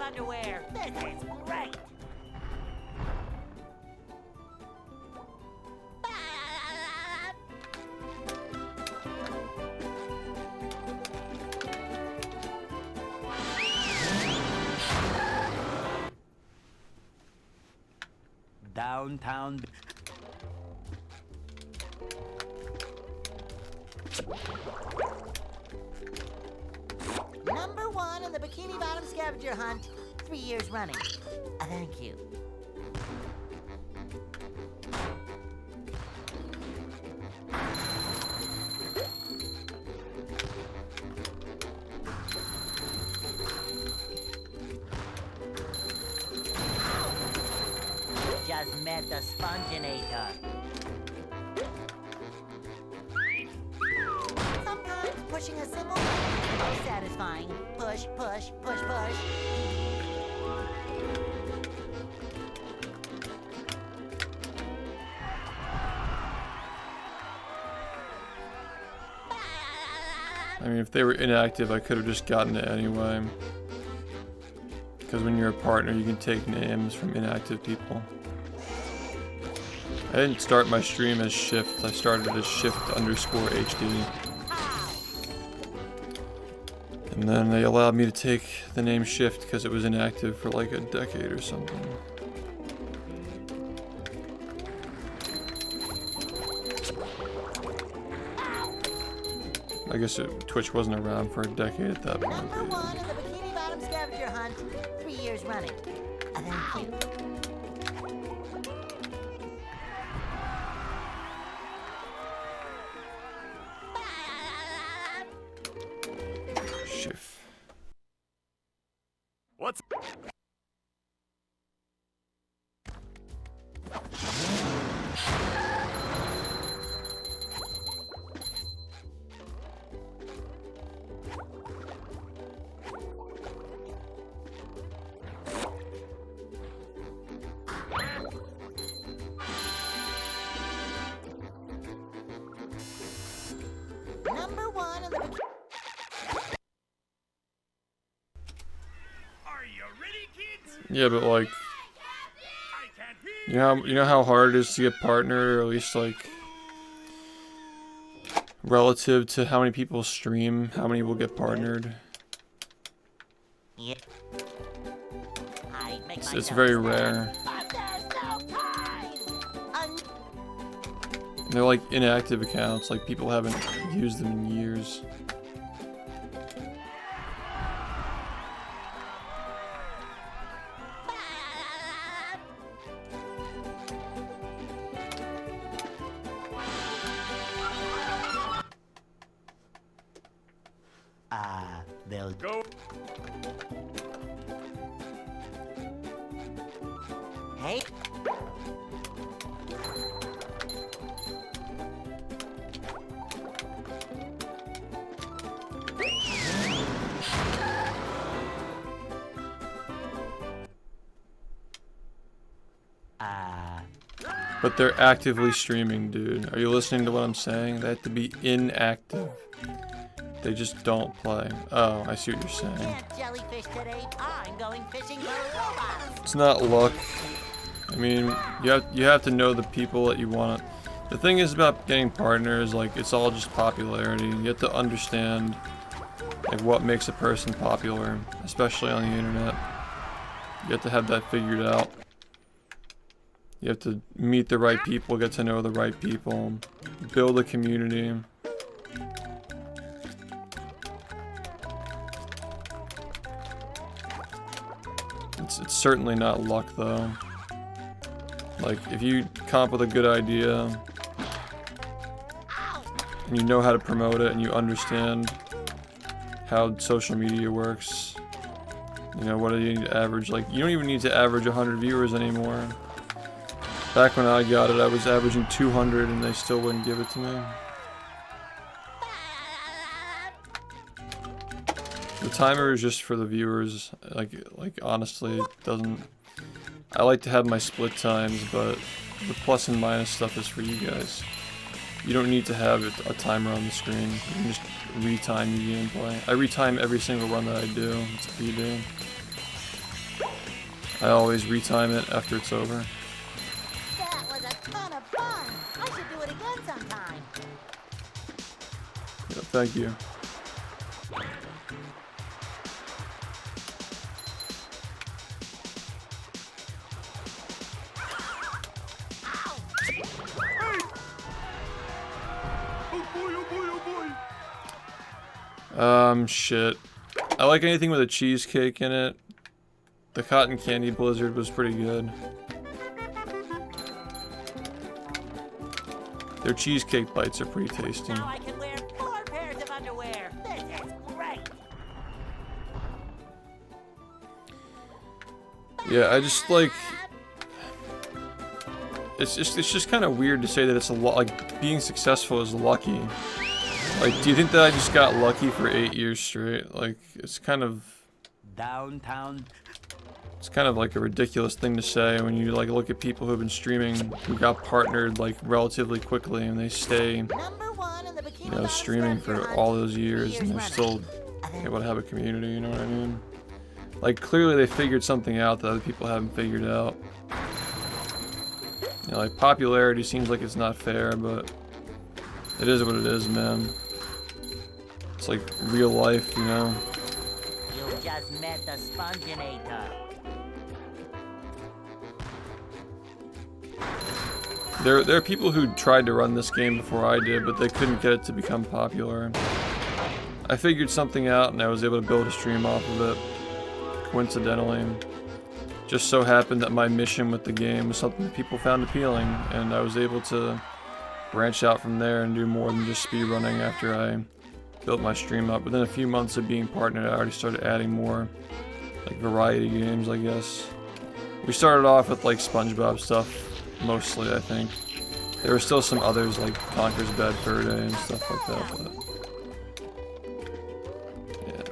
underwear. This is great. Downtown. Number 1 in the Bikini Bottom scavenger hunt, 3 years running. Thank you. Just met the Sponginator. Sometimes pushing a simple button is the most satisfying. Push, push, push, push. I mean, if they were inactive, I could have just gotten it anyway. Because when you're a partner, you can take names from inactive people. I didn't start my stream as SHiFT. I started as SHiFT_HD. And then they allowed me to take the name SHiFT because it was inactive for like a decade or something. I guess Twitch wasn't around for a decade at that point. Number 1 in the Bikini Bottom scavenger hunt, 3 years running. Thank you. SHiFT. What's Number 1 in the Bikini... Are you ready, kids? Yeah, but like, I can't hear. you know how hard it is to get partnered, or at least like relative to how many people stream, how many will get partnered. Yeah. I make It's very rare. But there's no time! They're like inactive accounts, like people haven't used them in years. They'll Go. Hey. But they're actively streaming, dude. Are you listening to what I'm saying? They have to be inactive. They just don't play. Oh, I see what you're saying. Can't jellyfish today. I'm going fishing for robots. It's not luck. I mean, you have to know the people that you want. The thing is about getting partners, like, it's all just popularity. You have to understand, like, what makes a person popular, especially on the internet. You have to have that figured out. You have to meet the right people, get to know the right people, build a community. It's certainly not luck, though. Like, if you come up with a good idea, and you know how to promote it, and you understand how social media works, you know, what do you need to average? Like, you don't even need to average 100 viewers anymore. Back when I got it, I was averaging 200, and they still wouldn't give it to me. The timer is just for the viewers. Like honestly, it doesn't. I like to have my split times, but the plus and minus stuff is for you guys. You don't need to have a timer on the screen. You can just retime your gameplay. I retime every single run that I do. It's a PD. I always retime it after it's over. That was a ton of fun. I should do it again sometime. Yeah, thank you. Shit. I like anything with a cheesecake in it. The cotton candy blizzard was pretty good. Their cheesecake bites are pretty tasty. Now I can wear 4 pairs of underwear. This is great. Yeah, I just like. It's just kind of weird to say that it's a lot. Like being successful is lucky. Like, do you think that I just got lucky for 8 years straight? Like, it's kind of. Downtown. It's kind of like a ridiculous thing to say when you like look at people who've been streaming who got partnered like relatively quickly and they stay, Number 1 in the Bikini you know, Bottom streaming scavenger for hunt. all those years and they're still able to have a community, you know what I mean? Like, clearly they figured something out that other people haven't figured out. You know, like, popularity seems like it's not fair, but it is what it is, man. It's like real life, you know? You just met the Sponginator. There are people who tried to run this game before I did, but they couldn't get it to become popular. I figured something out and I was able to build a stream off of it. Coincidentally. Just so happened that my mission with the game was something that people found appealing, and I was able to branch out from there and do more than just speedrunning after I built my stream up. Within a few months of being partnered, I already started adding more like variety games, I guess. We started off with like SpongeBob stuff, mostly, I think. There were still some others like Conker's Bad Fur Day and stuff like that, but yeah.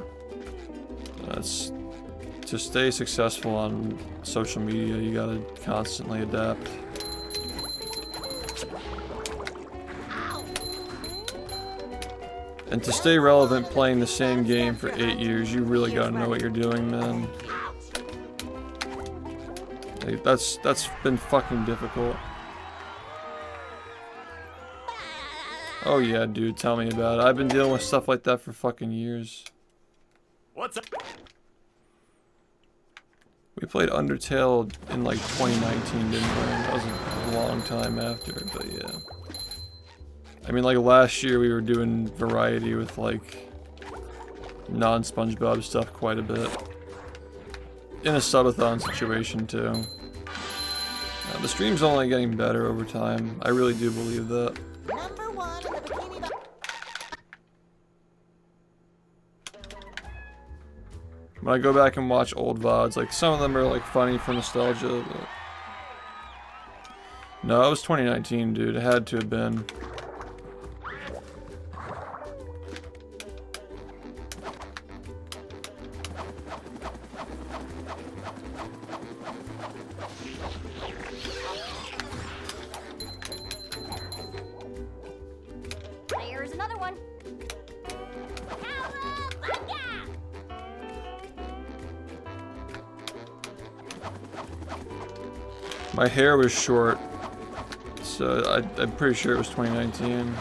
That's to stay successful on social media, you gotta constantly adapt. And to stay relevant playing the same game for 8 years, you really gotta know what you're doing, man. Like, that's been fucking difficult. Oh yeah, dude, tell me about it. I've been dealing with stuff like that for fucking years. What's up? We played Undertale in like 2019, didn't we? That was a long time after, but yeah. I mean, like last year we were doing variety with like non-SpongeBob stuff quite a bit. In a subathon situation too. The stream's only getting better over time. I really do believe that. Number 1 in the Bikini Bottom. When I go back and watch old VODs, like some of them are like funny for nostalgia, but... No, it was 2019, dude. It had to have been. There's another one. Cowabunga! My hair was short, so I'm pretty sure it was 2019.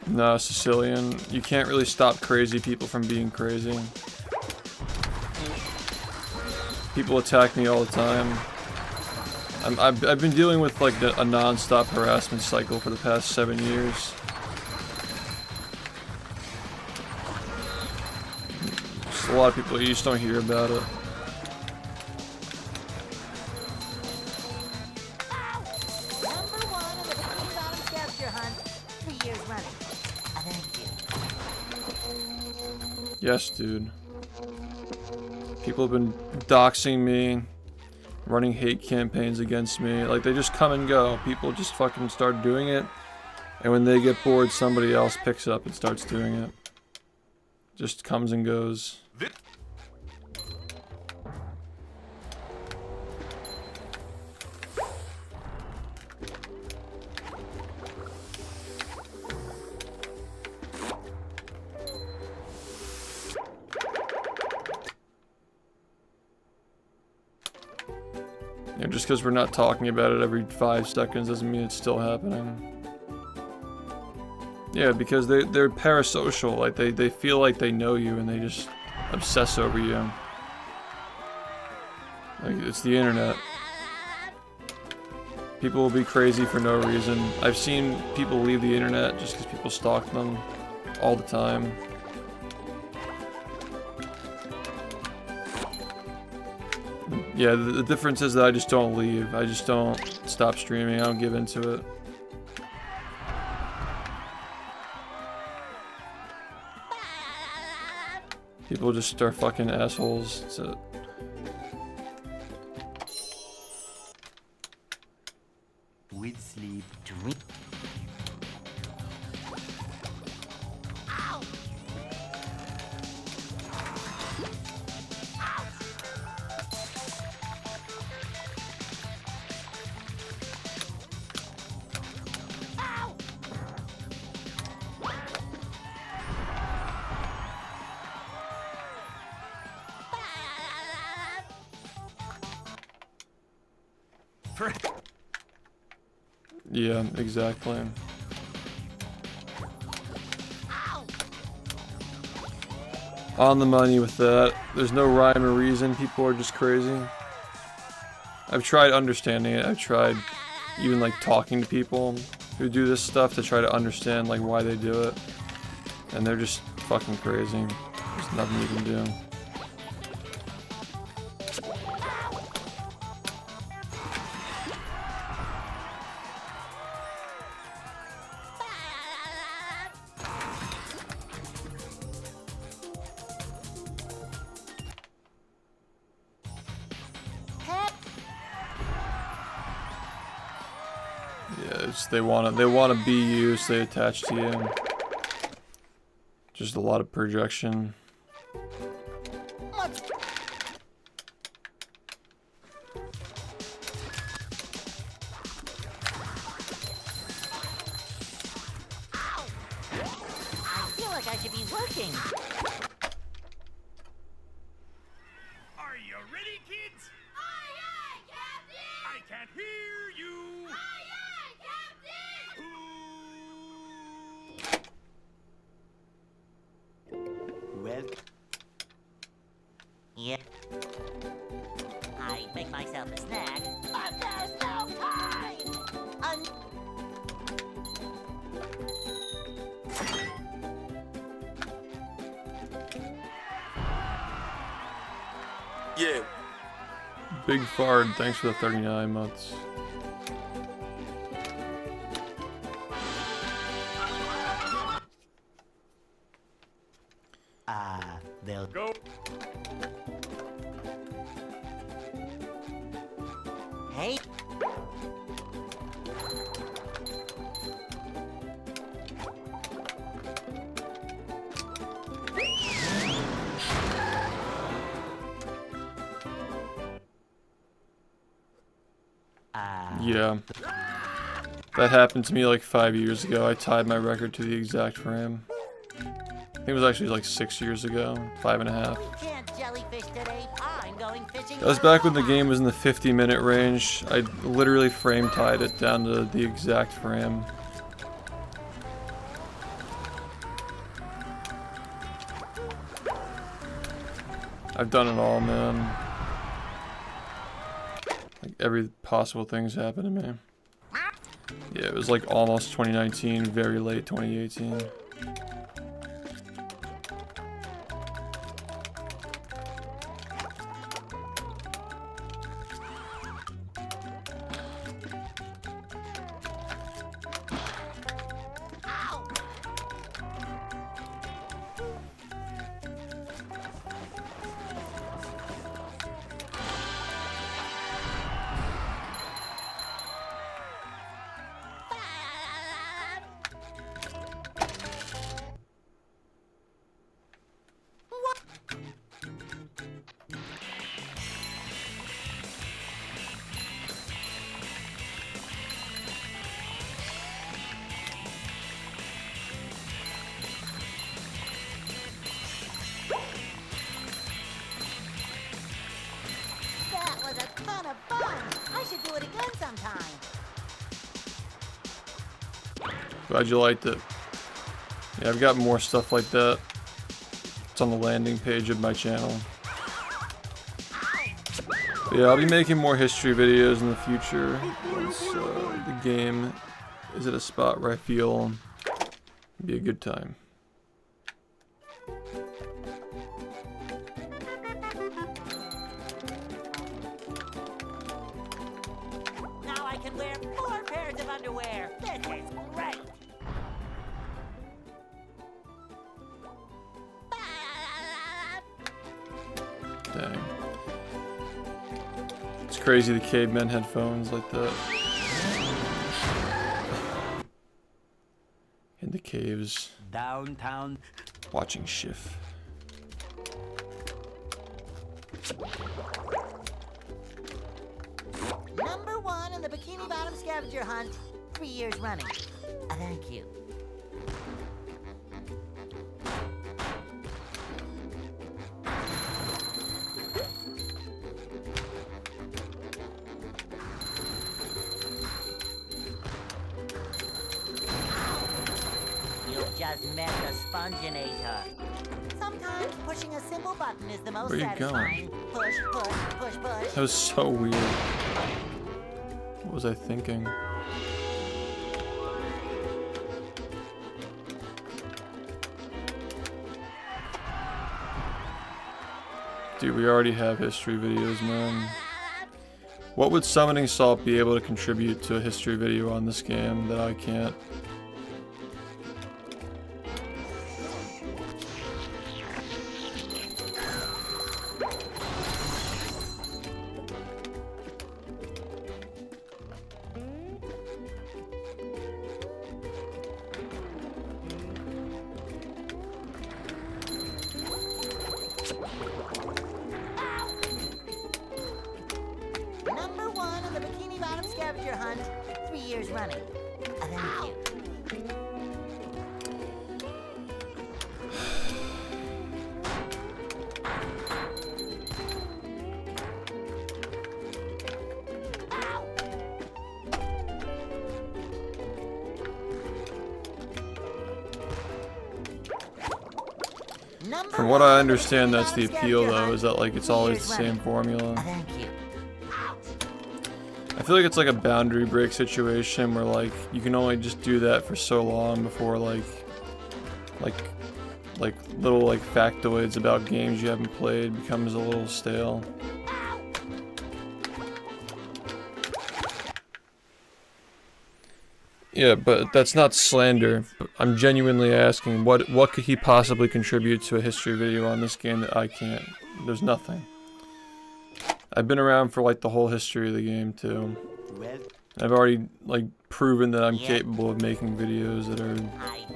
No, Sicilian, you can't really stop crazy people from being crazy. People attack me all the time. I've been dealing with like a non-stop harassment cycle for the past 7 years. Just a lot of people, you just don't hear about it. Number 1 in the Bikini Bottom scavenger hunt. 3 years running. Thank you. Yes, dude. People have been doxing me, running hate campaigns against me. Like, they just come and go. People just fucking start doing it, And when they get bored, somebody else picks up and starts doing it. Just comes and goes. Yeah, just because we're not talking about it every 5 seconds doesn't mean it's still happening. Yeah, because they're parasocial, like they feel like they know you and they just obsess over you. Like, it's the internet. People will be crazy for no reason. I've seen people leave the internet just because people stalk them all the time. Yeah, the difference is that I just don't leave. I just don't stop streaming. I don't give into it. People just are fucking assholes. That's it. With sleep, dream. Yeah, exactly. On the money with that. There's no rhyme or reason. People are just crazy. I've tried understanding it. I've tried even like talking to people who do this stuff to try to understand like why they do it. And they're just fucking crazy. There's nothing you can do. They wanna be you, so they attach to you. Just a lot of projection. I feel like I should be working. Are you ready, kids? Aye, aye, Captain! I can't hear you. Aye, aye, Captain! Well, Yeah. I make myself a snack. But there's no time! Yeah. Big Fard, thanks for the 39 months. they'll Go. Hey. Yeah. That happened to me like 5 years ago. I tied my record to the exact frame. I think it was actually like 6 years ago. 5.5. Can't jellyfish today. I'm going fishing. That was back when the game was in the 50-minute range. I literally frame tied it down to the exact frame. I've done it all, man. Like every possible thing's happened to me. Yeah, it was like almost 2019, very late 2018. Glad you liked it. Yeah, I've got more stuff like that. It's on the landing page of my channel. But yeah, I'll be making more history videos in the future once the game is at a spot where I feel it'd be a good time. Now I can wear 4 pairs of underwear. This is great. Dang. It's crazy the cavemen had phones like that. In the caves, Downtown. watching SHiFT. Number 1 in the Bikini Bottom scavenger hunt, 3 years running. Thank you. You've just met the Sponginator. Sometimes pushing a simple button is the most Where you satisfying. Push, push, push, push. That was so weird. What was I thinking? Dude, we already have history videos, man. What would Summoning Salt be able to contribute to a history video on this game that I can't? Number 1 in the Bikini Bottom scavenger hunt, 3 years running. Thank you. From what I understand, that's the appeal, though, is that like it's always the same formula. Thank you. I feel like it's like a boundary break situation where like you can only just do that for so long before like little like factoids about games you haven't played becomes a little stale. Yeah, but that's not slander. I'm genuinely asking what could he possibly contribute to a history video on this game that I can't? There's nothing. I've been around for like the whole history of the game too. Well, I've already like proven that I'm capable of making videos that are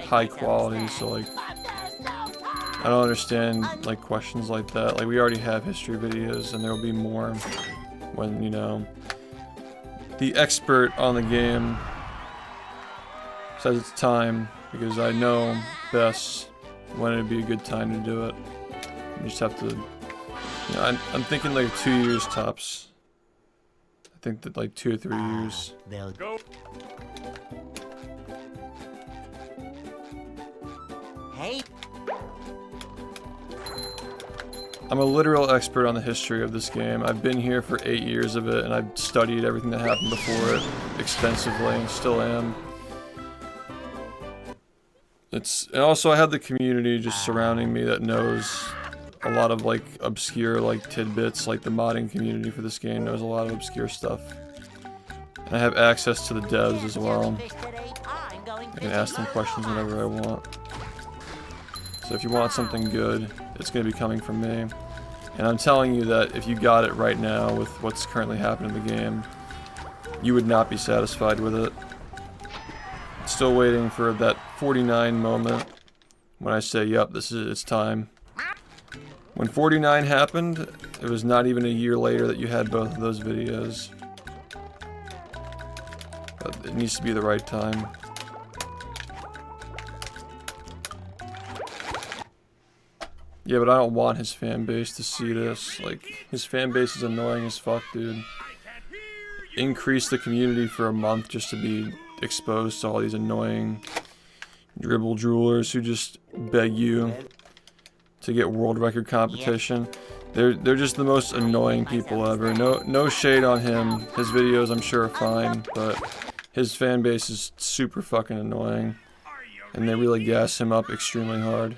high quality, so like I don't understand like questions like that. Like we already have history videos and there will be more when, you know, the expert on the game says it's time, because I know best when it'd be a good time to do it. You just have to, you know, I'm thinking like 2 years tops. I think that like 2 or 3 years. they'll Go. Hey, I'm a literal expert on the history of this game. I've been here for 8 years of it, and I've studied everything that happened before it extensively, and still am. And also I have the community just surrounding me that knows a lot of like obscure like tidbits. Like the modding community for this game knows a lot of obscure stuff. And I have access to the devs as well. I can ask them questions whenever I want. So if you want something good, it's going to be coming from me. And I'm telling you that if you got it right now with what's currently happening in the game, you would not be satisfied with it. Still waiting for that 49 moment when I say, yep, it's time. When 49 happened, it was not even a year later that you had both of those videos. But it needs to be the right time. Yeah, but I don't want his fan base to see this. Like, his fan base is annoying as fuck, dude. Increase the community for a month just to be exposed to all these annoying dribble droolers who just beg you to get world record competition. They're just the most annoying people ever. No shade on him. His videos I'm sure are fine, but his fan base is super fucking annoying. And they really gas him up extremely hard.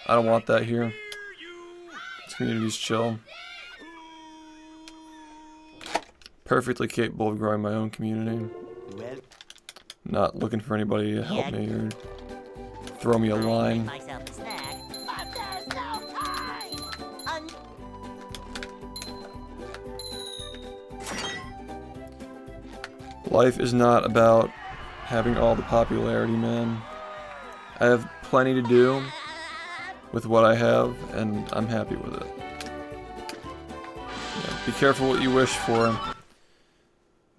I don't want that here. This community's chill. Perfectly capable of growing my own community. Well, Not looking for anybody to help me or throw me a line. Myself a snack. But there's no time! Life is not about having all the popularity, man. I have plenty to do with what I have, and I'm happy with it. Yeah, be careful what you wish for.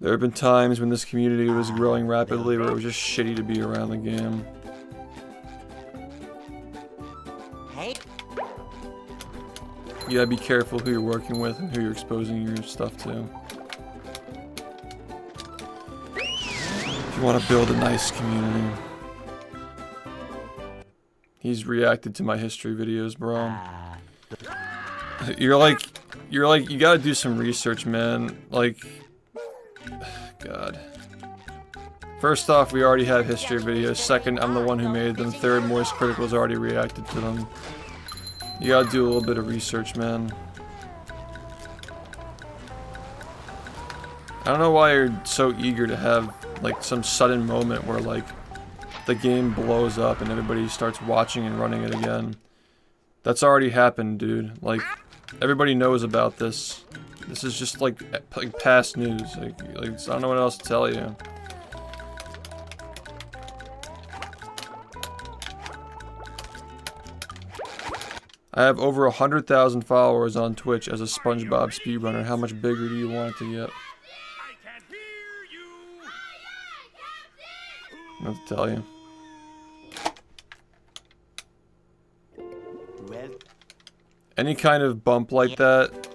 There have been times when this community was growing rapidly where it was just shitty to be around the game. Hey, You gotta be careful who you're working with and who you're exposing your stuff to. If you want to build a nice community. He's reacted to my history videos, bro. You're like, you gotta do some research, man. Like, God. First off, we already have history videos. Second, I'm the one who made them. Third, Moist Critical's already reacted to them. You gotta do a little bit of research, man. I don't know why you're so eager to have, like, some sudden moment where, like, the game blows up and everybody starts watching and running it again. That's already happened, dude. Like, everybody knows about this. This is just like past news. Like I don't know what else to tell you. I have over 100,000 followers on Twitch as a SpongeBob speedrunner. How much bigger do you want it to get? I can't hear you. I don't have to tell you. well, Any kind of bump like that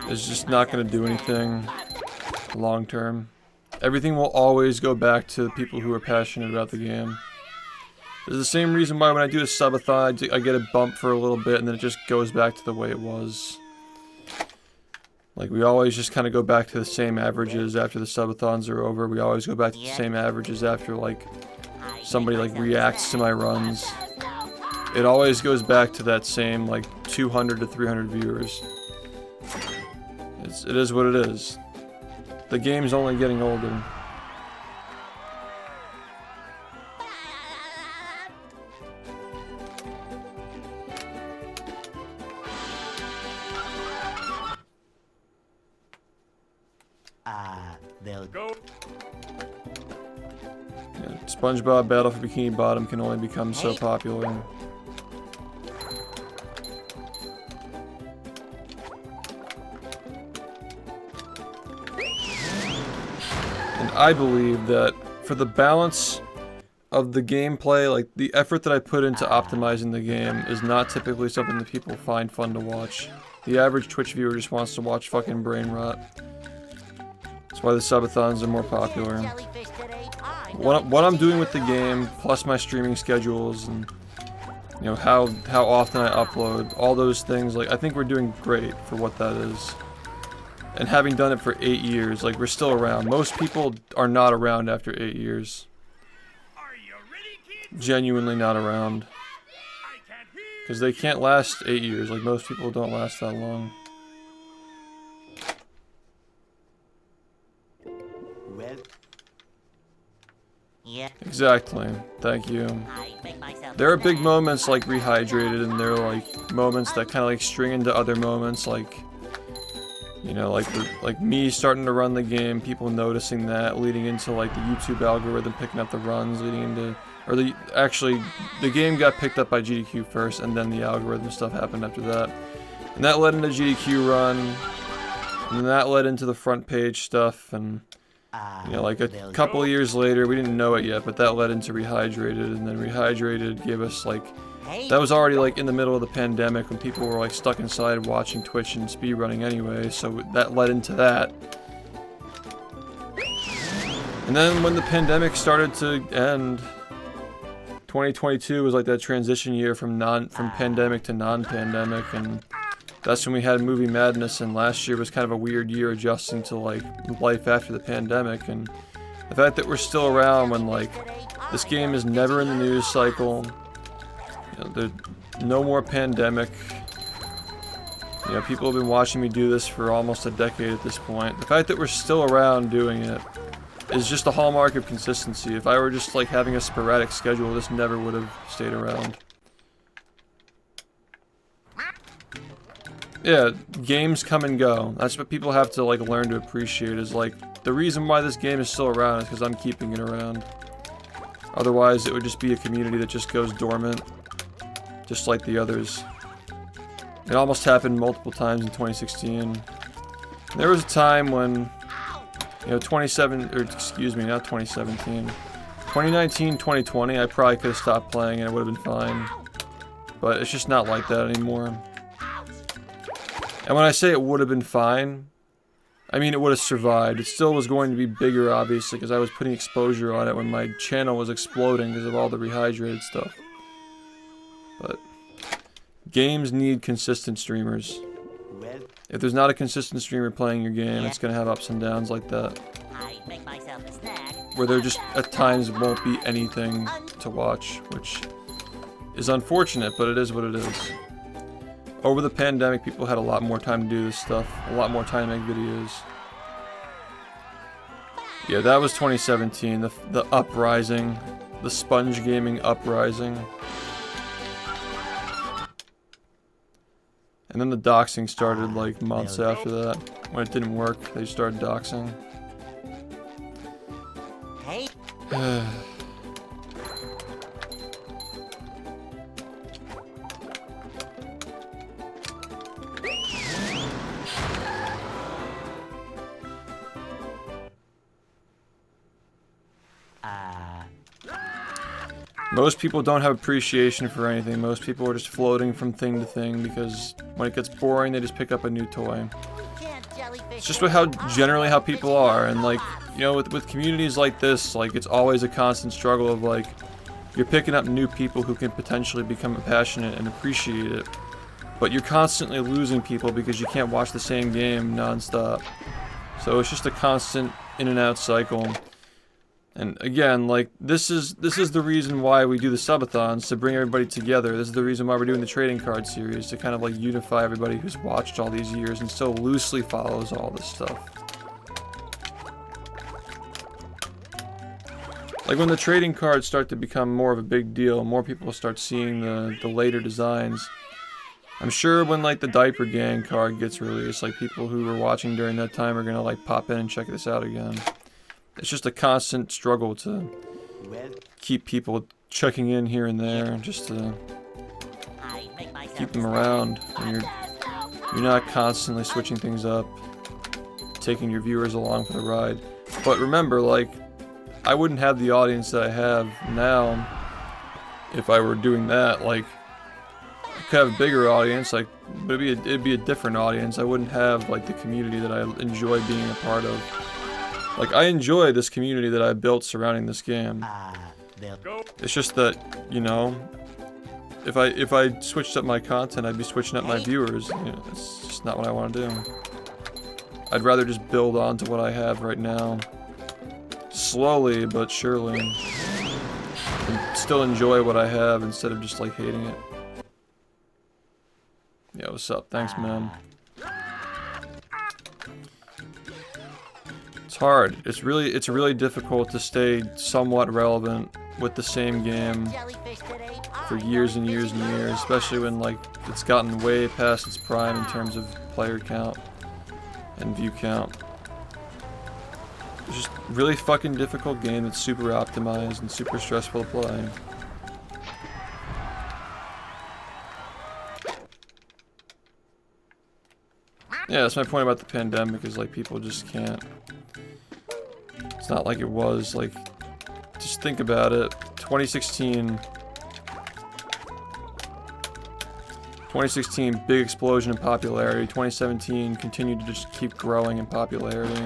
is just not going to do anything long term. Everything will always go back to the people who are passionate about the game. There's the same reason why when I do a subathon, I get a bump for a little bit and then it just goes back to the way it was. Like, we always just kind of go back to the same averages after the subathons are over. We always go back to the same averages after, like, somebody, like, reacts to my runs. It always goes back to that same, like, 200 to 300 viewers. It is what it is. The game's only getting older. they'll Go. Yeah, SpongeBob Battle for Bikini Bottom can only become so popular. And I believe that for the balance of the gameplay, like the effort that I put into optimizing the game is not typically something that people find fun to watch. The average Twitch viewer just wants to watch fucking brain rot. That's why the subathons are more popular. jellyfish today. What I'm doing with the game, plus my streaming schedules, and you know how often I upload, all those things, like I think we're doing great for what that is. And having done it for 8 years, like we're still around. Most people are not around after 8 years. Are you ready, kids? Genuinely not around. I can't hear. Because they can't last 8 years, like most people don't last that long. well, Yeah, Exactly. Thank you. I make myself There a are big snack. moments like Rehydrated, and there are like moments that kind of like string into other moments, like you know, like me starting to run the game, people noticing that, leading into like the YouTube algorithm picking up the runs, leading into, or the game got picked up by GDQ first, and then the algorithm stuff happened after that, and that led into GDQ run, and then that led into the front page stuff, and you know, like a couple of years later, we didn't know it yet, but that led into Rehydrated, and then Rehydrated gave us like, Hey, that was already like in the middle of the pandemic when people were like stuck inside watching Twitch and speedrunning anyway, so that led into that. And then when the pandemic started to end, 2022 was like that transition year from pandemic to non-pandemic, and that's when we had movie madness, and last year was kind of a weird year adjusting to like life after the pandemic. And the fact that we're still around when like this game is never in the news cycle, you know, there's no more pandemic. You know, people have been watching me do this for almost a decade at this point. The fact that we're still around doing it is just a hallmark of consistency. If I were just like having a sporadic schedule, this never would have stayed around. Yeah, games come and go. That's what people have to like learn to appreciate, is like the reason why this game is still around is because I'm keeping it around. Otherwise it would just be a community that just goes dormant, just like the others. It almost happened multiple times in 2016. There was a time when, you know, 2019, 2020, I probably could have stopped playing and it would have been fine. But it's just not like that anymore. And when I say it would have been fine, I mean it would have survived. It still was going to be bigger, obviously, because I was putting exposure on it when my channel was exploding because of all the rehydrated stuff. But games need consistent streamers. If there's not a consistent streamer playing your game, it's going to have ups and downs like that. I'd make myself a snack. Where there just, at times, won't be anything to watch, which is unfortunate, but it is what it is. Over the pandemic, people had a lot more time to do this stuff, a lot more time to make videos. Yeah, that was 2017, the uprising, the sponge gaming uprising. And then the doxing started like months after that. When it didn't work, they started doxing. Hey. Most people don't have appreciation for anything. Most people are just floating from thing to thing because when it gets boring, they just pick up a new toy. It's just generally how people are, and like, you know, with communities like this, like it's always a constant struggle of like, you're picking up new people who can potentially become passionate and appreciate it, but you're constantly losing people because you can't watch the same game non-stop. So it's just a constant in and out cycle. And again, like, this is the reason why we do the subathons, to bring everybody together. This is the reason why we're doing the trading card series, to kind of like unify everybody who's watched all these years and still loosely follows all this stuff. Like when the trading cards start to become more of a big deal, more people start seeing the later designs. I'm sure when like the Diaper Gang card gets released, like people who were watching during that time are gonna like pop in and check this out again. It's just a constant struggle to keep people checking in here and there, just to keep them around. And you're not constantly switching things up, taking your viewers along for the ride. But remember, like, I wouldn't have the audience that I have now if I were doing that. Like, I could have a bigger audience, like, but it'd be a different audience. I wouldn't have like the community that I enjoy being a part of. Like, I enjoy this community that I built surrounding this game. It's just that, you know, if I switched up my content, I'd be switching up my viewers. You know, it's just not what I want to do. I'd rather just build on to what I have right now. Slowly, but surely. And still enjoy what I have instead of just, like, hating it. Yeah, what's up? Thanks, man. It's hard. It's really difficult to stay somewhat relevant with the same game for years and years and years, especially when like it's gotten way past its prime in terms of player count and view count. It's just a really fucking difficult game that's super optimized and super stressful to play. Yeah, that's my point about the pandemic, is like people just can't. It's not like it was, like, just think about it. 2016, big explosion in popularity. 2017 continued to just keep growing in popularity.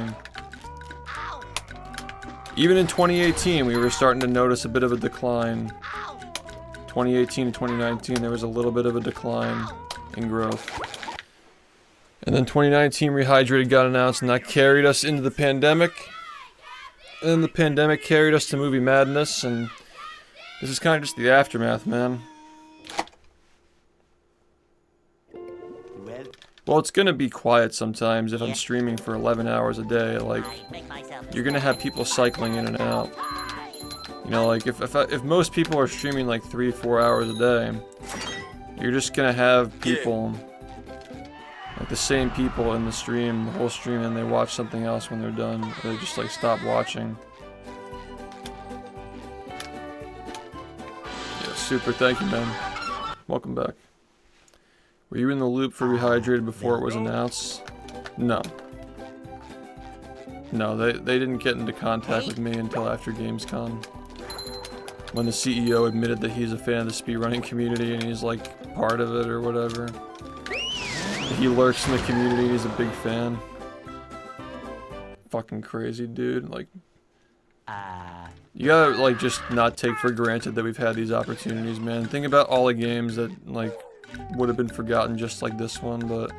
Even in 2018, we were starting to notice a bit of a decline. 2018 to 2019, there was a little bit of a decline in growth. And then 2019 Rehydrated got announced, and that carried us into the pandemic. And then the pandemic carried us to Movie Madness, and this is kind of just the aftermath, man. Well, it's gonna be quiet sometimes if I'm streaming for 11 hours a day. Like, you're gonna have people cycling in and out. You know, like, if most people are streaming like 3-4 hours a day, you're just gonna have people, like the same people in the stream, the whole stream, and they watch something else when they're done. They just like stop watching. Yeah, super, thank you, man. Welcome back. Were you in the loop for Rehydrated before it was announced? No. No, they didn't get into contact with me until after Gamescom. When the CEO admitted that he's a fan of the speedrunning community and he's like part of it or whatever. He lurks in the community, he's a big fan. Fucking crazy, dude. Like, you gotta like just not take for granted that we've had these opportunities, man. Think about all the games that like would have been forgotten just like this one, but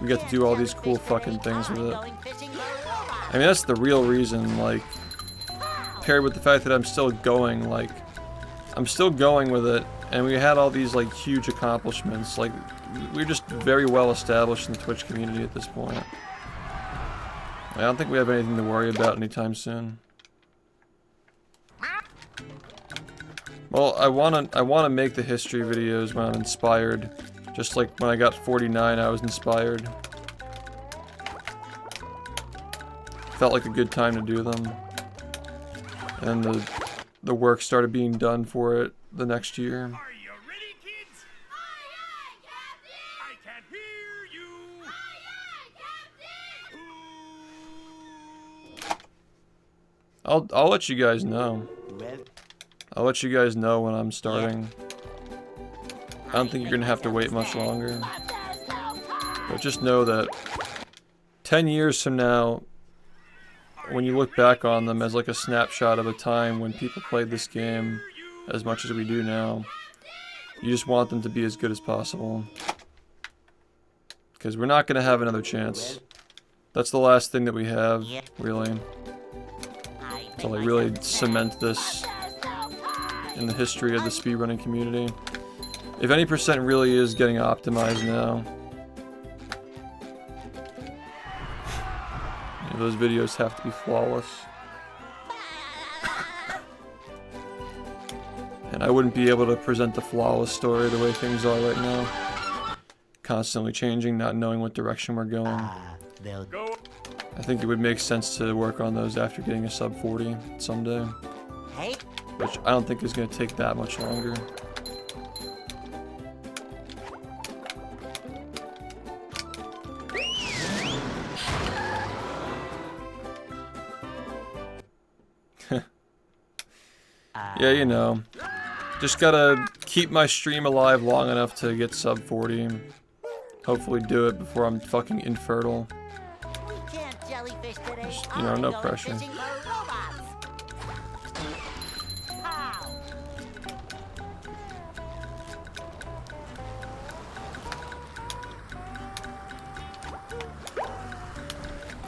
we get to do all these cool fucking things with it. I mean, that's the real reason, like, paired with the fact that I'm still going, like, I'm still going with it, and we had all these, like, huge accomplishments. Like, we're just very well established in the Twitch community at this point. I don't think we have anything to worry about anytime soon. Well, I wanna make the history videos when I'm inspired. Just like when I got 49, I was inspired. Felt like a good time to do them. And the work started being done for it the next year. Are you ready, kids? I can't hear you. I'll let you guys know. I'll let you guys know when I'm starting. I don't think you're gonna have to wait much longer. But just know that 10 years from now, when you look back on them as like a snapshot of a time when people played this game as much as we do now, you just want them to be as good as possible. Because we're not gonna have another chance. That's the last thing that we have, really. To like really cement this in the history of the speedrunning community. If any percent really is getting optimized now. Yeah, those videos have to be flawless. And I wouldn't be able to present the flawless story the way things are right now. Constantly changing, not knowing what direction we're going. I think it would make sense to work on those after getting a sub 40 someday. Which I don't think is going to take that much longer. Yeah, you know. Just gotta keep my stream alive long enough to get sub 40. Hopefully do it before I'm fucking infertile. Just, you know, no pressure.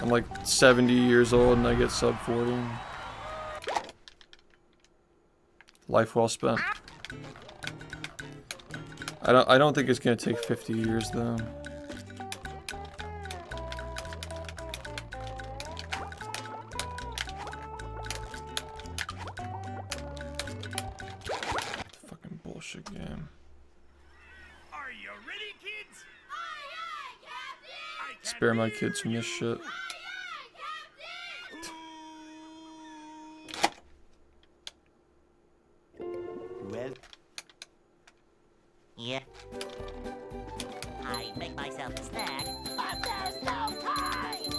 I'm like 70 years old and I get sub 40. Life well spent. I don't think it's gonna take 50 years though. Fucking bullshit game. Are you ready, kids? Spare my kids from this shit. Yeah. I make myself a snack. But there's no time!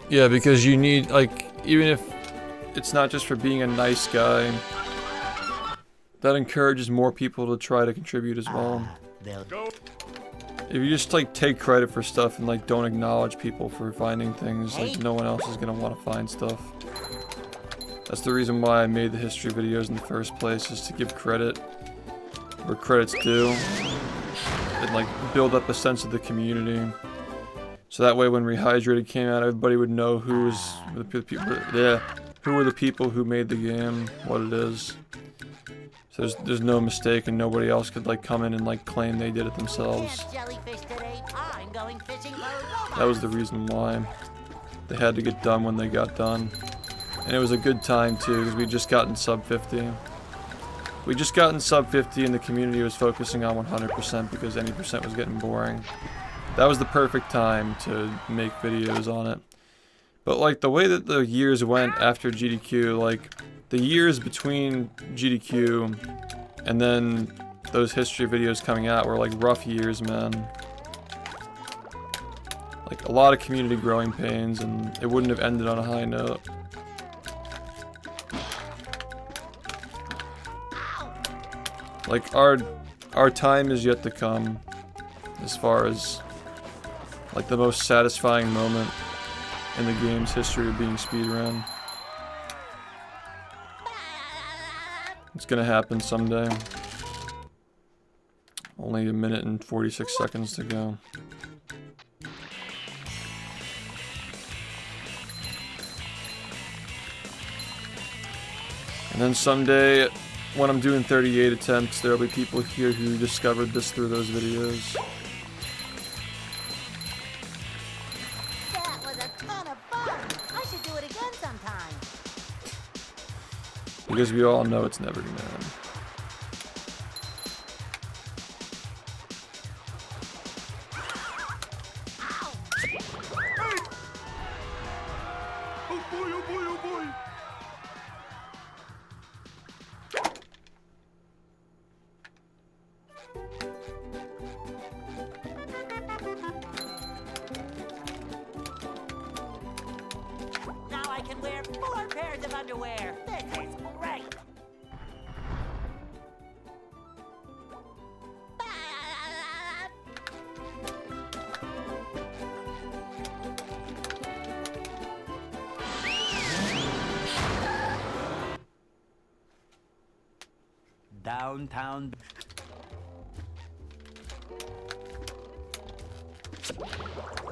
Yeah, because you need, like, even if it's not just for being a nice guy, that encourages more people to try to contribute as well. they'll Go. If you just like take credit for stuff and like don't acknowledge people for finding things, like no one else is gonna want to find stuff. That's the reason why I made the history videos in the first place, is to give credit where credit's due, and like build up a sense of the community. So that way, when Rehydrated came out, everybody would know who was the people. Yeah, who were the people who made the game, what it is. So there's no mistake, and nobody else could like come in and like claim they did it themselves. Can't jellyfish today. I'm going fishing for robots. That was the reason why they had to get done when they got done. And it was a good time too, because we just gotten sub 50. We just gotten sub 50 and the community was focusing on 100% because any percent was getting boring. That was the perfect time to make videos on it. But like the way that the years went after GDQ, like the years between GDQ and then those history videos coming out were like rough years, man. Like a lot of community growing pains, and it wouldn't have ended on a high note. Like our time is yet to come, as far as like the most satisfying moment in the game's history of being speedrun. It's gonna happen someday. Only a minute and 46 seconds to go. And then someday, when I'm doing 38 attempts, there'll be people here who discovered this through those videos. That was a ton of fun. I should do it again sometime. Because we all know it's never gonna end. Oh boy, oh boy, oh boy. Now I can wear 4 pairs of underwear. This is great. downtown.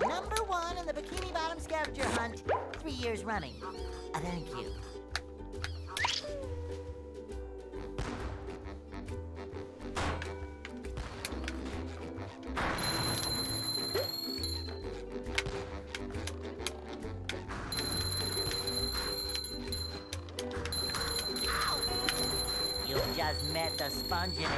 Number 1 in the Bikini Bottom scavenger hunt, 3 years running. Thank you. You just met the spongebob.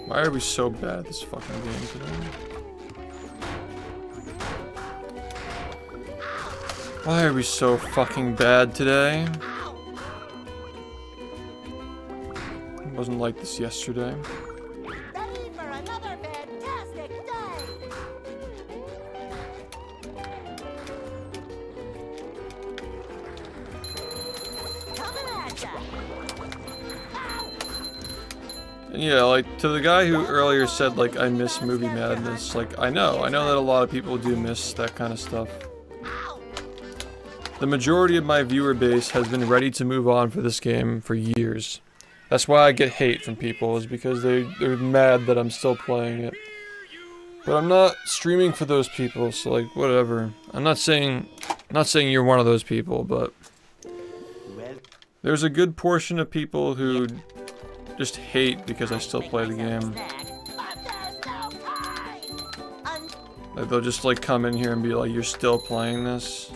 Why are we so bad at this fucking game today? Why are we so fucking bad today? It wasn't like this yesterday. Ready for another fantastic day! Coming at ya! And yeah, like, to the guy who earlier said, like, I miss movie madness, like, I know that a lot of people do miss that kind of stuff. The majority of my viewer base has been ready to move on for this game for years. That's why I get hate from people, is because they're mad that I'm still playing it. But I'm not streaming for those people, so like, whatever. I'm not saying you're one of those people, but Well, there's a good portion of people who just hate because I still play the game. Like, they'll just like come in here and be like, "You're still playing this?"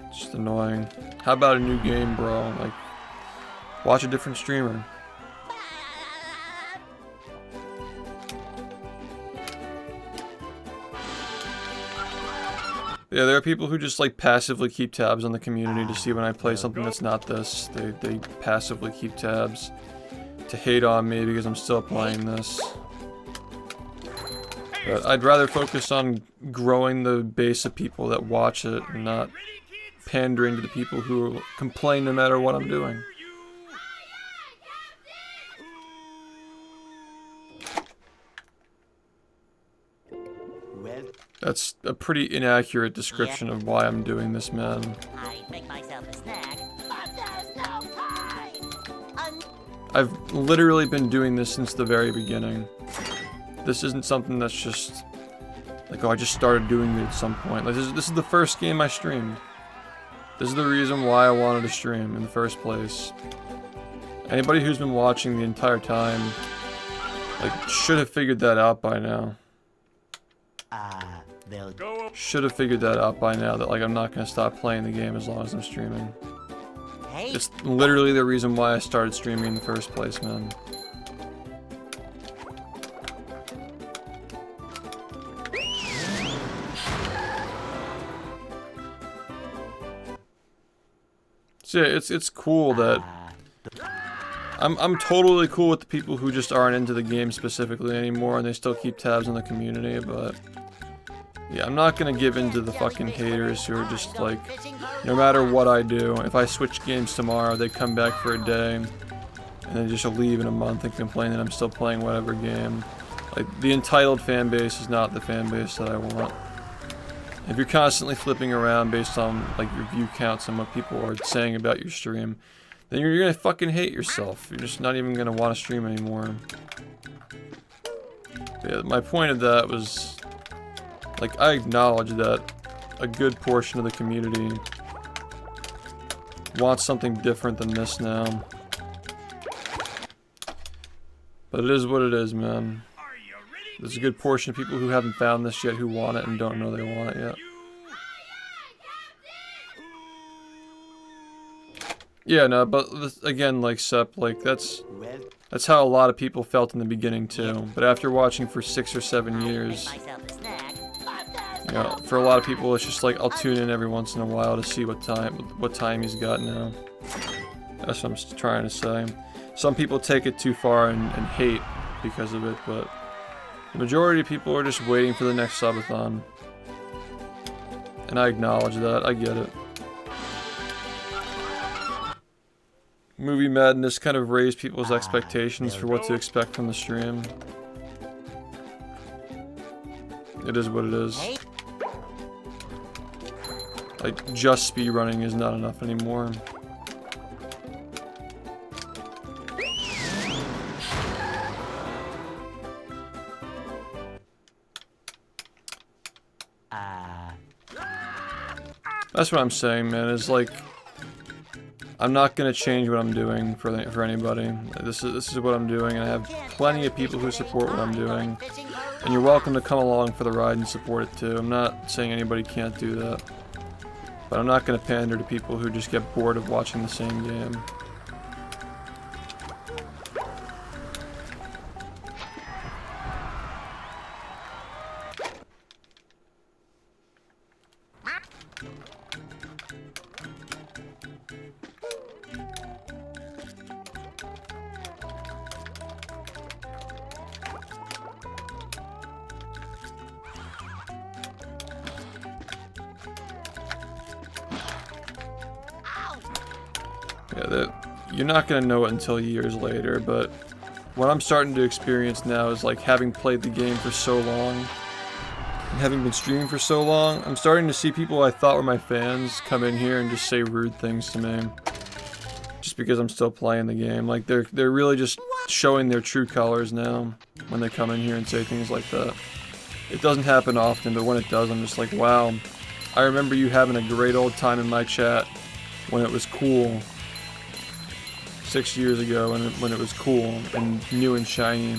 It's just annoying. How about a new game, bro? Like, watch a different streamer. Yeah, there are people who just like passively keep tabs on the community to see when I play something that's not this. They passively keep tabs to hate on me because I'm still playing this. But I'd rather focus on growing the base of people that watch it and not pandering to the people who complain no matter what I'm doing. That's a pretty inaccurate description of why I'm doing this, man. I make myself a snack, but there's no time. I've literally been doing this since the very beginning. This isn't something that's just like, oh, I just started doing it at some point. Like, this is the first game I streamed. This is the reason why I wanted to stream in the first place. Anybody who's been watching the entire time, like, should have figured that out by now. Should have figured that out by now, that like I'm not gonna stop playing the game as long as I'm streaming. Hey. It's literally the reason why I started streaming in the first place, man. So yeah, it's cool that I'm totally cool with the people who just aren't into the game specifically anymore and they still keep tabs on the community, but yeah, I'm not gonna give in to the fucking haters who are just like, no matter what I do, if I switch games tomorrow, they come back for a day, and then just leave in a month and complain that I'm still playing whatever game. Like, the entitled fan base is not the fan base that I want. If you're constantly flipping around based on, like, your view counts and what people are saying about your stream, then you're gonna fucking hate yourself. You're just not even gonna want to stream anymore. But yeah, my point of that was, like, I acknowledge that a good portion of the community wants something different than this now. But it is what it is, man. There's a good portion of people who haven't found this yet who want it and don't know they want it yet. Yeah, no, but this, again, like Sep, like that's how a lot of people felt in the beginning too. But after watching for 6 or 7 years, you know, for a lot of people, it's just like I'll tune in every once in a while to see what time he's got now. That's what I'm trying to say. Some people take it too far and hate because of it, but the majority of people are just waiting for the next subathon. And I acknowledge that. I get it. Movie madness kind of raised people's expectations for what to expect from the stream. It is what it is. Like, just speedrunning is not enough anymore. That's what I'm saying, man, is like, I'm not gonna change what I'm doing for anybody. This is what I'm doing, and I have plenty of people who support what I'm doing. And you're welcome to come along for the ride and support it too. I'm not saying anybody can't do that. But I'm not gonna pander to people who just get bored of watching the same game. Yeah, you're not gonna know it until years later, but what I'm starting to experience now is like having played the game for so long and having been streaming for so long, I'm starting to see people I thought were my fans come in here and just say rude things to me. Just because I'm still playing the game. Like they're really just showing their true colors now when they come in here and say things like that. It doesn't happen often, but when it does, I'm just like, wow, I remember you having a great old time in my chat when it was cool 6 years ago when it was cool and new and shiny,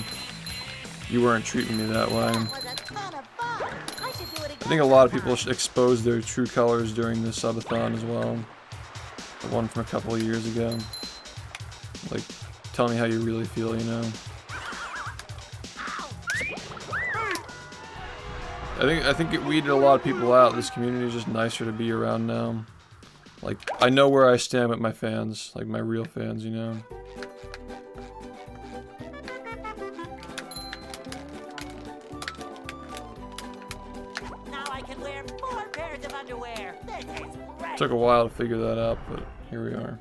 you weren't treating me that way. That was a ton of fun. I should do it again. I think a lot of people should expose their true colors during this subathon as well. The one from a couple of years ago. Like, tell me how you really feel, you know? I think it weeded a lot of people out. This community is just nicer to be around now. Like, I know where I stand with my fans, like my real fans, you know? Now I can wear 4 pairs of underwear. This is great. Took a while to figure that out, but here we are.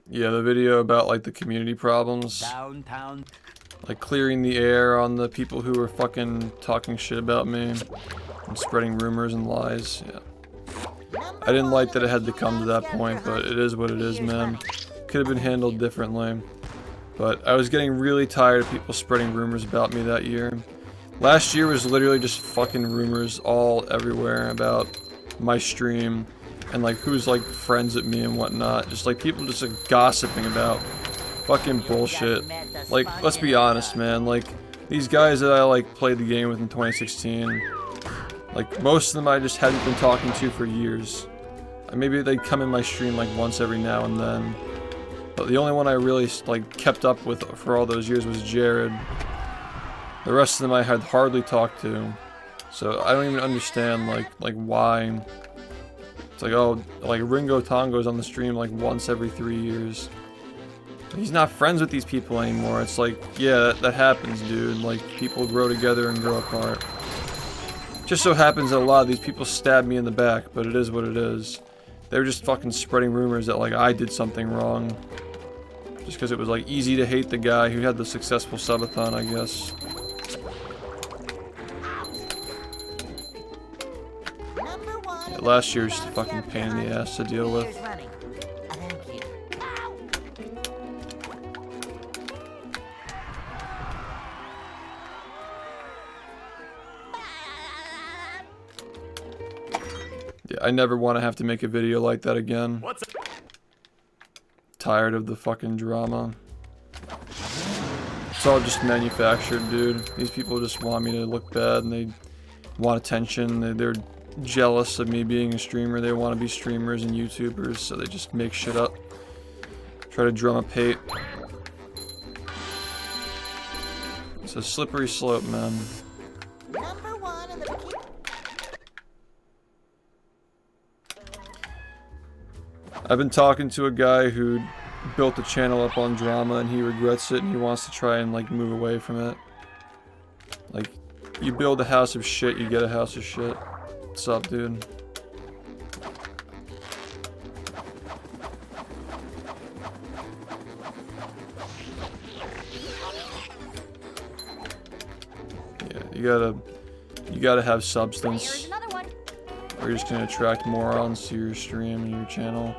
Yeah, the video about like the community problems, Downtown. like clearing the air on the people who were fucking talking shit about me and spreading rumors and lies. Yeah. I didn't like that it had to come to that point, but it is what it is, man. Could have been handled differently. But I was getting really tired of people spreading rumors about me that year. Last year was literally just fucking rumors all everywhere about my stream and like who's like friends with me and whatnot. Just like people just like gossiping about fucking bullshit. Like, let's be honest, man. Like, these guys that I like played the game with in 2016, like most of them I just hadn't been talking to for years. Maybe they'd come in my stream like once every now and then. But the only one I really like kept up with for all those years was Jared. The rest of them I had hardly talked to. So I don't even understand like why. It's like, oh, like Ringo Tongo's on the stream like once every 3 years. He's not friends with these people anymore. It's like, yeah, that happens, dude. Like, people grow together and grow apart. Just so happens that a lot of these people stabbed me in the back, but it is what it is. They were just fucking spreading rumors that like I did something wrong. Just because it was like easy to hate the guy who had the successful subathon, I guess. Yeah, last year's just a fucking pain in the ass to deal with. Years running. Thank you. Yeah, I never want to have to make a video like that again. What's Tired of the fucking drama. It's all just manufactured, dude. These people just want me to look bad and they want attention. They're jealous of me being a streamer. They want to be streamers and YouTubers, so they just make shit up. Try to drum up hate. It's a slippery slope, man. Number 1 in the bikini. I've been talking to a guy who built the channel up on drama and he regrets it and he wants to try and like move away from it. Like, you build a house of shit, you get a house of shit. What's up, dude? Yeah, you gotta have substance. Here's another one. Or you're just gonna attract morons to your stream and your channel.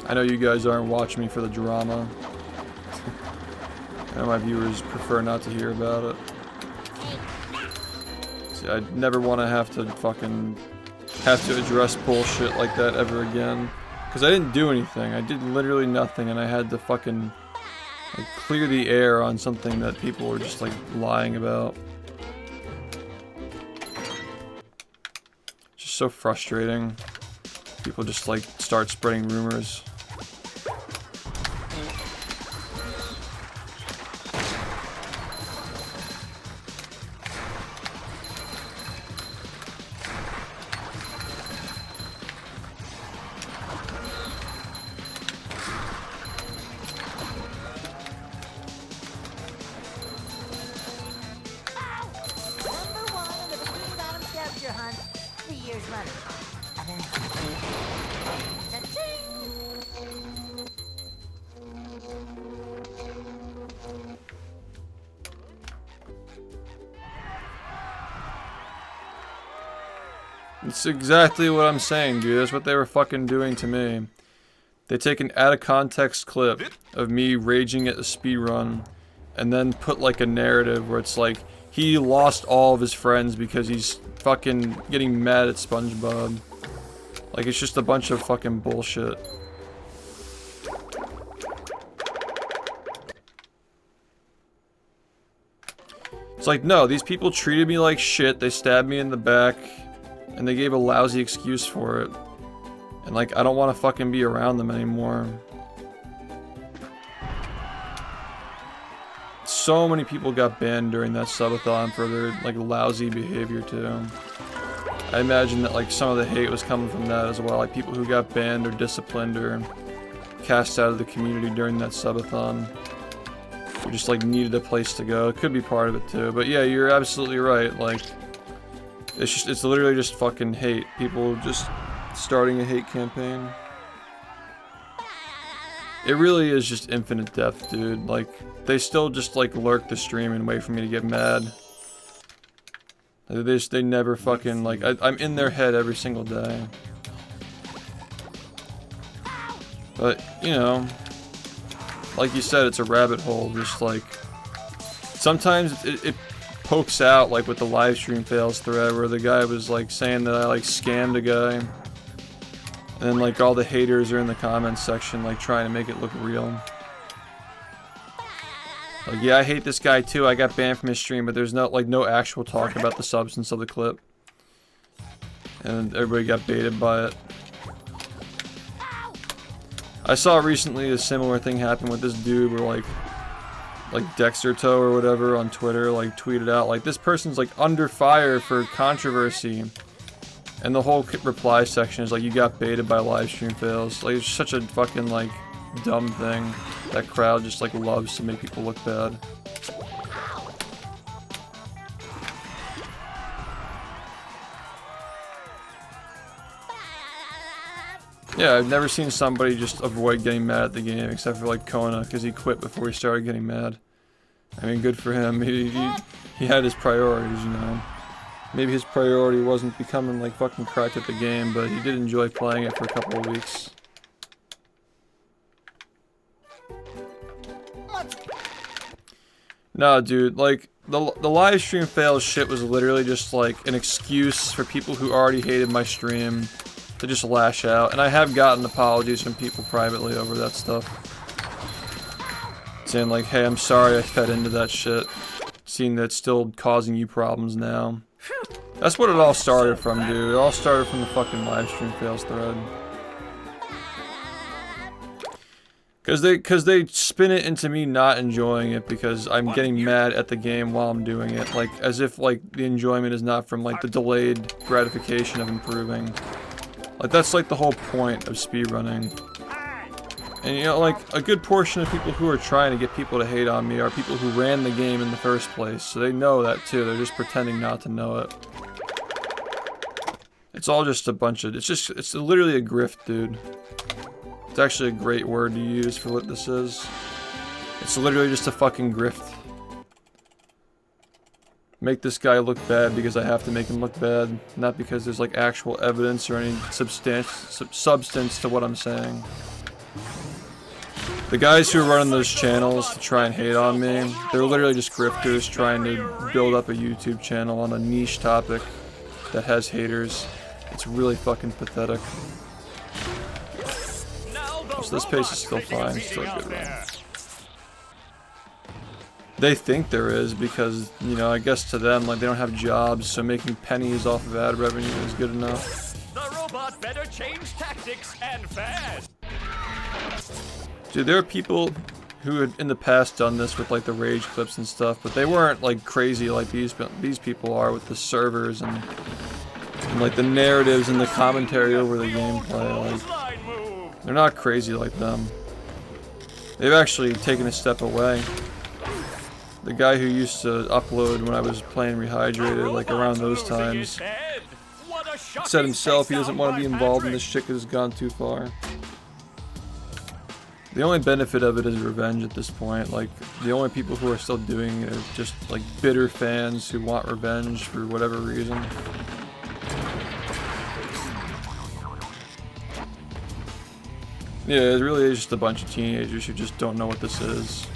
I know you guys aren't watching me for the drama. I know my viewers prefer not to hear about it. See, I never want to have to address bullshit like that ever again. Because I didn't do anything. I did literally nothing and I had to fucking like clear the air on something that people were just like lying about. It's just so frustrating. People just like start spreading rumors. Number 1 in the Bikini Bottom scavenger hunt. 3 years running. Cha-ching! It's exactly what I'm saying, dude. That's what they were fucking doing to me. They take an out of context clip of me raging at a speedrun and then put like a narrative where it's like he lost all of his friends because he's fucking getting mad at SpongeBob. Like, it's just a bunch of fucking bullshit. It's like, no, these people treated me like shit, they stabbed me in the back, and they gave a lousy excuse for it. And like, I don't want to fucking be around them anymore. So many people got banned during that subathon for their like lousy behavior too. I imagine that like some of the hate was coming from that as well, like people who got banned or disciplined or cast out of the community during that subathon. Who just like needed a place to go. It could be part of it too, but yeah, you're absolutely right. Like, it's literally just fucking hate. People just starting a hate campaign. It really is just infinite depth, dude. Like, they still just like lurk the stream and wait for me to get mad. They never fucking, like, I'm in their head every single day. But, you know, like you said, it's a rabbit hole, just like, sometimes it pokes out, like with the live stream fails thread, where the guy was like saying that I like scammed a guy. And then like all the haters are in the comments section, like trying to make it look real. Like, yeah, I hate this guy too. I got banned from his stream, but there's no actual talk about the substance of the clip. And everybody got baited by it. I saw recently a similar thing happen with this dude where like Dexter Toe or whatever on Twitter like tweeted out like, this person's like under fire for controversy. And the whole reply section is like, you got baited by live stream fails. Like, it's such a fucking like dumb thing. That crowd just like loves to make people look bad. Yeah, I've never seen somebody just avoid getting mad at the game except for like Kona, because he quit before he started getting mad. I mean, good for him. He had his priorities, you know. Maybe his priority wasn't becoming like fucking cracked at the game, but he did enjoy playing it for a couple of weeks. No, dude, like, the live stream fails shit was literally just like an excuse for people who already hated my stream to just lash out. And I have gotten apologies from people privately over that stuff. Saying like, hey, I'm sorry I fed into that shit. Seeing that it's still causing you problems now. That's what it all started from, dude. It all started from the fucking live stream fails thread. Cause they spin it into me not enjoying it because I'm getting mad at the game while I'm doing it. Like, as if like the enjoyment is not from like the delayed gratification of improving. Like, that's like the whole point of speedrunning. And you know, like, a good portion of people who are trying to get people to hate on me are people who ran the game in the first place. So they know that too, they're just pretending not to know it. It's all just a bunch of, it's literally a grift, dude. It's actually a great word to use for what this is. It's literally just a fucking grift. Make this guy look bad because I have to make him look bad, not because there's like actual evidence or any substance to what I'm saying. The guys who are running those channels to try and hate on me, they're literally just grifters trying to build up a YouTube channel on a niche topic that has haters. It's really fucking pathetic. So this pace is still fine, still a good run. They think there is because, you know, I guess to them, like, they don't have jobs, so making pennies off of ad revenue is good enough. The robot better change tactics and fast. Dude, there are people who had in the past done this with like the rage clips and stuff, but they weren't like crazy like these people are with the servers and like the narratives and the commentary over the gameplay. Like, they're not crazy like them. They've actually taken a step away. The guy who used to upload when I was playing Rehydrated, like around those times, said himself he doesn't want to be involved in this shit because it's gone too far. The only benefit of it is revenge at this point. Like, the only people who are still doing it are just like bitter fans who want revenge for whatever reason. Yeah, it really is just a bunch of teenagers who just don't know what this is.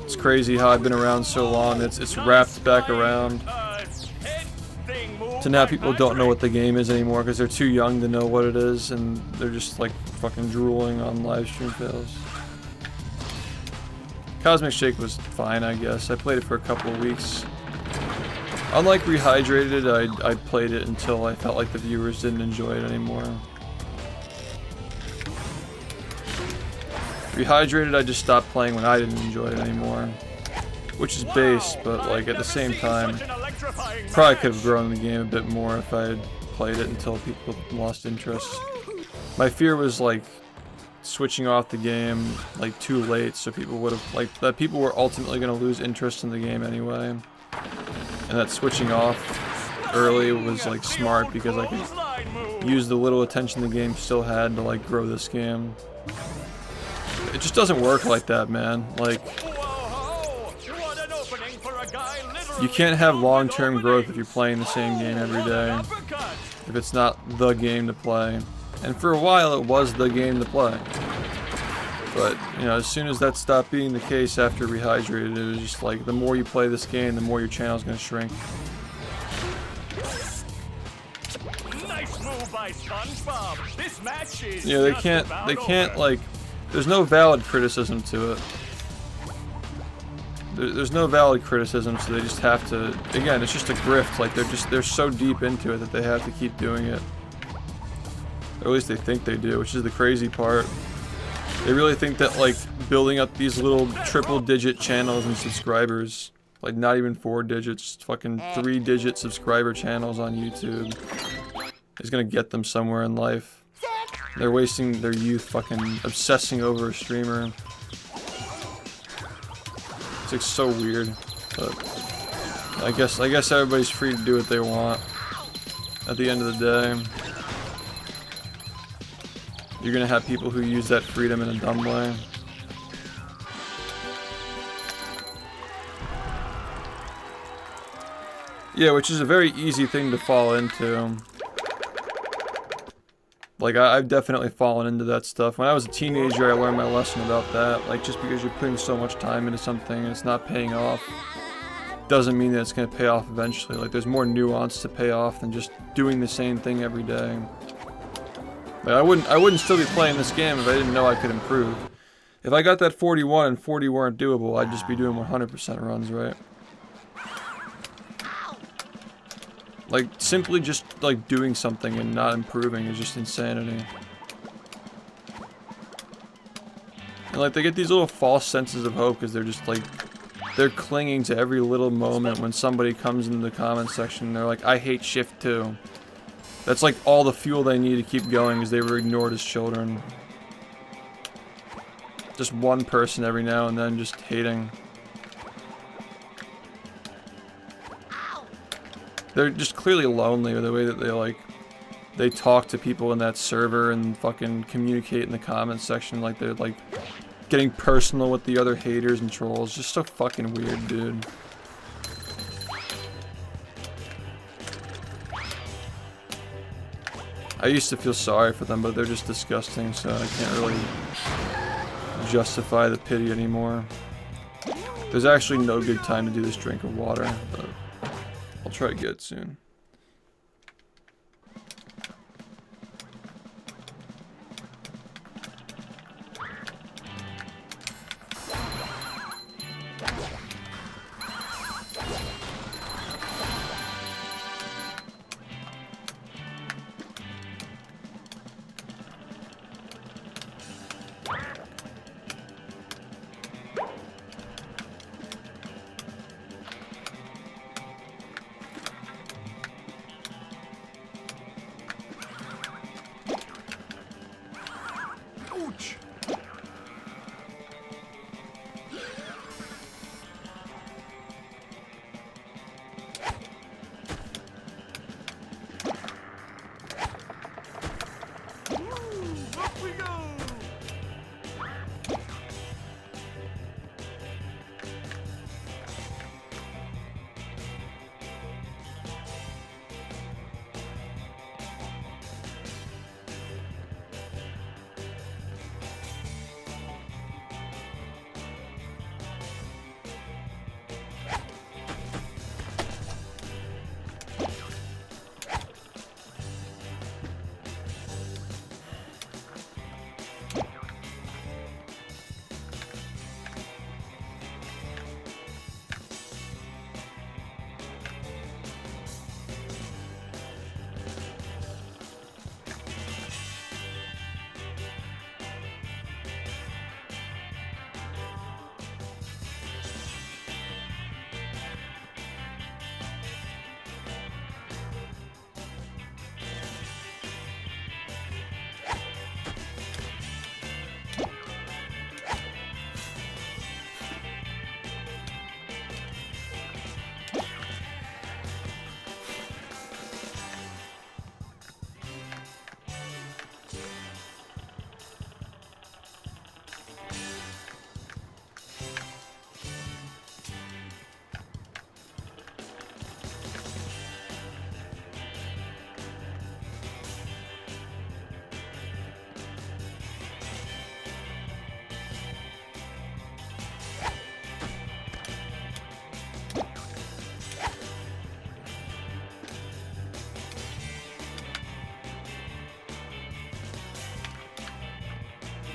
It's crazy how I've been around so long. It's wrapped back around to now people don't know what the game is anymore because they're too young to know what it is, and they're just like fucking drooling on live stream fails. Cosmic Shake was fine, I guess. I played it for a couple of weeks. Unlike Rehydrated, I played it until I felt like the viewers didn't enjoy it anymore. Rehydrated, I just stopped playing when I didn't enjoy it anymore. Which is base, but like at the same time, probably could have grown the game a bit more if I had played it until people lost interest. My fear was like switching off the game like too late, so people would have like that people were ultimately going to lose interest in the game anyway. And that switching off early was like smart because I could use the little attention the game still had to like grow this game. It just doesn't work like that, man. Like, you can't have long-term growth if you're playing the same game every day. If it's not the game to play. And for a while it was the game to play. But, you know, as soon as that stopped being the case after Rehydrated, it was just like, the more you play this game, the more your channel's gonna shrink. Nice move by SpongeBob. This match is Yeah, they can't like, there's no valid criticism to it. There's no valid criticism, so they just have to, again, it's just a grift, like they're so deep into it that they have to keep doing it. Or at least they think they do, which is the crazy part. They really think that like building up these little triple-digit channels and subscribers, like not even 4 digits, fucking 3-digit subscriber channels on YouTube, is gonna get them somewhere in life. They're wasting their youth fucking obsessing over a streamer. It's like so weird, but I guess everybody's free to do what they want. At the end of the day, you're gonna have people who use that freedom in a dumb way. Yeah, which is a very easy thing to fall into. Like, I've definitely fallen into that stuff. When I was a teenager, I learned my lesson about that. Like, just because you're putting so much time into something and it's not paying off, doesn't mean that it's going to pay off eventually. Like, there's more nuance to pay off than just doing the same thing every day. Like, I wouldn't still be playing this game if I didn't know I could improve. If I got that 41 and 40 weren't doable, I'd just be doing 100% runs, right? Like, simply just, like, doing something and not improving is just insanity. And, like, they get these little false senses of hope because they're just, like, they're clinging to every little moment when somebody comes into the comment section and they're like, I hate SHiFT too. That's, like, all the fuel they need to keep going because they were ignored as children. Just one person every now and then just hating. They're just clearly lonely with the way that they talk to people in that server and fucking communicate in the comments section, like they're like getting personal with the other haters and trolls. Just so fucking weird, dude. I used to feel sorry for them, but they're just disgusting, so I can't really justify the pity anymore. There's actually no good time to do this drink of water, but I'll try to get it soon.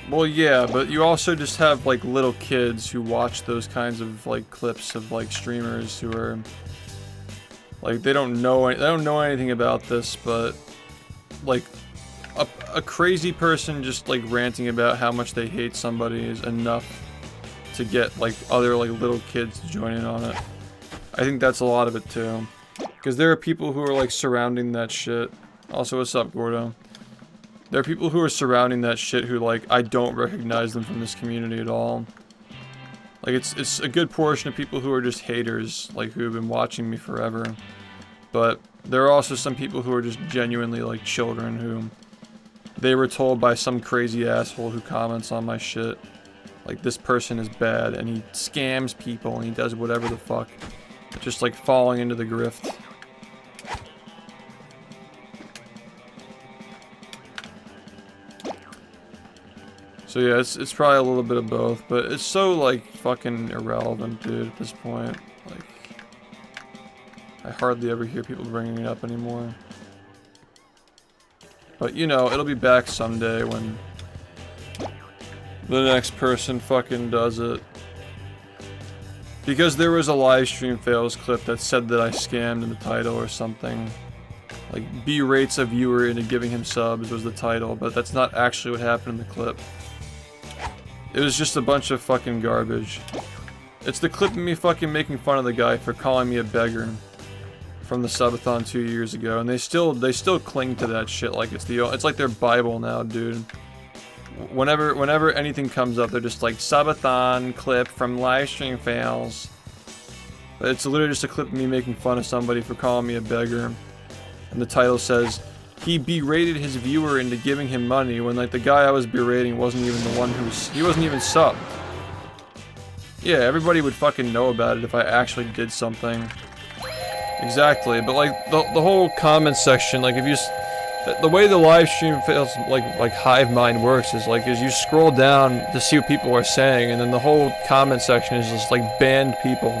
Well, yeah, but you also just have like little kids who watch those kinds of like clips of like streamers who are like they don't know anything about this, but like a crazy person just like ranting about how much they hate somebody is enough to get like other like little kids to join in on it. I think that's a lot of it too, because there are people who are like surrounding that shit. Also, what's up, Gordo? There are people who are surrounding that shit who, like, I don't recognize them from this community at all. Like, it's a good portion of people who are just haters, like, who have been watching me forever. But there are also some people who are just genuinely, like, children who they were told by some crazy asshole who comments on my shit, like, this person is bad, and he scams people, and he does whatever the fuck. Just, like, falling into the grift. So yeah, it's probably a little bit of both, but it's so like fucking irrelevant, dude, at this point. Like, I hardly ever hear people bringing it up anymore. But you know, it'll be back someday when the next person fucking does it. Because there was a live stream fails clip that said that I scammed in the title or something. Like, B rates a viewer into giving him subs was the title, but that's not actually what happened in the clip. It was just a bunch of fucking garbage. It's the clip of me fucking making fun of the guy for calling me a beggar from the subathon 2 years ago, and they still cling to that shit like it's like their Bible now, dude. Whenever anything comes up, they're just like subathon clip from live stream fails. But it's literally just a clip of me making fun of somebody for calling me a beggar, and the title says he berated his viewer into giving him money when, like, the guy I was berating wasn't even the one he wasn't even subbed. Yeah, everybody would fucking know about it if I actually did something. Exactly, but like the whole comment section, like if you the way the live stream fails, like Hive Mind works is like is you scroll down to see what people are saying, and then the whole comment section is just like banned people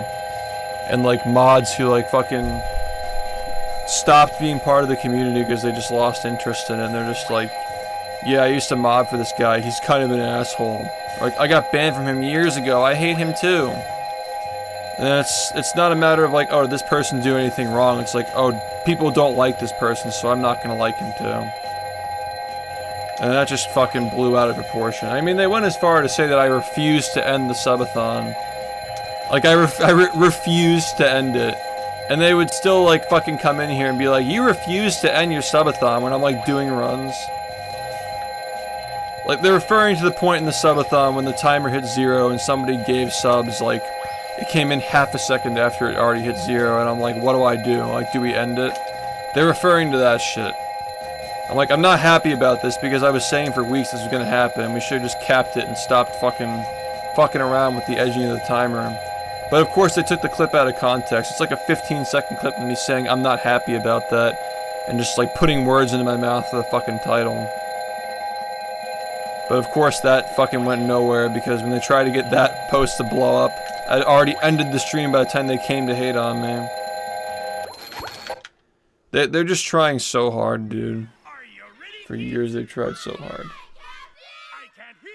and like mods who like fucking stopped being part of the community because they just lost interest in it, and they're just like, yeah, I used to mob for this guy, he's kind of an asshole. Like, I got banned from him years ago, I hate him too. And it's not a matter of like, oh, did this person do anything wrong? It's like, oh, people don't like this person, so I'm not gonna like him too. And that just fucking blew out of proportion. I mean, they went as far to say that I refused to end the subathon. Like, I refused to end it. And they would still, like, fucking come in here and be like, you refuse to end your subathon when I'm, like, doing runs. Like, they're referring to the point in the subathon when the timer hit 0 and somebody gave subs, like, it came in half a second after it already hit 0, and I'm like, what do I do? Like, do we end it? They're referring to that shit. I'm like, I'm not happy about this because I was saying for weeks this was gonna happen, and we should've just capped it and stopped fucking around with the edging of the timer. But of course they took the clip out of context. It's like a 15-second clip of me saying I'm not happy about that, and just like putting words into my mouth for the fucking title. But of course that fucking went nowhere, because when they tried to get that post to blow up, I'd already ended the stream by the time they came to hate on me. They're just trying so hard, dude. For years they've tried so hard. I can't hear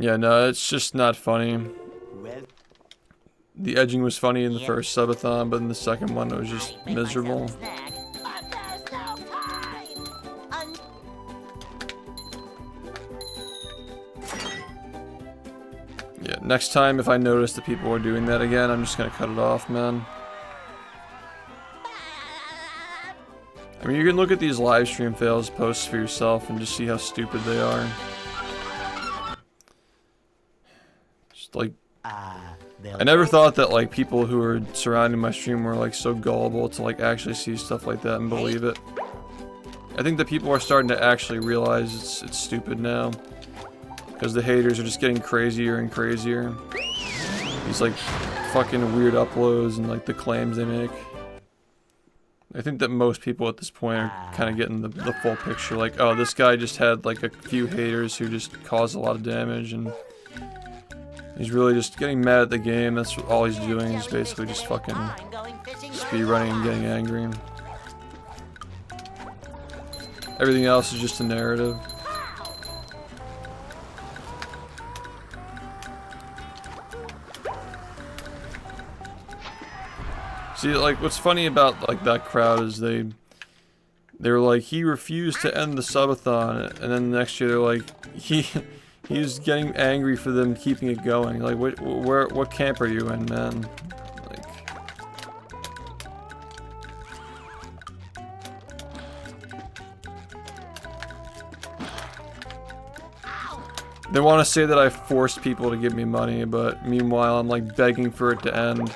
you. Yeah, no, it's just not funny. The edging was funny in the first subathon, but in the second one it was just miserable. Yeah, next time if I notice that people are doing that again, I'm just gonna cut it off, man. I mean, you can look at these live stream fails posts for yourself and just see how stupid they are. Just like, I never thought that like people who were surrounding my stream were like so gullible to like actually see stuff like that and believe it. I think that people are starting to actually realize it's stupid now, because the haters are just getting crazier and crazier. These like fucking weird uploads and like the claims they make. I think that most people at this point are kind of getting the full picture. Like, oh, this guy just had like a few haters who just caused a lot of damage, and he's really just getting mad at the game. That's all he's doing, is basically just fucking speedrunning and getting angry. Everything else is just a narrative. See, like, what's funny about, like, that crowd is they're like, he refused to end the subathon, and then the next year they're like, he's getting angry for them keeping it going. Like, what camp are you in, man? Like, they want to say that I forced people to give me money, but meanwhile I'm like begging for it to end.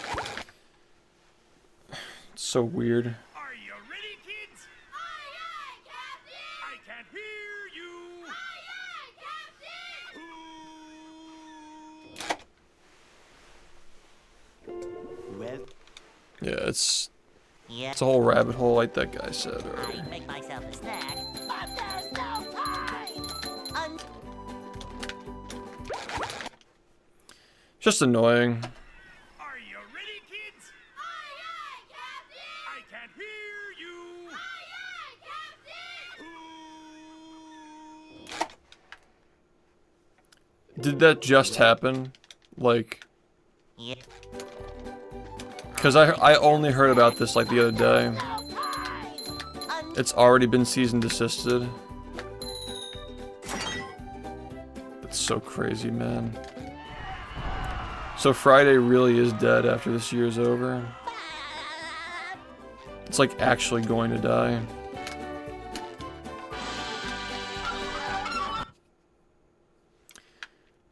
It's so weird. Are you ready, kids? Aye, aye, Captain! I can't hear you. Aye, aye, Captain! Well, Yeah, it's Yeah. a whole rabbit hole, like that guy said already. I make myself a snack. But there's no time! Just annoying. Are you ready, kids? Aye, aye, Captain! I can't hear you. Aye, aye, Captain! Did that just happen? Like, Yeah. because I only heard about this like the other day. It's already been cease and desisted. That's so crazy, man. So Friday really is dead after this year's over. It's like actually going to die.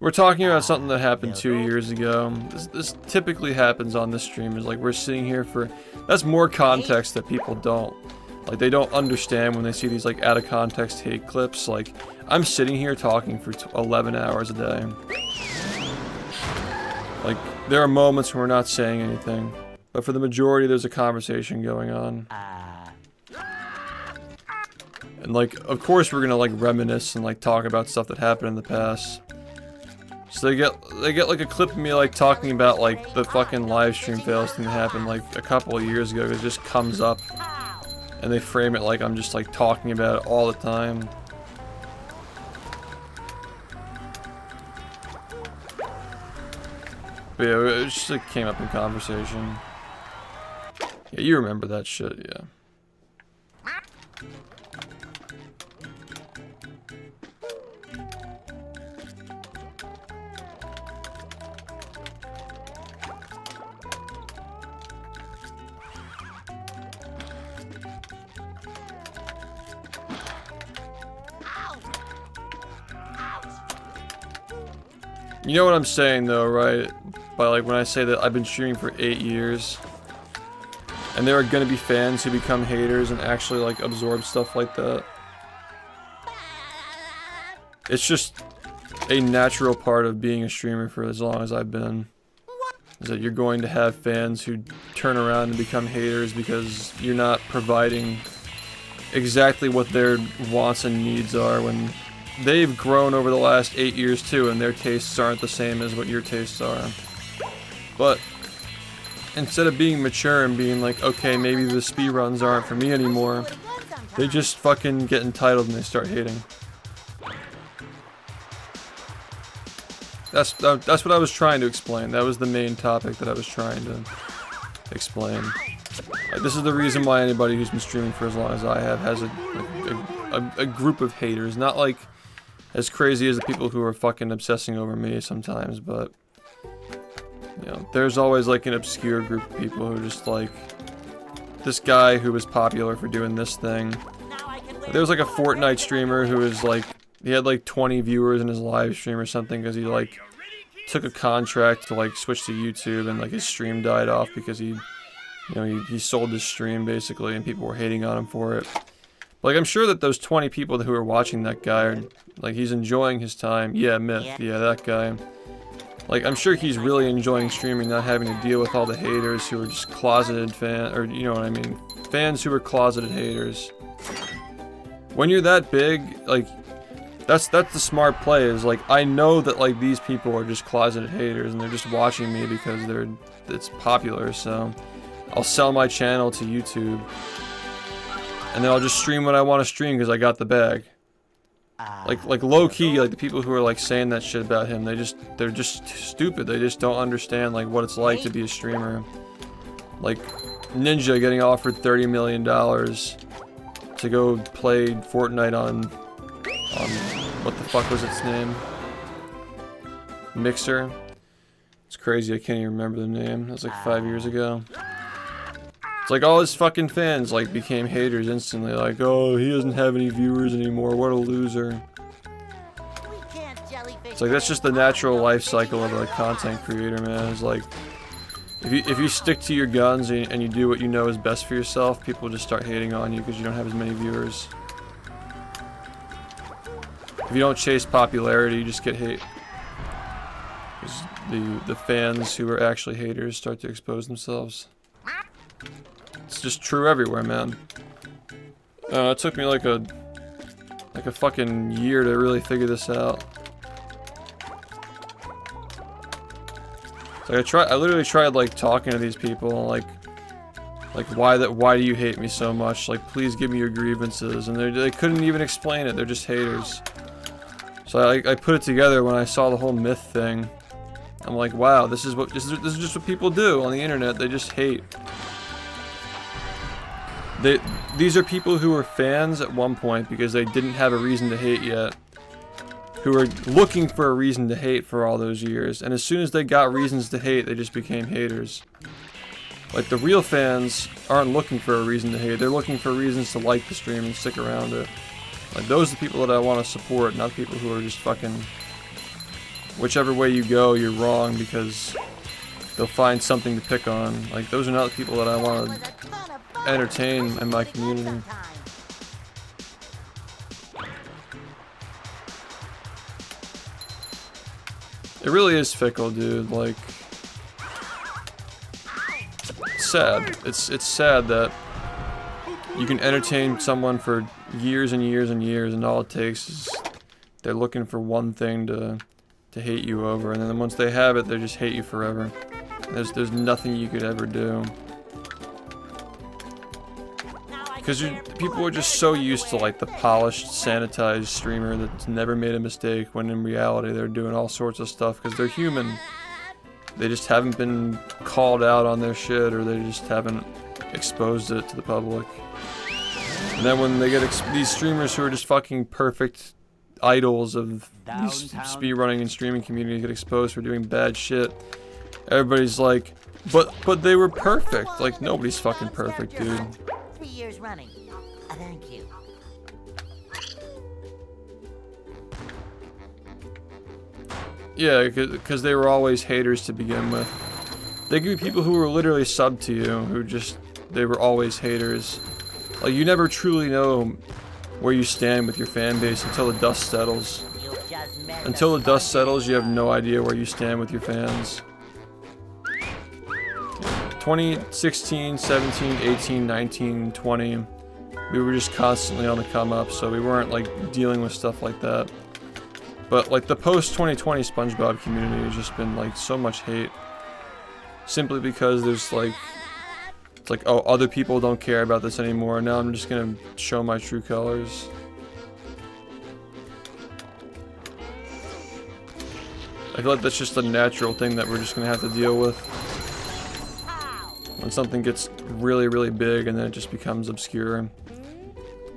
We're talking about something that happened 2 years ago. This typically happens on this stream, is like we're sitting here for... That's more context that people don't. Like, they don't understand when they see these like out of context hate clips. Like, I'm sitting here talking for 11 hours a day. Like, there are moments when we're not saying anything, but for the majority there's a conversation going on. And like, of course we're gonna like reminisce and like talk about stuff that happened in the past. So they get like a clip of me like talking about like the fucking live stream fails thing that happened like a couple of years ago. It just comes up and they frame it like I'm just like talking about it all the time. But yeah, it just like came up in conversation. Yeah, you remember that shit, yeah. You know what I'm saying though, right? By like when I say that I've been streaming for 8 years, and there are gonna be fans who become haters and actually like absorb stuff like that. It's just a natural part of being a streamer for as long as I've been. Is that you're going to have fans who turn around and become haters because you're not providing exactly what their wants and needs are when they've grown over the last 8 years too, and their tastes aren't the same as what your tastes are. But instead of being mature and being like, okay, maybe the speedruns aren't for me anymore, they just fucking get entitled and they start hating. That's what I was trying to explain. That was the main topic that I was trying to explain. Like, this is the reason why anybody who's been streaming for as long as I have has a group of haters. Not like as crazy as the people who are fucking obsessing over me sometimes, but you know, there's always like an obscure group of people who are just like, this guy who was popular for doing this thing. There was like a Fortnite streamer who was like, he had like 20 viewers in his live stream or something because he like took a contract to like switch to YouTube, and like his stream died off because he sold his stream basically, and people were hating on him for it. Like, I'm sure that those 20 people who are watching that guy are like, he's enjoying his time. Yeah, Myth. Yeah, that guy. Like, I'm sure he's really enjoying streaming, not having to deal with all the haters who are just closeted fans, or you know what I mean, fans who are closeted haters. When you're that big, like, that's the smart play, is like, I know that like these people are just closeted haters and they're just watching me because it's popular, so I'll sell my channel to YouTube. and then I'll just stream what I want to stream because I got the bag. Like low key, like the people who are like saying that shit about him, they're just stupid. They just don't understand like what it's like to be a streamer. Like Ninja getting offered $30 million to go play Fortnite on what the fuck was its name? Mixer. It's crazy. I can't even remember the name. That was like 5 years ago. It's like all his fucking fans like became haters instantly. Like, oh, he doesn't have any viewers anymore. What a loser. It's like that's just the natural life cycle of a content creator, man. It's like if you stick to your guns and you do what you know is best for yourself, people just start hating on you because you don't have as many viewers. If you don't chase popularity, you just get hate. The fans who are actually haters start to expose themselves. It's just true everywhere, man. It took me like a fucking year to really figure this out. Like I literally tried like talking to these people, like why do you hate me so much? Like please give me your grievances, and they couldn't even explain it. They're just haters. So I put it together when I saw the whole myth thing. I'm like, wow, this is just what people do on the internet. They just hate. These are people who were fans at one point because they didn't have a reason to hate yet, who are looking for a reason to hate for all those years, and as soon as they got reasons to hate, they just became haters. Like the real fans aren't looking for a reason to hate, they're looking for reasons to like the stream and stick around it. Like those are the people that I want to support, not people who are just fucking whichever way you go, you're wrong because they'll find something to pick on. Like those are not the people that I want to entertain in my community. It really is fickle, dude. Like, it's sad. It's sad that you can entertain someone for years and years and years, and all it takes is they're looking for one thing to hate you over, and then once they have it, they just hate you forever. There's nothing you could ever do. Because people are just so used to like the polished, sanitized streamer that's never made a mistake, when in reality they're doing all sorts of stuff because they're human. They just haven't been called out on their shit, or they just haven't exposed it to the public. And then when they get these streamers who are just fucking perfect idols of these speedrunning and streaming community get exposed for doing bad shit, everybody's like, but they were perfect. Like, nobody's fucking perfect, dude. 3 years running. Thank you. Yeah, because they were always haters to begin with. They could be people who were literally sub to you, who they were always haters. Like, you never truly know where you stand with your fan base until the dust settles. Until the dust settles, you have no idea where you stand with your fans. 2016, 17, 18, 19, 20, we were just constantly on the come up, so we weren't like dealing with stuff like that. But like the post-2020 SpongeBob community has just been like so much hate. Simply because there's like, it's like, oh, other people don't care about this anymore, now I'm just gonna show my true colors. I feel like that's just a natural thing that we're just gonna have to deal with. When something gets really, really big and then it just becomes obscure,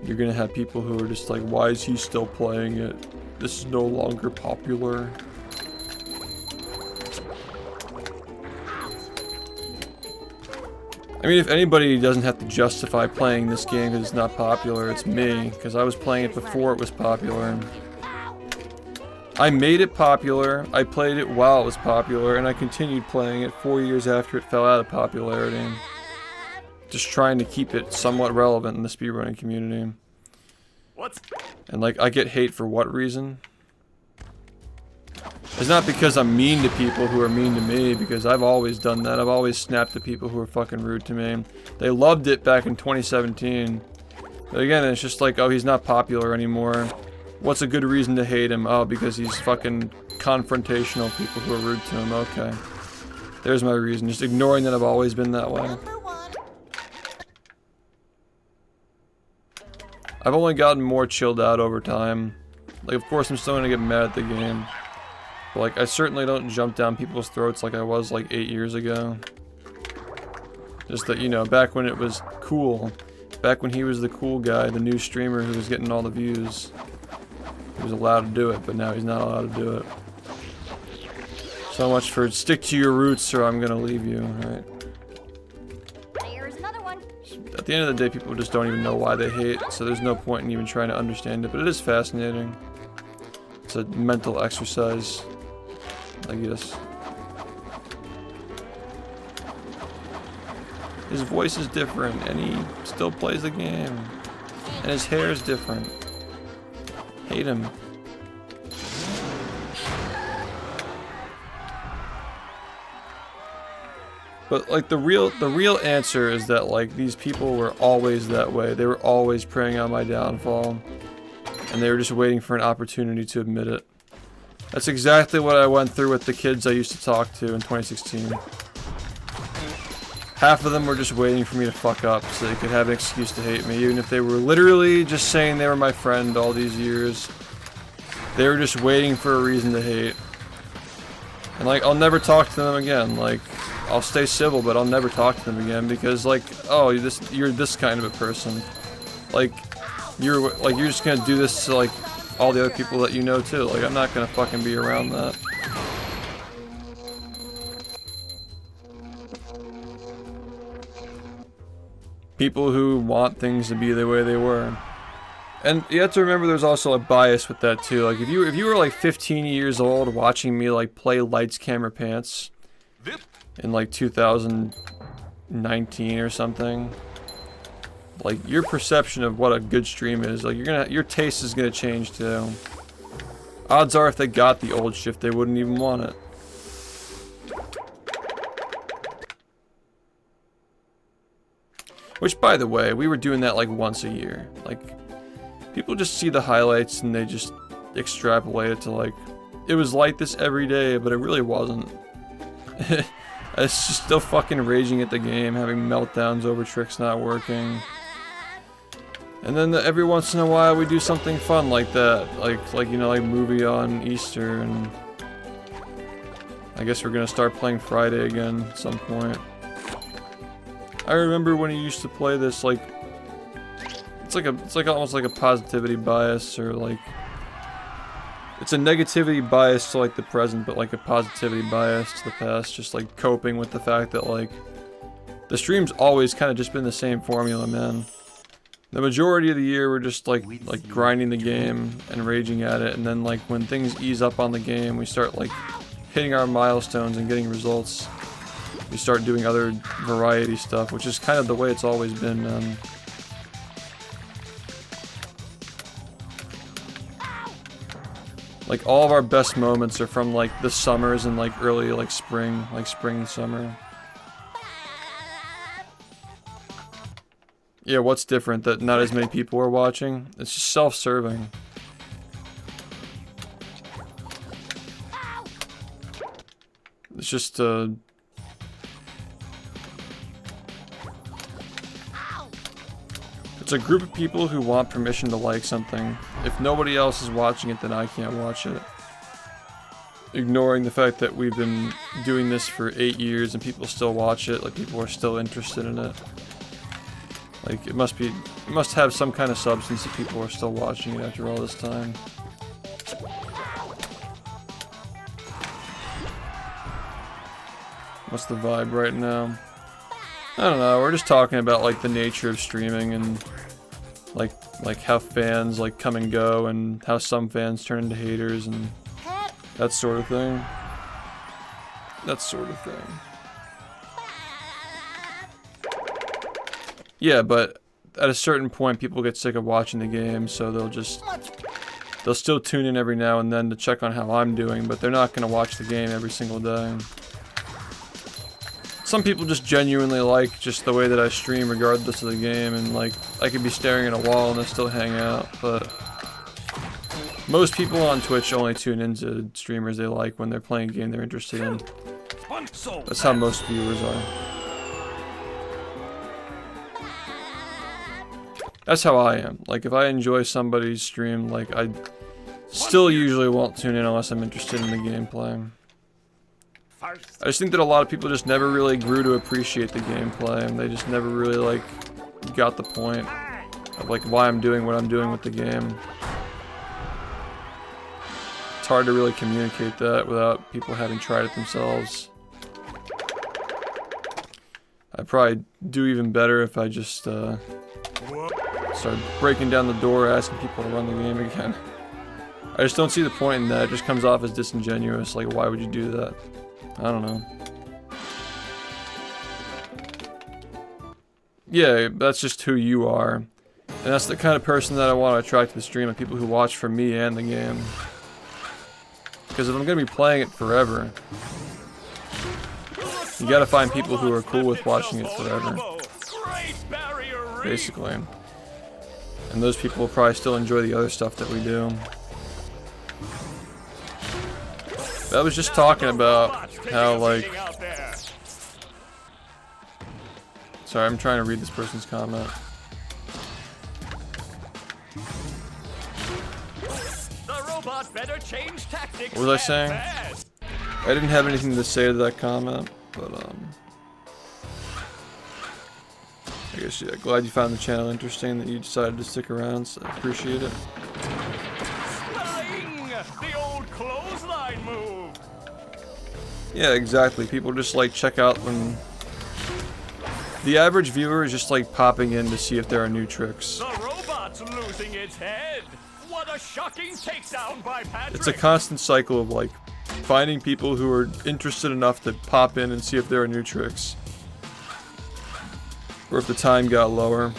you're gonna have people who are just like, why is he still playing it? This is no longer popular. I mean, if anybody doesn't have to justify playing this game because it's not popular, it's me, because I was playing it before it was popular. I made it popular, I played it while it was popular, and I continued playing it 4 years after it fell out of popularity. Just trying to keep it somewhat relevant in the speedrunning community. And like, I get hate for what reason? It's not because I'm mean to people who are mean to me, because I've always done that. I've always snapped at people who are fucking rude to me. They loved it back in 2017. But again, it's just like, oh, he's not popular anymore. What's a good reason to hate him? Oh, because he's fucking confrontational, people who are rude to him. Okay. There's my reason. Just ignoring that I've always been that way. I've only gotten more chilled out over time. Like, of course, I'm still gonna get mad at the game. But, like, I certainly don't jump down people's throats like I was, like, 8 years ago. Just that, you know, back when it was cool. Back when he was the cool guy, the new streamer who was getting all the views. He was allowed to do it, but now he's not allowed to do it. So much for stick to your roots or I'm gonna leave you, right? There's another one. At the end of the day, people just don't even know why they hate, so there's no point in even trying to understand it, but it is fascinating. It's a mental exercise, I guess. His voice is different, and he still plays the game. And his hair is different. Hate him. But like the real answer is that like these people were always that way. They were always preying on my downfall. And they were just waiting for an opportunity to admit it. That's exactly what I went through with the kids I used to talk to in 2016. Half of them were just waiting for me to fuck up so they could have an excuse to hate me, even if they were literally just saying they were my friend all these years. They were just waiting for a reason to hate. And like, I'll never talk to them again. Like, I'll stay civil, but I'll never talk to them again because like, oh, you're this kind of a person. Like, you're just gonna do this to like all the other people that you know too. Like, I'm not gonna fucking be around that. People who want things to be the way they were. And you have to remember there's also a bias with that too. Like if you were like 15 years old watching me like play Lights Camera Pants in like 2019 or something, like your perception of what a good stream is, like your taste is gonna change too. Odds are if they got the old SHiFT they wouldn't even want it. Which, by the way, we were doing that like once a year. Like, people just see the highlights and they just extrapolate it to like, it was like this every day, but it really wasn't. I was just still fucking raging at the game, having meltdowns over tricks not working. And then every once in a while we do something fun like that, like you know, like movie on Easter, and I guess we're gonna start playing Friday again at some point. I remember when you used to play this, like it's like almost like a positivity bias, or like it's a negativity bias to like the present, but like a positivity bias to the past, just like coping with the fact that like the stream's always kind of just been the same formula, man. The majority of the year we're just like grinding the game and raging at it, and then like when things ease up on the game, we start like hitting our milestones and getting results. We start doing other variety stuff, which is kind of the way it's always been. Like all of our best moments are from like the summers and like early like spring and summer. Yeah, what's different? That not as many people are watching? It's just self-serving. It's just it's a group of people who want permission to like something. If nobody else is watching it, then I can't watch it. Ignoring the fact that we've been doing this for 8 years and people still watch it, like people are still interested in it. Like it must have some kind of substance that people are still watching it after all this time. What's the vibe right now? I don't know, we're just talking about like the nature of streaming and like how fans like come and go and how some fans turn into haters and that sort of thing. Yeah, but at a certain point people get sick of watching the game, so they'll still tune in every now and then to check on how I'm doing, but they're not gonna watch the game every single day. Some people just genuinely like just the way that I stream regardless of the game, and like I could be staring at a wall and they still hang out, but most people on Twitch only tune into streamers they like when they're playing a game they're interested in. That's how most viewers are. That's how I am. Like, if I enjoy somebody's stream, like, I still usually won't tune in unless I'm interested in the gameplay. I just think that a lot of people just never really grew to appreciate the gameplay, and they just never really, like, got the point of, like, why I'm doing what I'm doing with the game. It's hard to really communicate that without people having tried it themselves. I'd probably do even better if I just, started breaking down the door, asking people to run the game again. I just don't see the point in that. It just comes off as disingenuous. Like, why would you do that? I don't know. Yeah, that's just who you are. And that's the kind of person that I want to attract to the stream, of people who watch for me and the game. Because if I'm going to be playing it forever, you gotta find people who are cool with watching it forever. Basically. And those people will probably still enjoy the other stuff that we do. But I was just talking about how, like... Sorry, I'm trying to read this person's comment. What was I saying? I didn't have anything to say to that comment, but I guess, yeah, glad you found the channel interesting, that you decided to stick around, so I appreciate it. The old clothesline move. Yeah, exactly. People just like check out when the average viewer is just like popping in to see if there are new tricks. The robot's losing its head. What a shocking takedown by Patrick. It's a constant cycle of like finding people who are interested enough to pop in and see if there are new tricks, or if the time got lower.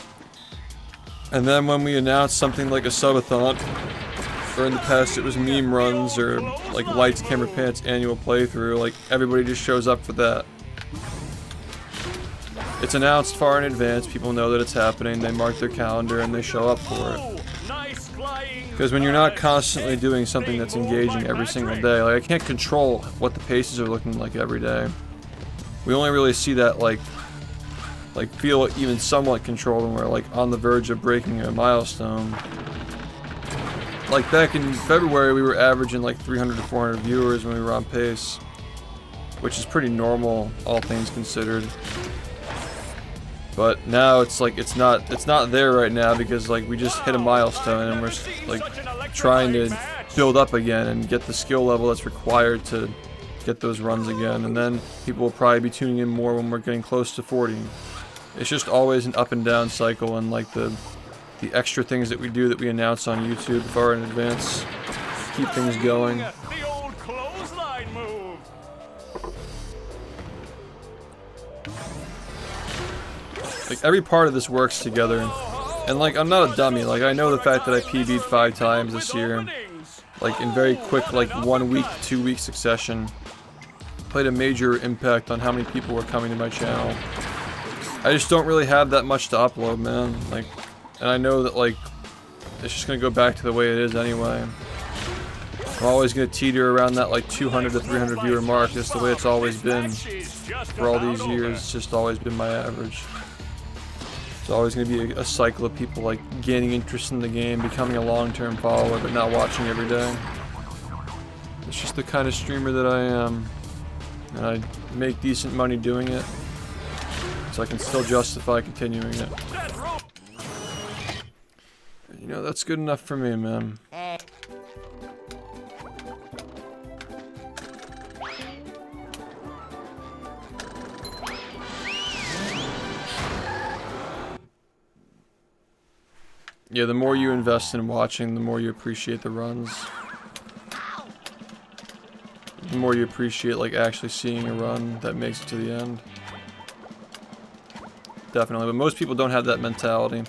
And then when we announce something like a subathon, or in the past it was meme runs, or like Lights Camera Pants annual playthrough, like everybody just shows up for that. It's announced far in advance, people know that it's happening, they mark their calendar and they show up for it. Because when you're not constantly doing something that's engaging every single day, like I can't control what the paces are looking like every day. We only really see that like feel even somewhat controlled when we're like on the verge of breaking a milestone. Like back in February, we were averaging like 300 to 400 viewers when we were on pace, which is pretty normal, all things considered. But now it's like it's not there right now, because like we just hit a milestone and we're like trying to build up again and get the skill level that's required to get those runs again. And then people will probably be tuning in more when we're getting close to 40. It's just always an up and down cycle, and like the extra things that we do that we announce on YouTube far in advance keep things going. The old clothesline move. Like every part of this works together, and like I'm not a dummy. Like I know the fact that I PB'd 5 times this year, like in very quick, like 1 week, 2 week succession, played a major impact on how many people were coming to my channel. I just don't really have that much to upload, man. Like, and I know that like it's just gonna go back to the way it is anyway. I'm always gonna teeter around that like 200 to 300 viewer mark. That's the way it's always been for all these years. It's just always been my average. It's always going to be a cycle of people like gaining interest in the game, becoming a long-term follower, but not watching every day. It's just the kind of streamer that I am, and I make decent money doing it, so I can still justify continuing it. You know, that's good enough for me, man. Yeah, the more you invest in watching, the more you appreciate the runs. The more you appreciate, like, actually seeing a run that makes it to the end. Definitely, but most people don't have that mentality.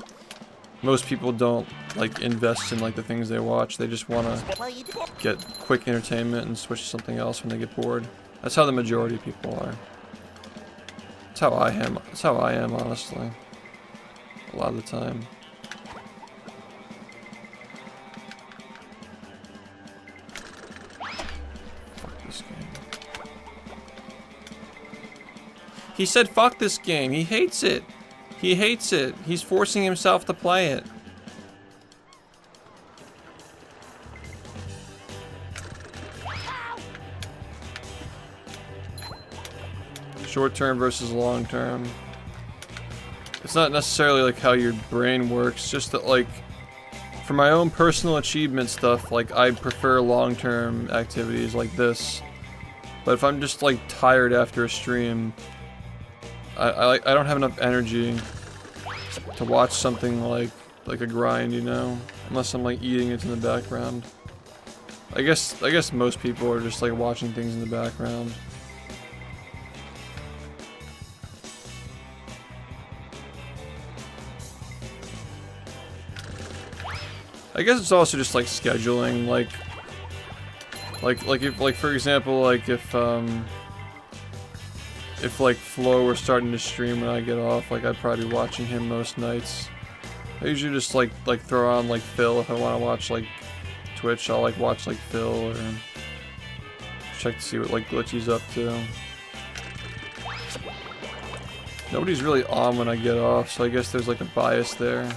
Most people don't, like, invest in, like, the things they watch. They just want to get quick entertainment and switch to something else when they get bored. That's how the majority of people are. That's how I am. That's how I am, honestly. A lot of the time. He said fuck this game. He hates it. He hates it. He's forcing himself to play it. Short term versus long term. It's not necessarily like how your brain works, just that like for my own personal achievement stuff, like I prefer long term activities like this. But if I'm just like tired after a stream, I don't have enough energy to watch something like a grind, you know? Unless I'm like eating it in the background. I guess most people are just like watching things in the background. I guess it's also just like scheduling, like if for example, like if like Flo were starting to stream when I get off, like I'd probably be watching him most nights. I usually just like throw on like Phil if I want to watch like Twitch. I'll like watch like Phil or check to see what like Glitchy's up to. Nobody's really on when I get off, so I guess there's like a bias there.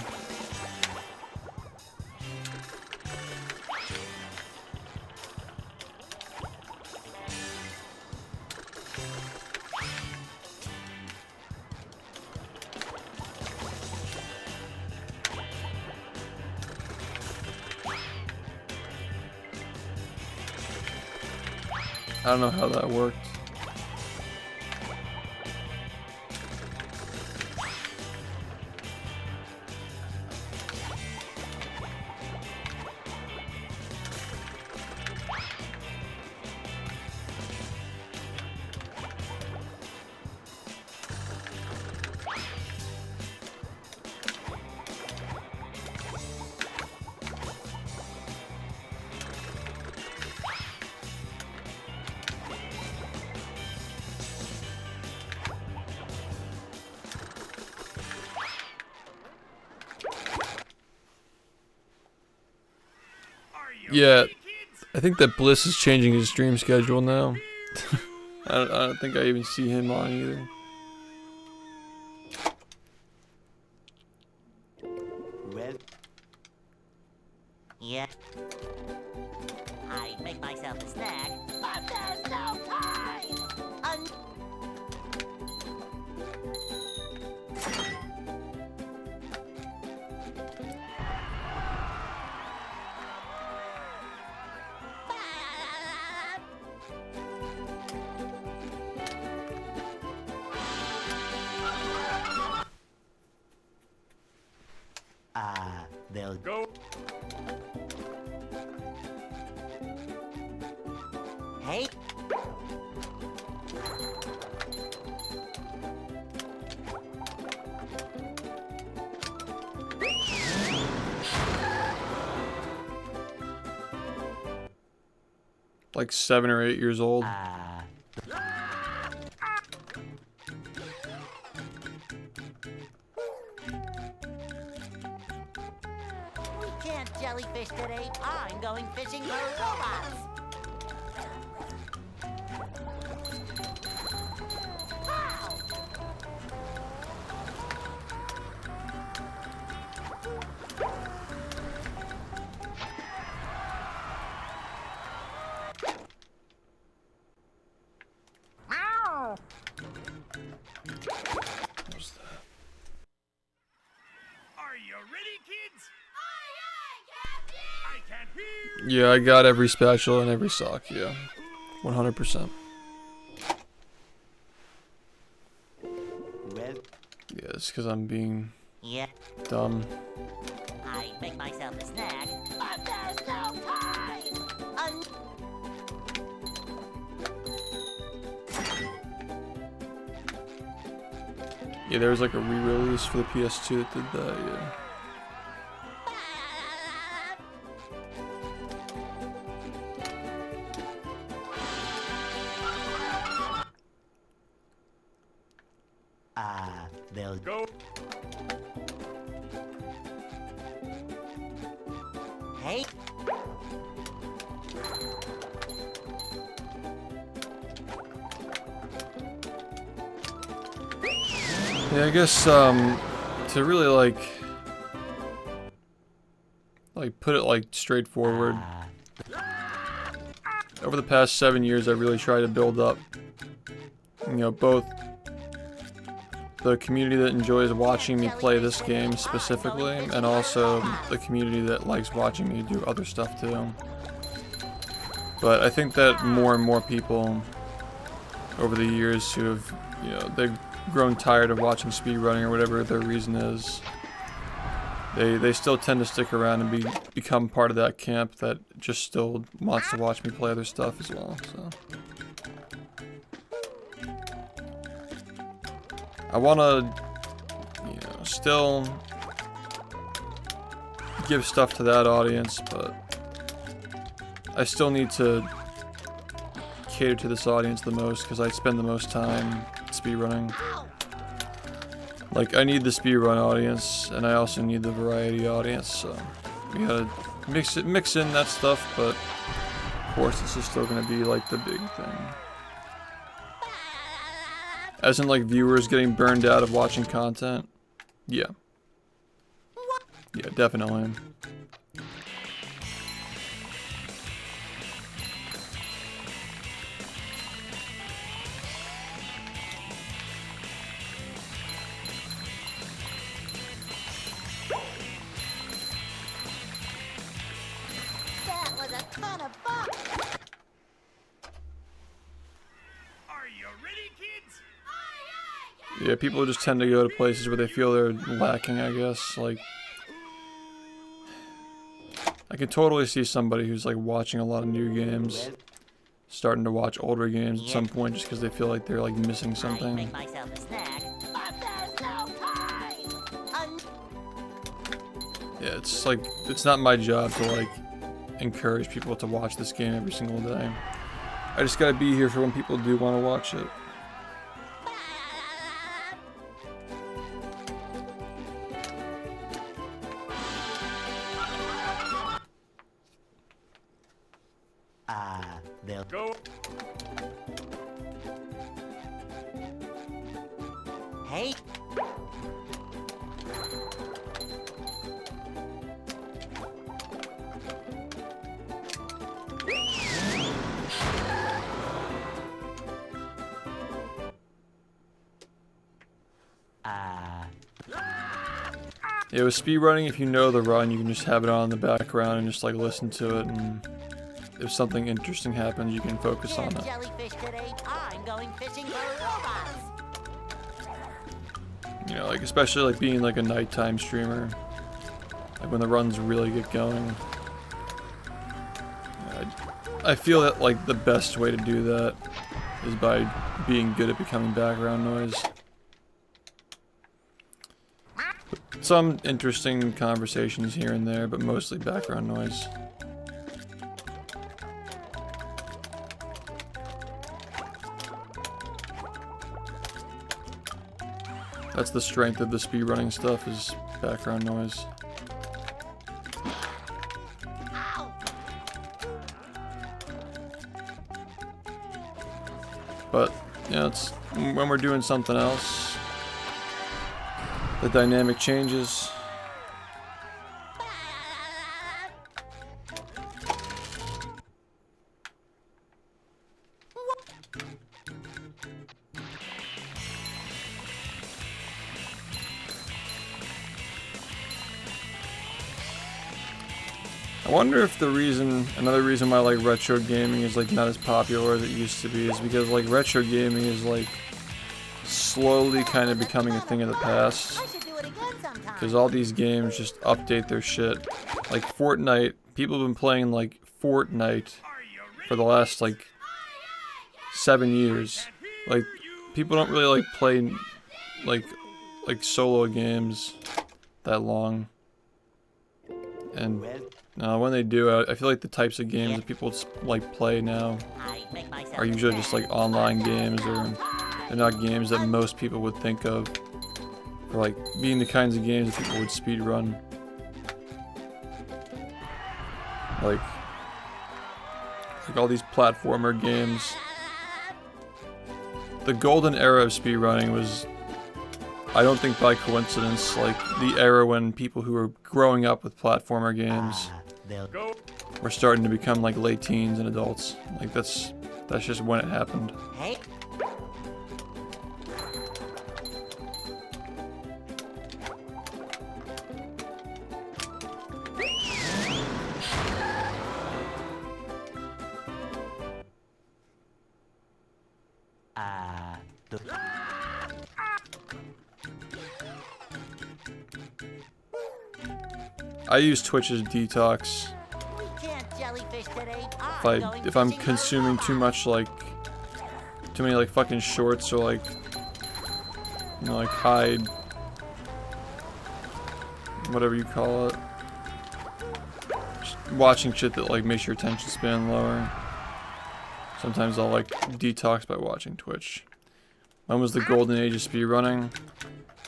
I don't know how that worked. Yeah, I think that Bliss is changing his stream schedule now. I don't think I even see him on either. Well, Yeah. I make myself a snack, but there's no time! they'll Go. Hey? Like 7 or 8 years old. We can't jellyfish today. I'm going fishing for robots. Pow! Are you ready, kids? I can't hear. Yeah, I got every spatula and every sock, yeah. 100%. well, Yeah, it's because I'm being Yeah, dumb. I make myself a snack, but there's no time! Yeah, there was like a re-release for the PS2 that did that, yeah. they'll Go. Hey? Yeah, I guess, to really like put it like straightforward. Over the past 7 years, I really tried to build up, you know, both the community that enjoys watching me play this game specifically, and also the community that likes watching me do other stuff too. But I think that more and more people over the years who have, you know, they've grown tired of watching speedrunning or whatever their reason is, they still tend to stick around and become part of that camp that just still wants to watch me play other stuff as well. So I want to, you know, still give stuff to that audience, but I still need to cater to this audience the most because I spend the most time speedrunning. Like, I need the speedrun audience, and I also need the variety audience, so we gotta mix in that stuff, but of course this is still gonna be like the big thing. As in like viewers getting burned out of watching content? Yeah. Yeah, definitely. That was a ton of fun. Are you ready, kids? Yeah, people just tend to go to places where they feel they're lacking, I guess. Like, I can totally see somebody who's like watching a lot of new games starting to watch older games at some point just because they feel like they're like missing I something. make myself a snack. But there's no time. Yeah, it's like, it's not my job to like encourage people to watch this game every single day. I just gotta be here for when people do want to watch it. They'll Go. Hey, Yeah, with speedrunning, if you know the run, you can just have it on in the background and just like listen to it, and if something interesting happens, you can focus on it. jellyfish today. I'm going fishing for robots. You know, like especially like being like a nighttime streamer, like when the runs really get going. I feel that like the best way to do that is by being good at becoming background noise. Some interesting conversations here and there, but mostly background noise. That's the strength of the speedrunning stuff, is background noise. But, you know, it's when we're doing something else, the dynamic changes. I wonder if another reason why like retro gaming is like not as popular as it used to be is because like retro gaming is like slowly kind of becoming a thing of the past. I should do it again sometime. Because all these games just update their shit. Like Fortnite, people have been playing like Fortnite for the last like 7 years. Like people don't really like play like solo games that long. And when they do, I feel like the types of games that people like play now I make myself are a usually just snack. like online games, or they're not games that most people would think of for like being the kinds of games that people would speedrun. Like all these platformer games. The golden era of speedrunning was I don't think by coincidence, like the era when people who were growing up with platformer games were starting to become like late teens and adults. Like that's just when it happened. Hey. I use Twitch as detox. We can't jellyfish today. If I'm consuming too much, like too many like fucking shorts or like, you know, like hide, whatever you call it, just watching shit that like makes your attention span lower. Sometimes I'll like detox by watching Twitch. When was the golden age of speedrunning?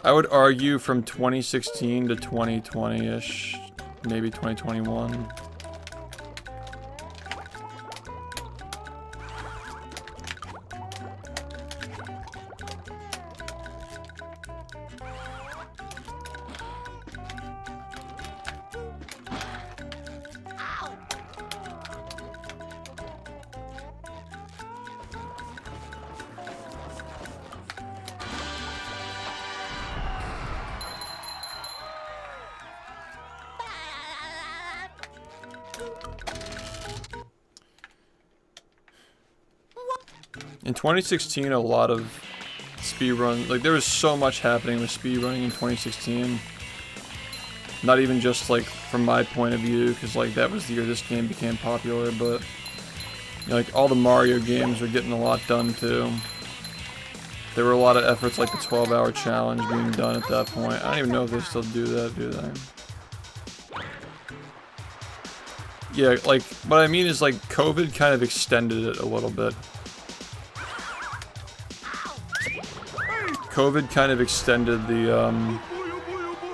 I would argue from 2016 to 2020-ish, maybe 2021. In 2016, a lot of speedrun, like there was so much happening with speedrunning in 2016. Not even just like from my point of view, because like that was the year this game became popular, but you know, like all the Mario games were getting a lot done too. There were a lot of efforts like the 12-hour challenge being done at that point. I don't even know if they still do that, do they? Yeah, like what I mean is like COVID kind of extended it a little bit. COVID kind of extended the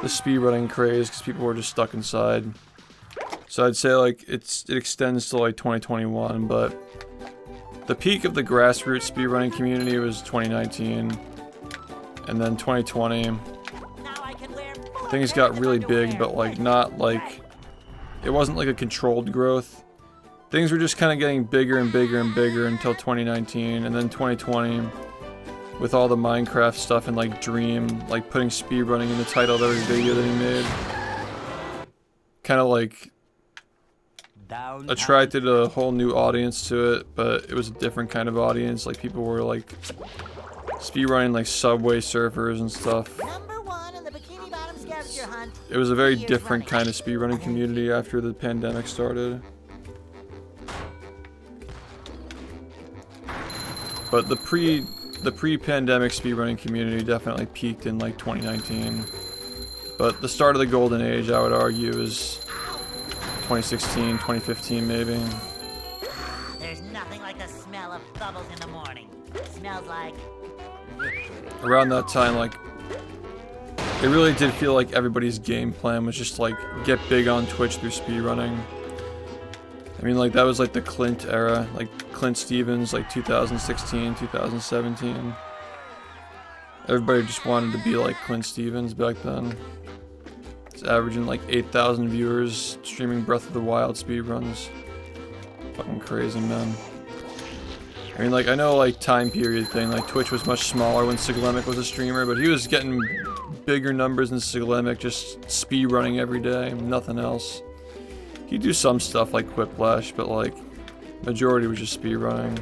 speedrunning craze because people were just stuck inside. So I'd say like it extends to like 2021, but the peak of the grassroots speedrunning community was 2019, and then 2020 things got really big, but like not like it wasn't like a controlled growth. Things were just kind of getting bigger and bigger and bigger until 2019, and then 2020. With all the Minecraft stuff and like Dream, like putting speedrunning in the title of every video that he made, kind of like attracted a whole new audience to it, but it was a different kind of audience. Like people were like speedrunning like Subway Surfers and stuff. #1 in the Bikini Bottom scavenger hunt. It was a very different kind of speedrunning community after the pandemic started. But the pre-pandemic speedrunning community definitely peaked in like 2019. But the start of the golden age, I would argue, is 2016, 2015 maybe. There's nothing like the smell of bubbles in the morning. Smells like... Around that time, like, it really did feel like everybody's game plan was just like, get big on Twitch through speedrunning. I mean, like, that was like the Clint era, like Clint Stevens, like 2016, 2017. Everybody just wanted to be like Clint Stevens back then. It's averaging like 8,000 viewers streaming Breath of the Wild speedruns. Fucking crazy, man. I mean, like, I know, like, time period thing, like, Twitch was much smaller when Siglemic was a streamer, but he was getting bigger numbers than Siglemic, just speedrunning every day, nothing else. He'd do some stuff like Quiplash, but like, majority was just speedrunning.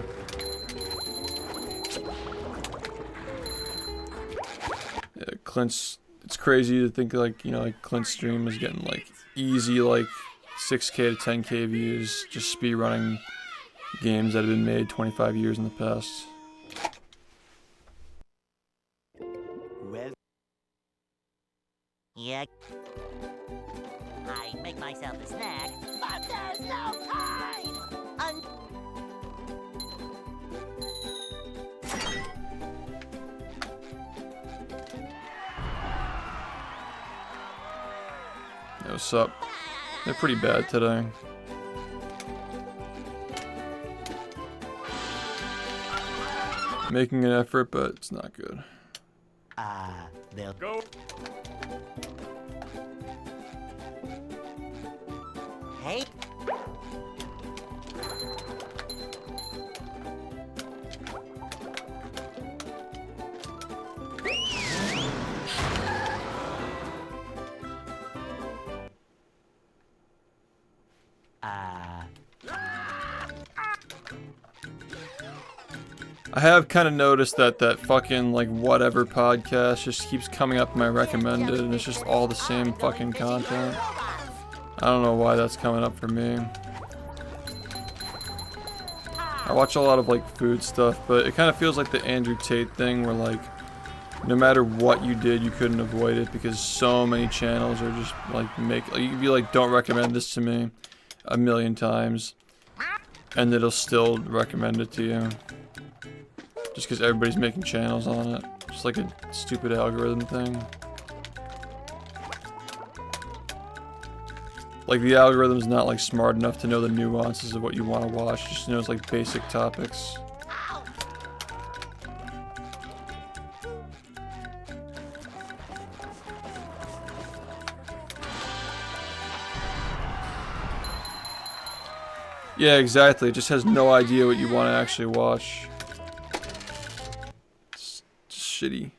Yeah, Clint's, it's crazy to think like, you know, like Clint's stream was getting like easy like 6K to 10K views, just speedrunning games that have been made 25 years in the past. Yeah. I make myself a snack, but there's no time! Yo, what's up? They're pretty bad today. Making an effort, but it's not good. They'll Go. Hey. I have kind of noticed that fucking like whatever podcast just keeps coming up in my recommended, and it's just all the same fucking content. I don't know why that's coming up for me. I watch a lot of like food stuff, but it kind of feels like the Andrew Tate thing where like no matter what you did, you couldn't avoid it because so many channels are just like you could be like, don't recommend this to me a million times, and it'll still recommend it to you. Just because everybody's making channels on it. Just like a stupid algorithm thing. Like the algorithm's not like smart enough to know the nuances of what you want to watch. It just knows like basic topics. Yeah, exactly. It just has no idea what you want to actually watch. Shitty.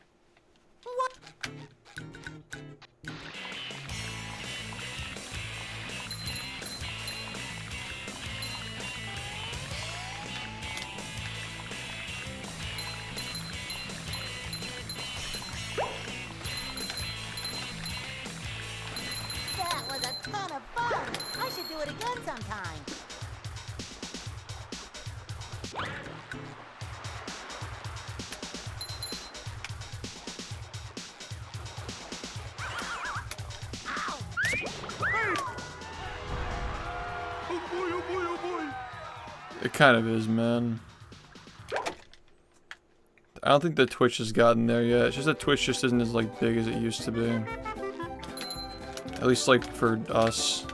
That was a ton of fun. I should do it again sometime. It kind of is, man. I don't think the Twitch has gotten there yet. It's just that Twitch just isn't as like big as it used to be. At least like for us.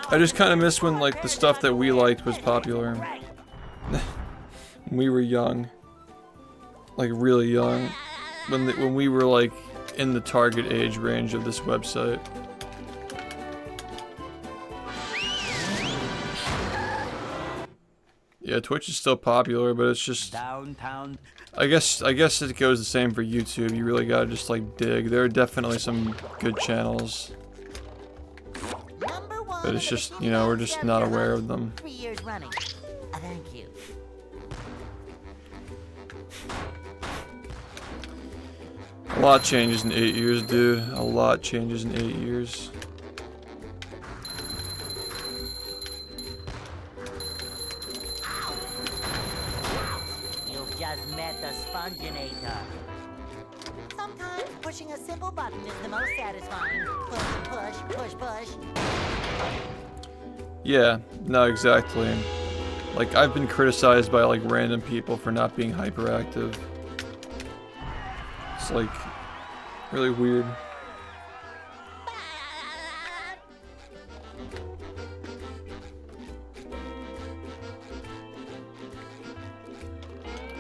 I just kind of miss when like the stuff that we liked was popular. When we were young. Like really young. When we were like in the target age range of this website. Yeah, Twitch is still popular, but it's just downtown. I guess it goes the same for YouTube. You really gotta just like dig. There are definitely some good channels, but it's just, you know, we're just not aware of them. 3 years running. Thank you. A lot changes in 8 years, dude. A lot changes in 8 years. You've just met the sponginator. Sometimes pushing a simple button is the most satisfying. Push, push, push, push. Yeah, no, exactly. Like, I've been criticized by like random people for not being hyperactive. It's like really weird.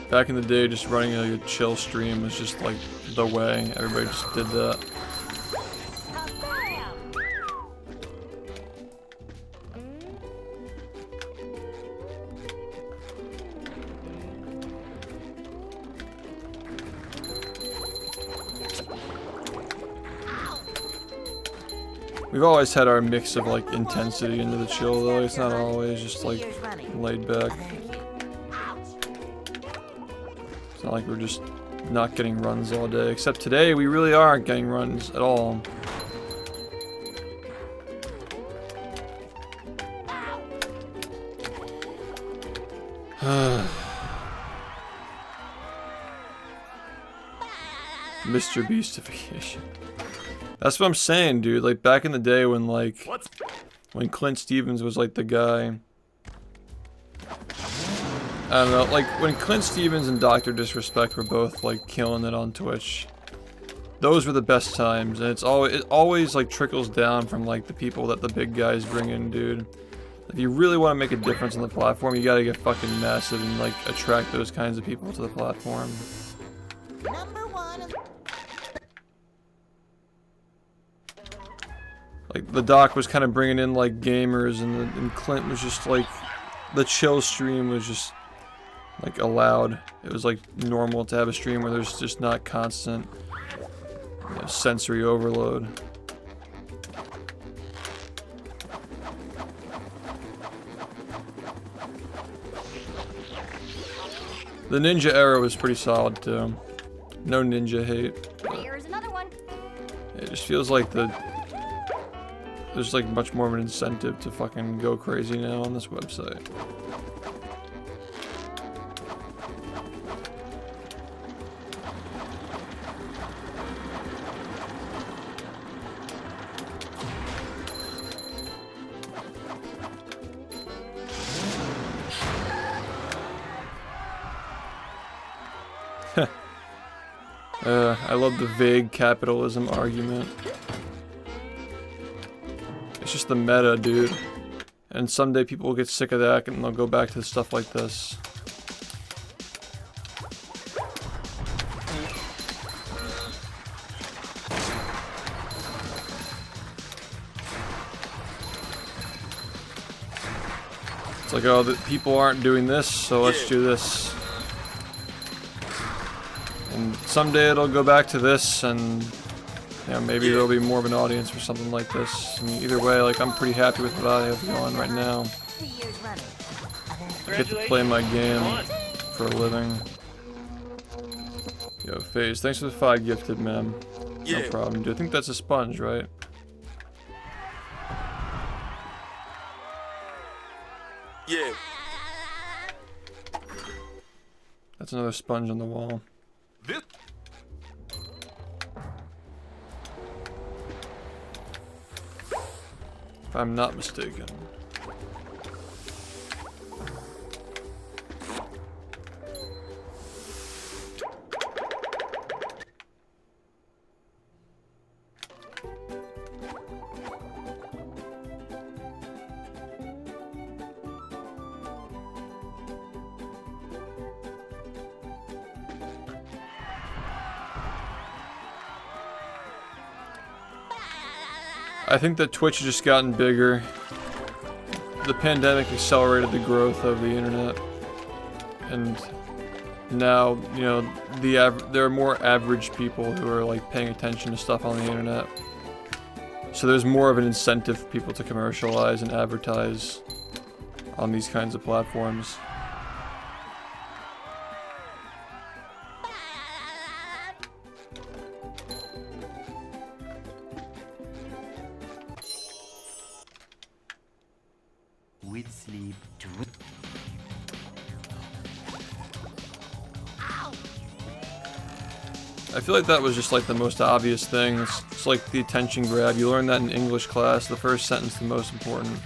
Back in the day, just running like a chill stream was just like the way. Everybody just did that. We've always had our mix of like intensity into the chill though. It's not always just like laid back. It's not like we're just not getting runs all day. Except today we really aren't getting runs at all. Mr. Beastification. That's what I'm saying, dude. Like, back in the day when, like, when Clint Stevens was, like, the guy. I don't know, like, when Clint Stevens and Dr. Disrespect were both, like, killing it on Twitch. Those were the best times, and it always, like, trickles down from, like, the people that the big guys bring in, dude. If you really want to make a difference on the platform, you gotta get fucking massive and, like, attract those kinds of people to the platform. Number one. Like the doc was kind of bringing in like gamers, and Clint was just like, the chill stream was just like allowed. It was like normal to have a stream where there's just not constant, you know, sensory overload. The ninja era was pretty solid too. No ninja hate. Here's another one. It just feels like there's like much more of an incentive to fucking go crazy now on this website. I love the vague capitalism argument. It's just the meta, dude. And someday people will get sick of that and they'll go back to stuff like this. It's like, oh, the people aren't doing this, so let's do this. And someday it'll go back to this, and you know, maybe there'll be more of an audience for something like this. I mean, either way, like, I'm pretty happy with what I have going right now. 3 years running. I get to play my game for a living. Yo, FaZe, thanks for the 5 gifted, man. No problem, dude. I think that's a sponge, right? Yeah. That's another sponge on the wall. This. If I'm not mistaken. I think that Twitch has just gotten bigger. The pandemic accelerated the growth of the internet, and now, you know, there are more average people who are like paying attention to stuff on the internet. So there's more of an incentive for people to commercialize and advertise on these kinds of platforms. With sleep to I feel like that was just like the most obvious thing. It's like the attention grab. You learn that in English class. The first sentence, the most important.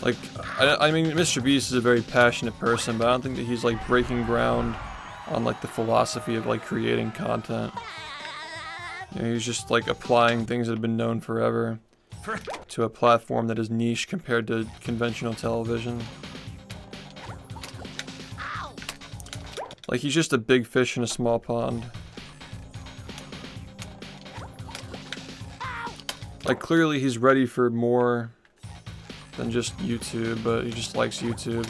Like, I mean, Mr. Beast is a very passionate person, but I don't think that he's like breaking ground on like the philosophy of like creating content. You know, he's just like applying things that have been known forever to a platform that is niche compared to conventional television. Like, he's just a big fish in a small pond. Like, clearly he's ready for more than just YouTube, but he just likes YouTube.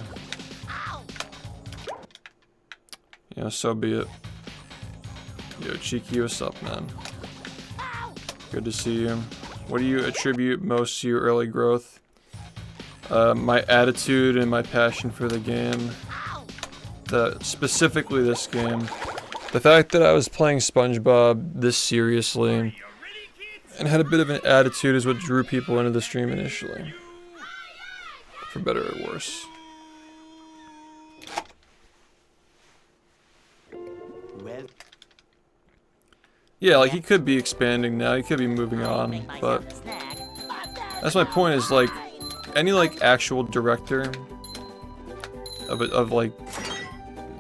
You know, so be it. Yo, Cheeky, what's up, man? Good to see you. What do you attribute most to your early growth? My attitude and my passion for the game. Specifically this game. The fact that I was playing SpongeBob this seriously and had a bit of an attitude is what drew people into the stream initially. For better or worse. well. Yeah, like, he could be expanding now, he could be moving on, but that's my point, is like, any like actual director of like,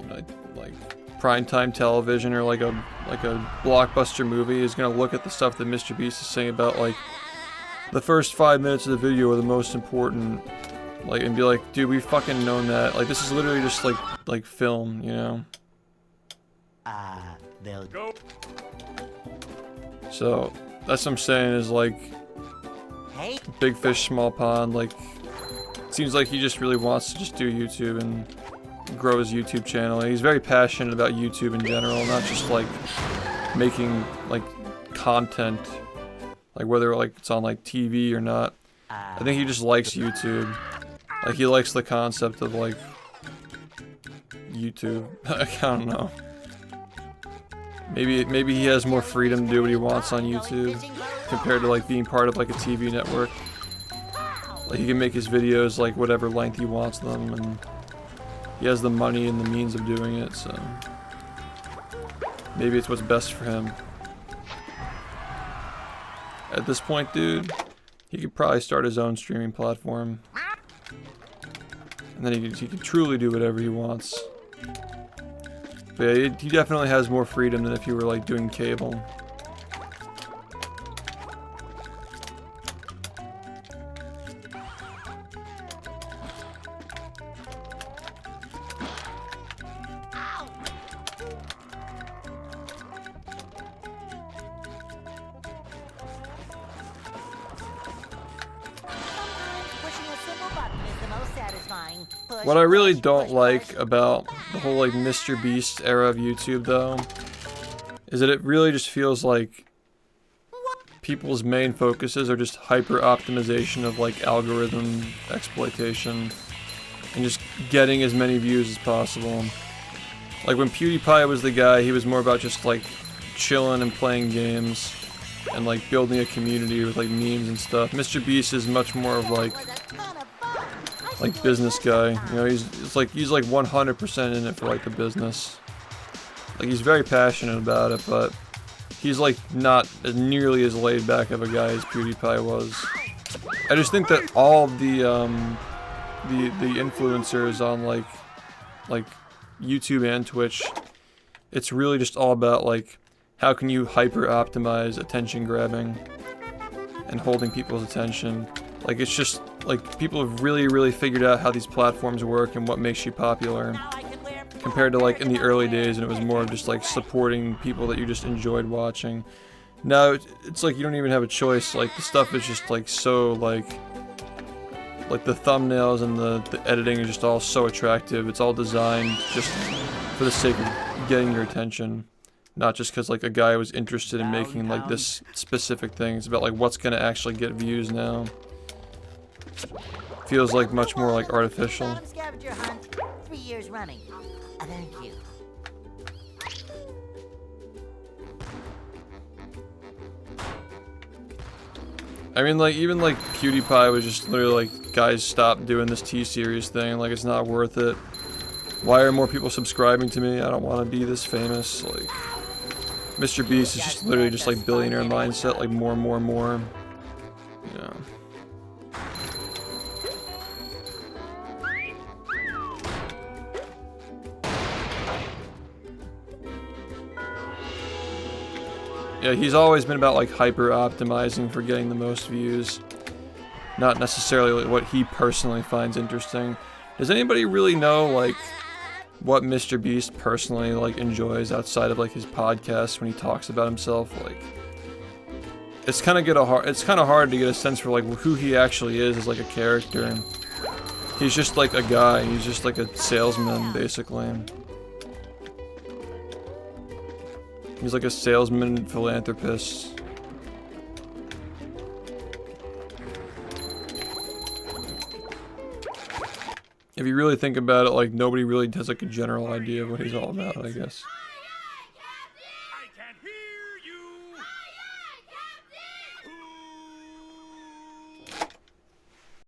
you know, like primetime television or like a blockbuster movie is gonna look at the stuff that Mr. Beast is saying about like the first 5 minutes of the video are the most important, like, and be like, dude, we've fucking known that. Like, this is literally just like film, you know? They'll Go. So that's what I'm saying is like Hey, big fish, small pond. Like it seems like he just really wants to just do YouTube and grow his YouTube channel. And he's very passionate about YouTube in general, not just like making like content, like whether like it's on like TV or not. I think he just likes YouTube. Like he likes the concept of like YouTube. I don't know. Maybe he has more freedom to do what he wants on YouTube compared to like being part of like a TV network. Like he can make his videos like whatever length he wants them, and he has the money and the means of doing it, so maybe it's what's best for him. At this point, dude, he could probably start his own streaming platform. And then he could truly do whatever he wants. But yeah, he definitely has more freedom than if you were like doing cable. Pushing a simple button is the most satisfying. Push, What I really push, don't push, like push. about the whole like Mr. Beast era of YouTube though is that it really just feels like people's main focuses are just hyper optimization of like algorithm exploitation and just getting as many views as possible. Like when PewDiePie was the guy, he was more about just like chilling and playing games and like building a community with like memes and stuff. Mr. Beast is much more of like business guy. You know, he's like 100% in it for like the business. Like he's very passionate about it, but he's like not as nearly as laid back of a guy as PewDiePie was. I just think that all of the influencers on like YouTube and Twitch, it's really just all about like how can you hyper optimize attention grabbing and holding people's attention. Like it's just like people have really figured out how these platforms work and what makes you popular. Compared to like in the early days, and it was more of just like supporting people that you just enjoyed watching. Now it's like you don't even have a choice. Like the stuff is just like so like the thumbnails and the editing is just all so attractive. It's all designed just for the sake of getting your attention, not just because like a guy was interested in making like this specific thing. It's about like what's gonna actually get views now. Feels like much more like artificial. Bottom scavenger hunt, 3 years running. Thank you. I mean, like, even, like, PewDiePie was just literally like, guys, stop doing this T-Series thing, like, it's not worth it. Why are more people subscribing to me? I don't want to be this famous, like... Mr. Beast is just literally just, like, billionaire mindset, like, more, you know. Yeah, he's always been about like hyper optimizing for getting the most views, not necessarily like what he personally finds interesting. Does anybody really know like what Mr. Beast personally like enjoys outside of like his podcast when he talks about himself? Like, it's kind of hard to get a sense for like who he actually is as like a character. He's just like a guy. He's just like a salesman basically. He's like a salesman philanthropist. If you really think about it, like nobody really has like a general idea of what he's all about, I guess.